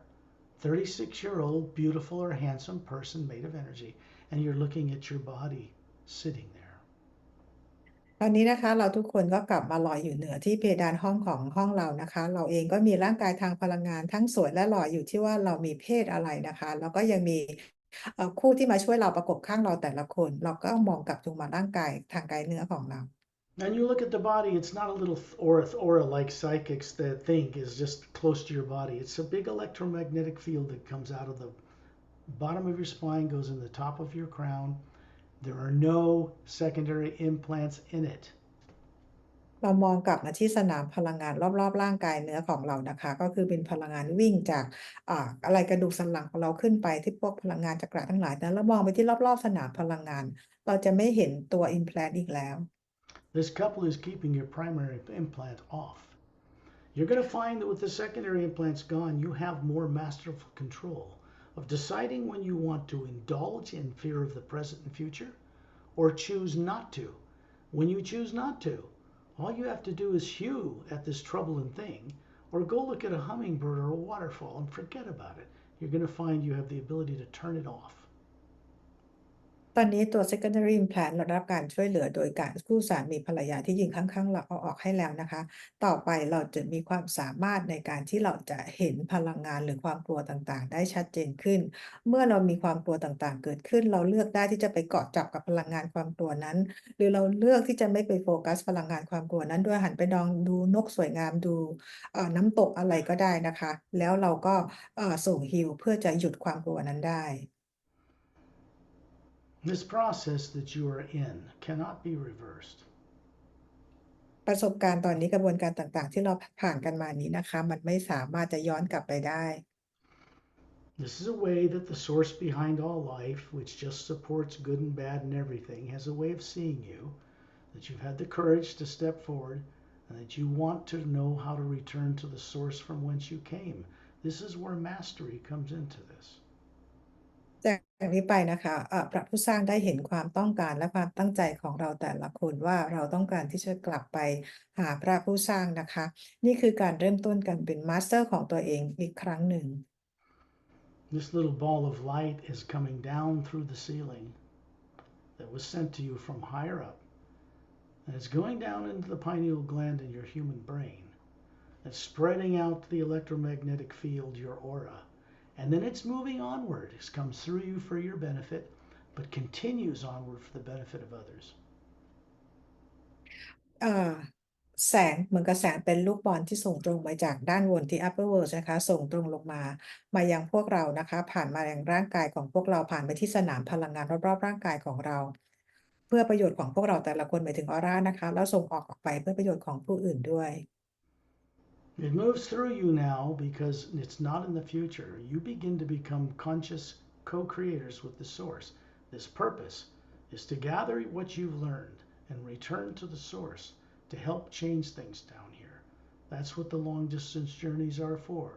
36-year-old beautiful or handsome person made of energy, and you're looking at your body sitting there. ตอนนี้นะคะเราทุกคนก็กลับมาลอยอยู่เหนือที่เพดานห้องของห้องเรานะคะเราเองก็มีร่างกายทางพลังงานทั้งสวยและหล่ออยู่ที่ว่าเรามีเพศอะไรนะคะแล้วก็ยังมีคู่ที่มาช่วยเราประกบข้างเราแต่ละคนเราก็มองกลับลงมาร่างกายทางกายเนื้อของเรา And you look at the body, it's not a little aura like psychics that think is just close to your body. It's a big electromagnetic field that comes out of the bottom of your spine, goes in the top of your crown. There are no secondary implants in it. เรามองกลับมาที่สนามพลังงานรอบๆร่างกายเนื้อของเรานะคะก็คือเป็นพลังงานวิ่งจากอะไรกระดูกสันหลังของเราขึ้นไปที่พวกพลังงานจักระทั้งหลายนั้นแล้วมองไปที่รอบๆสนามพลังงานเราจะไม่เห็นตัว implant อีกแล้ว This couple is keeping your primary implant off. You're going to find that with the secondary implants gone, you have more masterful control of deciding when you want to indulge in fear of the present and future or choose not to. When you choose not to, all you have to do is hew at this troubling thing or go look at a hummingbird or a waterfall and forget about it. You're going to find you have the ability to turn it off. ตอนนี้ตัว secondary implant เราได้รับการช่วยเหลือโดยการคู่สามีภรรยาที่ยืนข้างๆเราเอาออกให้แล้วนะคะต่อไปเราจะมีความสามารถในการที่เราจะเห็นพลังงานหรือความกลัวต่างๆได้ชัดเจนขึ้นเมื่อเรามีความกลัวต่างๆเกิดขึ้นเราเลือกได้ที่จะไปเกาะจับกับพลังงานความกลัวนั้นหรือเราเลือกที่จะไม่ไปโฟกัสพลังงานความกลัวนั้นด้วยหันไปดูนกสวยงามดูน้ำตกอะไรก็ได้นะคะแล้วเราก็ส่งฮีลเพื่อจะหยุดความกลัวนั้นได้ This process that you are in cannot be reversed. ประสบการณ์ตอนนี้กระบวนการต่างๆที่เราผ่านกันมานี้นะคะมันไม่สามารถจะย้อนกลับไปได้ This is a way that the source behind all life, which just supports good and bad and everything, has a way of seeing you, that you've had the courage to step forward, and that you want to know how to return to the source from whence you came. This is where mastery comes into this. จากนี้ไปนะคะพระผู้สร้างได้เห็นความต้องการและความตั้งใจของเราแต่ละคนว่าเราต้องการที่จะกลับไปหาพระผู้สร้างนะคะนี่คือการเริ่มต้นกันเป็นมาสเตอร์ของตัวเองอีกครั้งหนึ่ง This little ball of light is coming down through the ceiling that was sent to you from higher up. And it's going down into the pineal gland in your human brain. It's spreading out the electromagnetic field, your aura. And then it's moving onward. It comes through you for your benefit, but continues onward for the benefit of others. แสงเหมือนกับแสงเป็นลูกบอลที่ส่งตรงมาจากด้านบนที่ upper world นะคะส่งตรงลงมายังพวกเรานะคะผ่านมายังร่างกายของพวกเราผ่านไปที่สนามพลังงานรอบๆร่างกายของเราเพื่อประโยชน์ของพวกเราแต่ละคนหมายถึงออร่านะคะแล้วส่งออกไปเพื่อประโยชน์ของผู้อื่นด้วย It moves through you now because it's not in the future. You begin to become conscious co-creators with the source. This purpose is to gather what you've learned and return to the source to help change things down here. That's what the long distance journeys are for.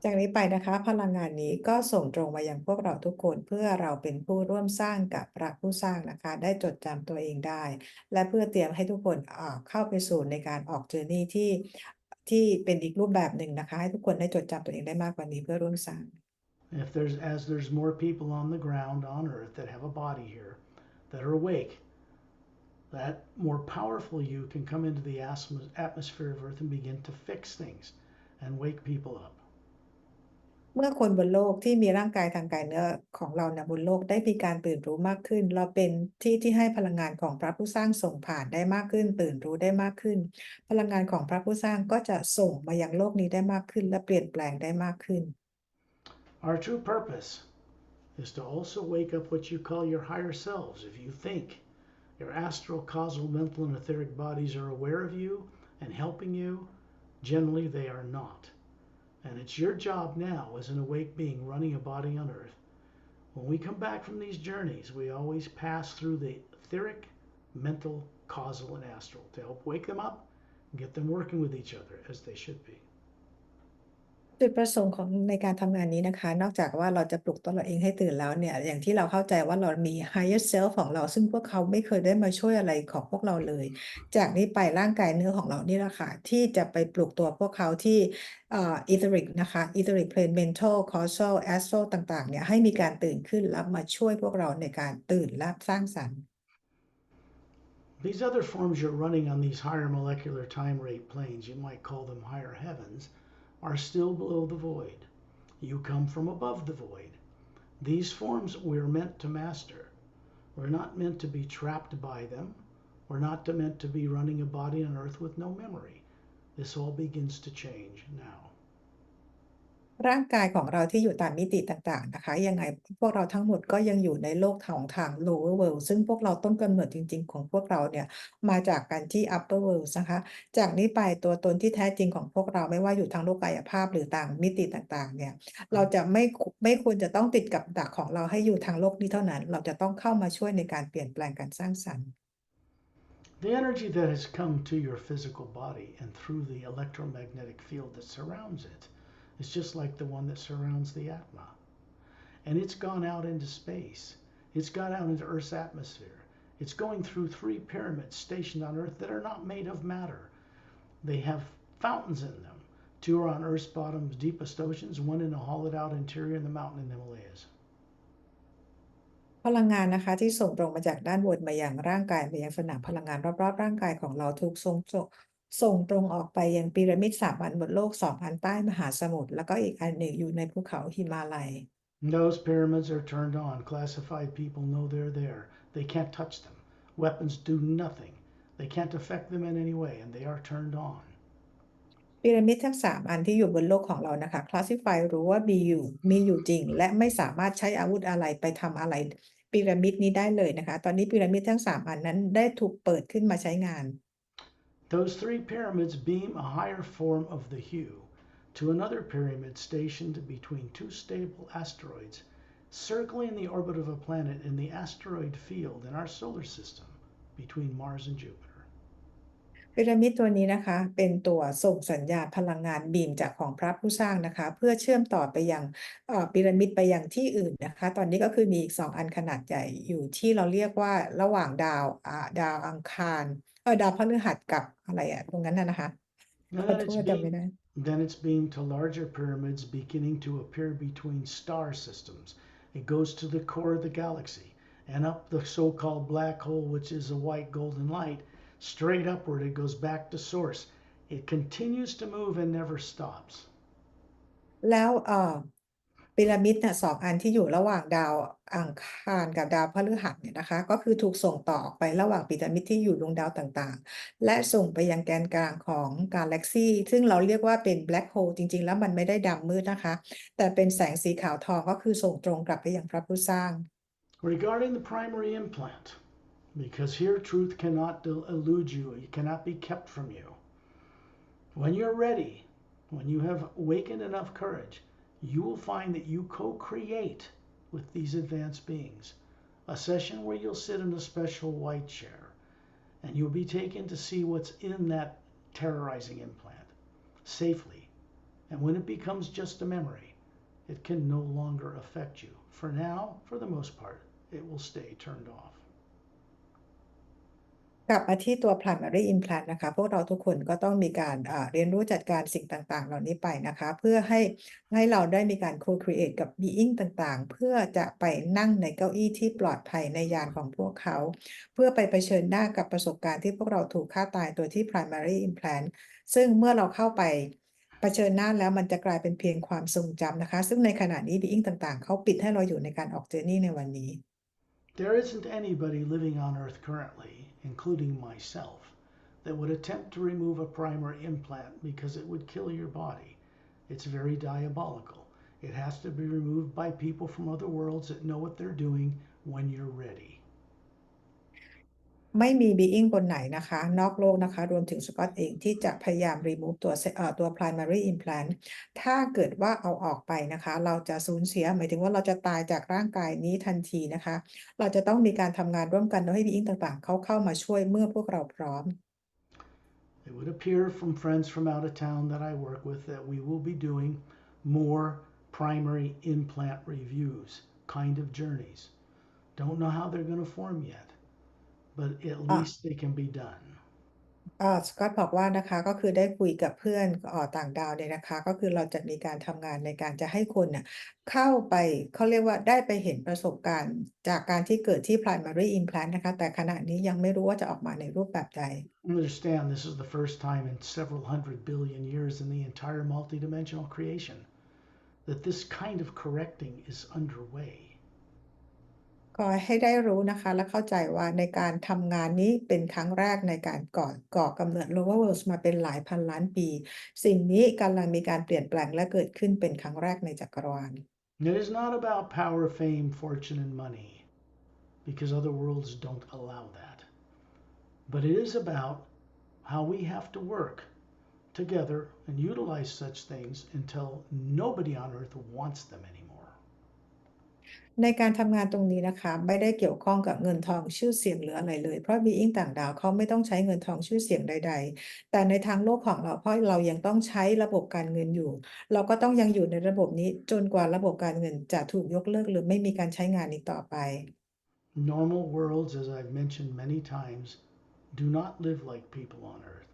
จากนี้ไปนะคะพลังงานนี้ก็ส่งตรงมายังพวกเราทุกคนเพื่อเราเป็นผู้ร่วมสร้างกับพระผู้สร้างนะคะได้จดจำตัวเองได้และเพื่อเตรียมให้ทุกคนเข้าไปสู่ในการออกเจอร์นี่ที่เป็นอีกรูปแบบหนึ่งนะคะให้ทุกคนได้จดจำตัวเองได้มากกว่านี้เพื่อร่วมสร้าง As there's more people on the ground on earth that have a body here that are awake, that more powerful you can come into the atmosphere of earth and begin to fix things and wake people up. เมื่อคนบนโลกที่มีร่างกายทางกายเนื้อของเราบนโลกได้มีการตื่นรู้มากขึ้นเราเป็นที่ให้พลังงานของพระผู้สร้างส่งผ่านได้มากขึ้นตื่นรู้ได้มากขึ้นพลังงานของพระผู้สร้างก็จะส่งมายังโลกนี้ได้มากขึ้นและเปลี่ยนแปลงได้มากขึ้น Our true purpose is to also wake up what you call your higher selves. If you think your astral, causal, mental, and etheric bodies are aware of you and helping you, generally they are not. And it's your job now as an awake being running a body on earth. When we come back from these journeys, we always pass through the etheric, mental, causal, and astral to help wake them up and get them working with each other as they should be. จุดประสงค์ของในการทำงานนี้นะคะนอกจากว่าเราจะปลุกตัวเราเองให้ตื่นแล้วเนี่ยอย่างที่เราเข้าใจว่าเรามี higher self ของเราซึ่งพวกเขาไม่เคยได้มาช่วยอะไรของพวกเราเลยจากนี้ไปร่างกายเนื้อของเรานี่แหละค่ะที่จะไปปลุกตัวพวกเขาที่etheric นะคะ etheric plane mental causal astral ต่างๆเนี่ยให้มีการตื่นขึ้นแล้วมาช่วยพวกเราในการตื่นและสร้างสรรค์ These other forms you're running on these higher molecular time rate planes, you might call them higher heavens, are still below the void. You come from above the void. These forms we're meant to master. We're not meant to be trapped by them. We're not meant to be running a body on earth with no memory. This all begins to change now. ร่างกายของเราที่อยู่ตามมิติต่างๆนะคะยังไงพวกเราทั้งหมดก็ยังอยู่ในโลกของทาง lower world ซึ่งพวกเราต้นกำเนิดจริงๆของพวกเราเนี่ยมาจากการที่ upper world นะคะจากนี้ไปตัวตนที่แท้จริงของพวกเราไม่ว่าอยู่ทางโลกกายภาพหรือต่างมิติต่างๆเนี่ยเราจะไม่ควรจะต้องติดกับดักของเราให้อยู่ทางโลกนี้เท่านั้นเราจะต้องเข้ามาช่วยในการเปลี่ยนแปลงการสร้างสรรค์ The energy that has come to your physical body and through the electromagnetic field that surrounds it is just like the one that surrounds the Atma. And it's gone out into space. It's gone out into Earth's atmosphere. It's going through 3 pyramids stationed on Earth that are not made of matter. They have fountains in them. 2 are on Earth's bottom's deepest oceans, 1 in a hollowed out interior in the mountain in the Himalayas. พลังงานนะคะที่ส่งตรงมาจากด้านบนมายังร่างกายมายังสนามพลังงานรอบๆร่างกายของเราถูกส่งตรงออกไปยังพีระมิด3อันบนโลก2อันใต้มหาสมุทรแล้วก็อีกอันหนึ่งอยู่ในภูเขาหิมาลัย Those pyramids are turned on. Classified people know they're there. They can't touch them. Weapons do nothing. They can't affect them in any way, and they are turned on. พีระมิดทั้ง3อันที่อยู่บนโลกของเรานะคะ Classify รู้ว่ามีอยู่จริงและไม่สามารถใช้อาวุธอะไรไปทำอะไรพีระมิดนี้ได้เลยนะคะตอนนี้พีระมิดทั้ง3อันนั้นได้ถูกเปิดขึ้นมาใช้งาน Those 3 pyramids beam a higher form of the hue to another pyramid stationed between 2 stable asteroids, circling the orbit of a planet in the asteroid field in our solar system between Mars and Jupiter. พีระมิดตัวนี้นะคะเป็นตัวส่งสัญญาณพลังงานบีมจากของพระผู้สร้างนะคะเพื่อเชื่อมต่อไปยังพีระมิดไปยังที่อื่นนะคะตอนนี้ก็คือมีอีก2อันขนาดใหญ่อยู่ที่เราเรียกว่าระหว่างดาวอังคารดาวพฤหัสกับอะไรอะตรงนั้นน่ะนะคะขอโทษจำไม่ได้ Then it's beamed to larger pyramids beginning to appear between star systems. It goes to the core of the galaxy and up the so-called black hole, which is a white golden light. Straight upward, it goes back to source. It continues to move and never stops. แล้วพีระมิดเนี่ย2อันที่อยู่ระหว่างดาวอังคารกับดาวพฤหัสเนี่ยนะคะก็คือถูกส่งต่อออกไประหว่างพีระมิดที่อยู่ดวงดาวต่างๆและส่งไปยังแกนกลางของกาแล็กซีซึ่งเราเรียกว่าเป็นแบล็คโฮลจริงๆแล้วมันไม่ได้ดำมืดนะคะแต่เป็นแสงสีขาวทองก็คือส่งตรงกลับไปยังพระผู้สร้าง Regarding the primary implant, because here truth cannot elude you, it cannot be kept from you. When you're ready, when you have awakened enough courage, you will find that you co-create with these advanced beings. A session where you'll sit in a special white chair and you'll be taken to see what's in that terrorizing implant safely. And when it becomes just a memory, it can no longer affect you. For now, for the most part, it will stay turned off. กลับมาที่ตัว primary implant นะคะพวกเราทุกคนก็ต้องมีการเรียนรู้จัดการสิ่งต่างๆเหล่านี้ไปนะคะเพื่อให้เราได้มีการ co-create กับ being ต่างๆเพื่อจะไปนั่งในเก้าอี้ที่ปลอดภัยในยานของพวกเขาเพื่อไปเผชิญหน้ากับประสบการณ์ที่พวกเราถูกฆ่าตายตัวที่ primary implant ซึ่งเมื่อเราเข้าไปเผชิญหน้าแล้วมันจะกลายเป็นเพียงความทรงจำนะคะซึ่งในขณะนี้ being ต่างๆเขาปิดให้เราอยู่ในการออก journey ในวันนี้ There isn't anybody living on Earth currently, including myself, that would attempt to remove a primary implant because it would kill your body. It's very diabolical. It has to be removed by people from other worlds that know what they're doing when you're ready. ไม่มี being คนไหนนะคะนอกโลกนะคะรวมถึงสกอตเองที่จะพยายาม remove ตัว primary implant ถ้าเกิดว่าเอาออกไปนะคะเราจะสูญเสียหมายถึงว่าเราจะตายจากร่างกายนี้ทันทีนะคะเราจะต้องมีการทำงานร่วมกันโดยให้ being ต่างๆเขาเข้ามาช่วยเมื่อพวกเราพร้อม It would appear from friends from out of town that I work with that we will be doing more primary implant reviews, kind of journeys. Don't know how they're going to form yet, but at อ่ะ least they can be done. สกอตบอกว่านะคะก็คือได้คุยกับเพื่อนต่างดาวเนี่ยนะคะก็คือเราจะมีการทำงานในการจะให้คนเนี่ยเข้าไปเขาเรียกว่าได้ไปเห็นประสบการณ์จากการที่เกิดที่ primary implant นะคะแต่ขณะนี้ยังไม่รู้ว่าจะออกมาในรูปแบบใด Understand this is the first time in several hundred billion years in the entire multidimensional creation that this kind of correcting is underway. ก็ให้ได้รู้นะคะและเข้าใจว่าในการทำงานนี้เป็นครั้งแรกในการก่อกำเนิด Lower Worlds มาเป็นหลายพันล้านปี สิ่งนี้กำลังมีการเปลี่ยนแปลงและเกิดขึ้นเป็นครั้งแรกในจักรวาล It is not about power, fame, fortune, and money, because other worlds don't allow that. But it is about how we have to work together and utilize such things until nobody on earth wants them anymore. ในการทำงานตรงนี้นะคะไม่ได้เกี่ยวข้องกับเงินทองชื่อเสียงหรืออะไรเลยเพราะ Being ต่างดาวเขาไม่ต้องใช้เงินทองชื่อเสียงใดๆแต่ในทางโลกของเราเพราะเรายังต้องใช้ระบบการเงินอยู่เราก็ต้องยังอยู่ในระบบนี้จนกว่าระบบการเงินจะถูกยกเลิกหรือไม่มีการใช้งานอีกต่อไป Normal worlds, as I've mentioned many times, do not live like people on earth.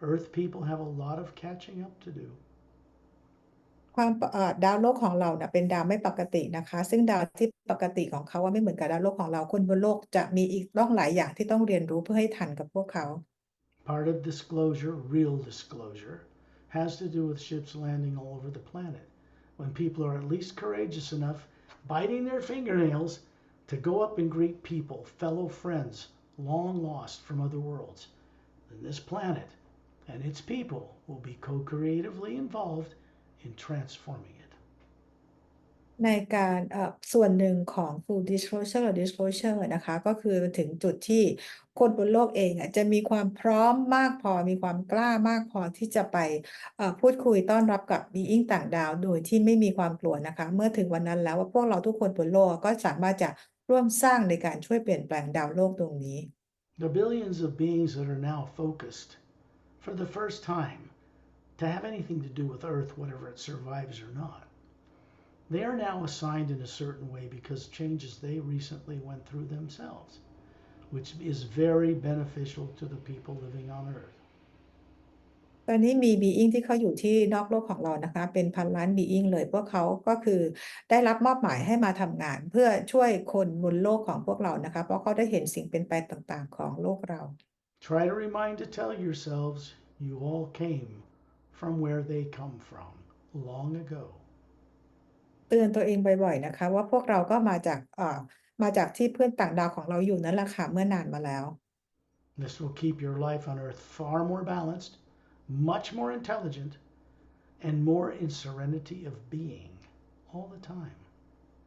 Earth people have a lot of catching up to do. ความดาวโลกของเราเป็นดาวไม่ปกตินะคะซึ่งดาวที่ปกติของเขาว่าไม่เหมือนกับดาวโลกของเราคนบนโลกจะมีอีกต้องหลายอย่างที่ต้องเรียนรู้เพื่อให้ทันกับพวกเขา Part of disclosure, real disclosure, has to do with ships landing all over the planet. When people are at least courageous enough, biting their fingernails, to go up and greet people, fellow friends, long lost from other worlds, then this planet and its people will be co-creatively involved in transforming it. ในการส่วนหนึ่งของ full disclosure หรือ disclosure นะคะก็คือถึงจุดที่คนบนโลกเองจะมีความพร้อมมากพอมีความกล้ามากพอที่จะไปพูดคุยต้อนรับกับ being ต่างดาวโดยที่ไม่มีความกลัวนะคะเมื่อถึงวันนั้นแล้วว่าพวกเราทุกคนบนโลกก็สามารถจะร่วมสร้างในการช่วยเปลี่ยนแปลงดาวโลกตรงนี้ The billions of beings that are now focused for the first time to have anything to do with Earth, whatever it survives or not. They are now assigned in a certain way because changes they recently went through themselves, which is very beneficial to the people living on Earth. ตอนนี้มี being ที่เขาอยู่ที่นอกโลกของเรานะคะเป็นพันล้าน being เลยพวกเขาก็คือได้รับมอบหมายให้มาทำงานเพื่อช่วยคนบนโลกของพวกเรานะคะเพราะเขาได้เห็นสิ่งเปลี่ยนแปลงต่างๆของโลกเรา Try to remind to tell yourselves you all came from where they come from long ago. เตือนตัวเองบ่อยๆนะคะว่าพวกเราก็มาจากที่เพื่อนต่างดาวของเราอยู่นั่นแหละค่ะเมื่อนานมาแล้ว This will keep your life on Earth far more balanced, much more intelligent, and more in serenity of being all the time.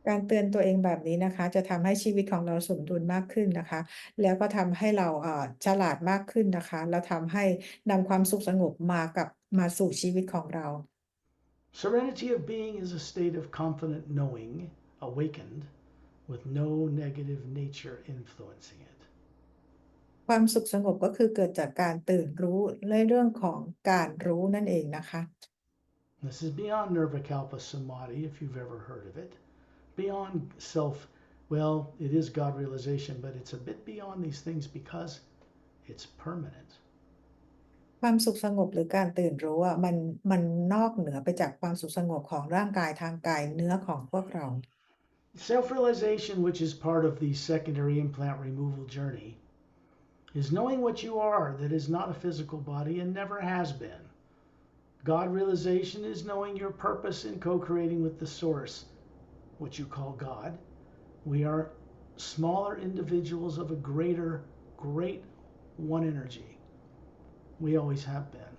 การเตือนตัวเองแบบนี้นะคะจะทำให้ชีวิตของเราสมดุลมากขึ้นนะคะแล้วก็ทำให้เราฉลาดมากขึ้นนะคะแล้วทำให้นำความสุขสงบมาสู่ชีวิตของเรา Serenity of being is a state of confident knowing, awakened, with no negative nature influencing it. ความสุขสงบก็คือเกิดจากการตื่นรู้ในเรื่องของการรู้นั่นเองนะคะ This is beyond Nirvikalpa Samadhi, if you've ever heard of it. Beyond self, well, it is God realization, but it's a bit beyond these things because it's permanent. ความสุขสงบหรือการตื่นรู้มันนอกเหนือไปจากความสุขสงบของร่างกายทางกายเนื้อของพวกเรา Self-realization, which is part of the secondary implant removal journey, is knowing what you are that is not a physical body and never has been. God realization is knowing your purpose in co-creating with the source, what you call God. We are smaller individuals of a great one energy. We always have been.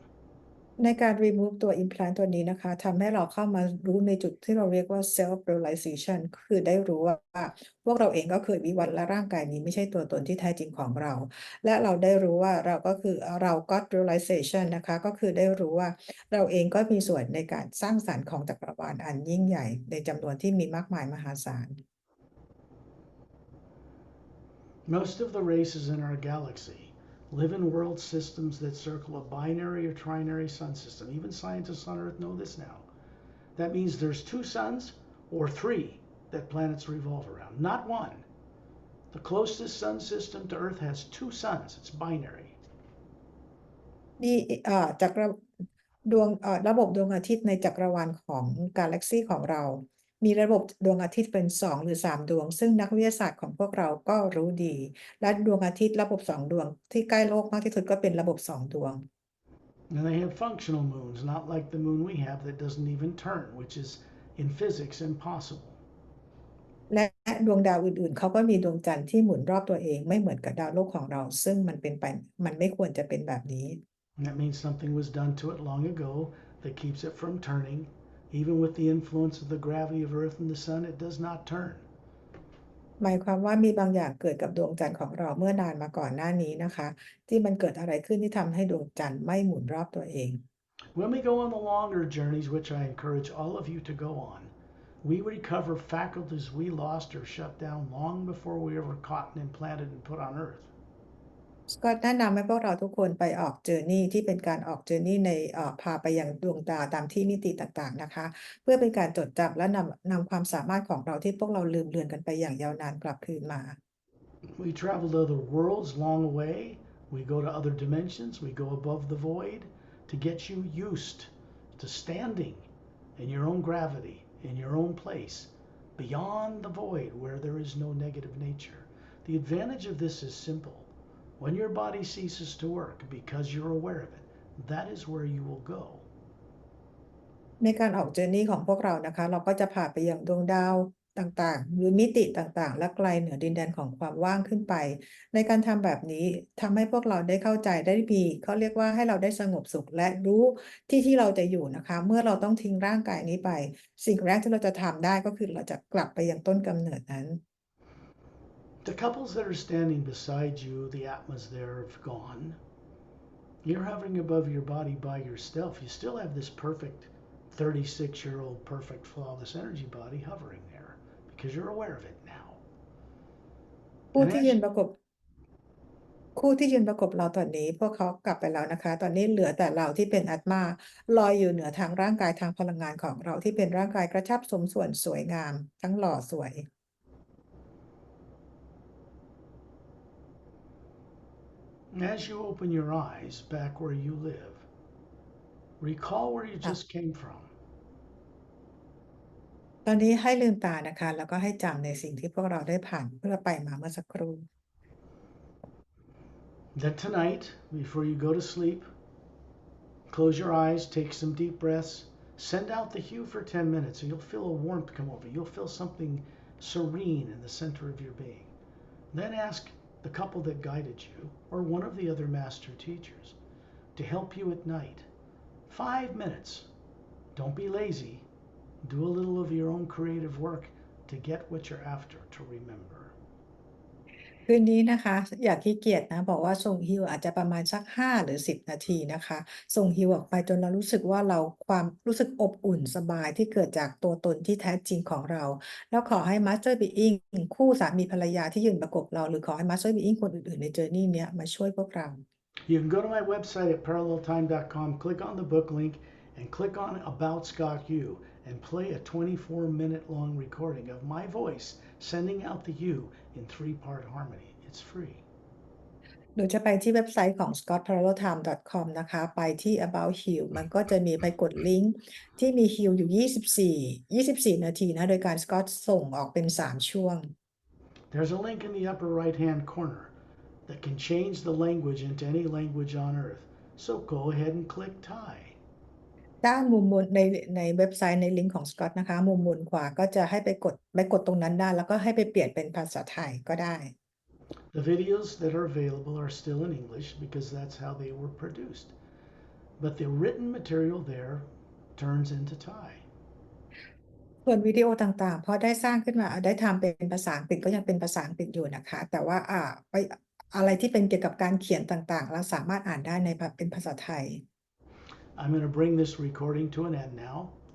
ในการ remove ตัว implant ตัวนี้นะคะทำให้เราเข้ามารู้ในจุดที่เราเรียกว่า self realization คือได้รู้ว่าพวกเราเองก็เคยวิวัฒน์และร่างกายนี้ไม่ใช่ตัวตนที่แท้จริงของเรา และเราได้รู้ว่าเราก็คือเรา God realization นะคะก็คือได้รู้ว่าเราเองก็มีส่วนในการสร้างสรรค์ของจักรวาลอันยิ่งใหญ่ในจำนวนที่มีมากมายมหาศาล Most of the races in our galaxy live in world systems that circle a binary or trinary sun system. Even scientists on Earth know this now. That means there's two suns or three that planets revolve around, not one. The closest sun system to Earth has two suns. It's binary. นี่จักรดวงระบบดวงอาทิตย์ในจักรวาลของกาแล็กซีของเรา มีระบบดวงอาทิตย์เป็น2หรือ3ดวงซึ่งนักวิทยาศาสตร์ของพวกเราก็รู้ดีและดวงอาทิตย์ระบบ2ดวงที่ใกล้โลกมากที่สุดก็เป็นระบบ2ดวง And they have functional moons, not like the moon we have that doesn't even turn, which is in physics impossible. และดวงดาวอื่นๆเขาก็มีดวงจันทร์ที่หมุนรอบตัวเองไม่เหมือนกับดาวโลกของเราซึ่งมันไม่ควรจะเป็นแบบนี้ And that means something was done to it long ago that keeps it from turning. Even with the influence of the gravity of Earth and the Sun, it does not turn. หมายความว่ามีบางอย่างเกิดกับดวงจันทร์ของเราเมื่อนานมาก่อนหน้านี้นะคะที่มันเกิดอะไรขึ้นที่ทำให้ดวงจันทร์ไม่หมุนรอบตัวเอง When we go on the longer journeys, which I encourage all of you to go on, we recover faculties we lost or shut down long before we were caught and implanted and put on Earth. สกอตแนะนำให้พวกเราทุกคนไปออกเจอร์นี่ที่เป็นการออกเจอร์นี่ในพาไปยังดวงดาวตามที่มิติต่างๆนะคะเพื่อเป็นการจดจำและนำความสามารถของเราที่พวกเราลืมเลือนกันไปอย่างยาวนานกลับคืนมา We travel to other worlds long away. We go to other dimensions. We go above the void to get you used to standing in your own gravity, in your own place, beyond the void where there is no negative nature. The advantage of this is simple. When your body ceases to work because you're aware of it, that is where you will go. ในการออกเจอร์นี่ของพวกเรานะคะเราก็จะพาไปยังดวงดาวต่างๆหรือมิติต่างๆและไกลเหนือดินแดนของความว่างขึ้นไปในการทำแบบนี้ทำให้พวกเราได้เข้าใจได้มีเขาเรียกว่าให้เราได้สงบสุขและรู้ที่เราจะอยู่นะคะเมื่อเราต้องทิ้งร่างกายนี้ไปสิ่งแรกที่เราจะทำได้ก็คือเราจะกลับไปยังต้นกำเนิดนั้น The couples that are standing beside you, the atmas there have gone. You're hovering above your body by yourself. You still have this perfect 36-year-old perfect flawless energy body hovering there because you're aware of it now. คู่ที่ยืนประกบเราตอนนี้พวกเขากลับไปแล้วนะคะตอนนี้เหลือแต่เราที่เป็นอาตมาลอยอยู่เหนือทางร่างกายทางพลังงานของเราที่เป็นร่างกายกระชับสมส่วนสวยงามทั้งหล่อสวย As you open your eyes back where you live, recall where you just came from. ตอนนี้ให้ลืมตานะคะแล้วก็ให้จำในสิ่งที่พวกเราได้ผ่านเพื่อไปมาเมื่อสักครู่ Then tonight, before you go to sleep, close your eyes, take some deep breaths, send out the hue for 10 minutes, and you'll feel a warmth come over. You'll feel something serene in the center of your being. Then ask the couple that guided you, or one of the other master teachers, to help you at night. 5 minutes. Don't be lazy. Do a little of your own creative work to get what you're after, to remember. คืนนี้นะคะอย่าขี้เกียจนะบอกว่าส่งฮีลอาจจะประมาณสัก5หรือ10นาทีนะคะส่งฮีลออกไปจนเรารู้สึกว่าความรู้สึกอบอุ่นสบายที่เกิดจากตัวตนที่แท้จริงของเราแล้วขอให้ Master Being คู่สามีภรรยาที่ยืนประกบเราหรือขอให้ Master Being คนอื่นๆใน Journey เนี้ยมาช่วยพวกเรา You can go to my website at paralleltime.com, click on the book link, and click on About Scott Hugh, and play a 24-minute long recording of my voice sending out the you in 3-part harmony. It's free. หนูจะไปที่เว็บไซต์ของ scottparalleltime.com นะคะไปที่ About Heal มันก็จะมีไปกดลิงก์ที่มี Heal อยู่24นาทีนะโดยการ Scott ส่งออกเป็น3ช่วง There's a link in the upper right-hand corner that can change the language into any language on earth. So go ahead and click Thai. ด้านมุมบนในเว็บไซต์ในลิงก์ของ Scott นะคะมุมบนขวาก็จะให้ไปกดตรงนั้นได้แล้วก็ให้ไปเปลี่ยนเป็นภาษาไทยก็ได้ The videos that are available are still in English because that's how they were produced. But the written material there turns into Thai. ส่วนวิดีโอต่างๆพอได้สร้างขึ้นมาได้ทำเป็นภาษาอังกฤษก็ยังเป็นภาษาอังกฤษอยู่นะคะแต่ว่าไปอะไรที่เป็นเกี่ยวกับการเขียนต่างๆเราสามารถอ่านได้เป็นภาษาไทย I'm going to bring this recording to an end now.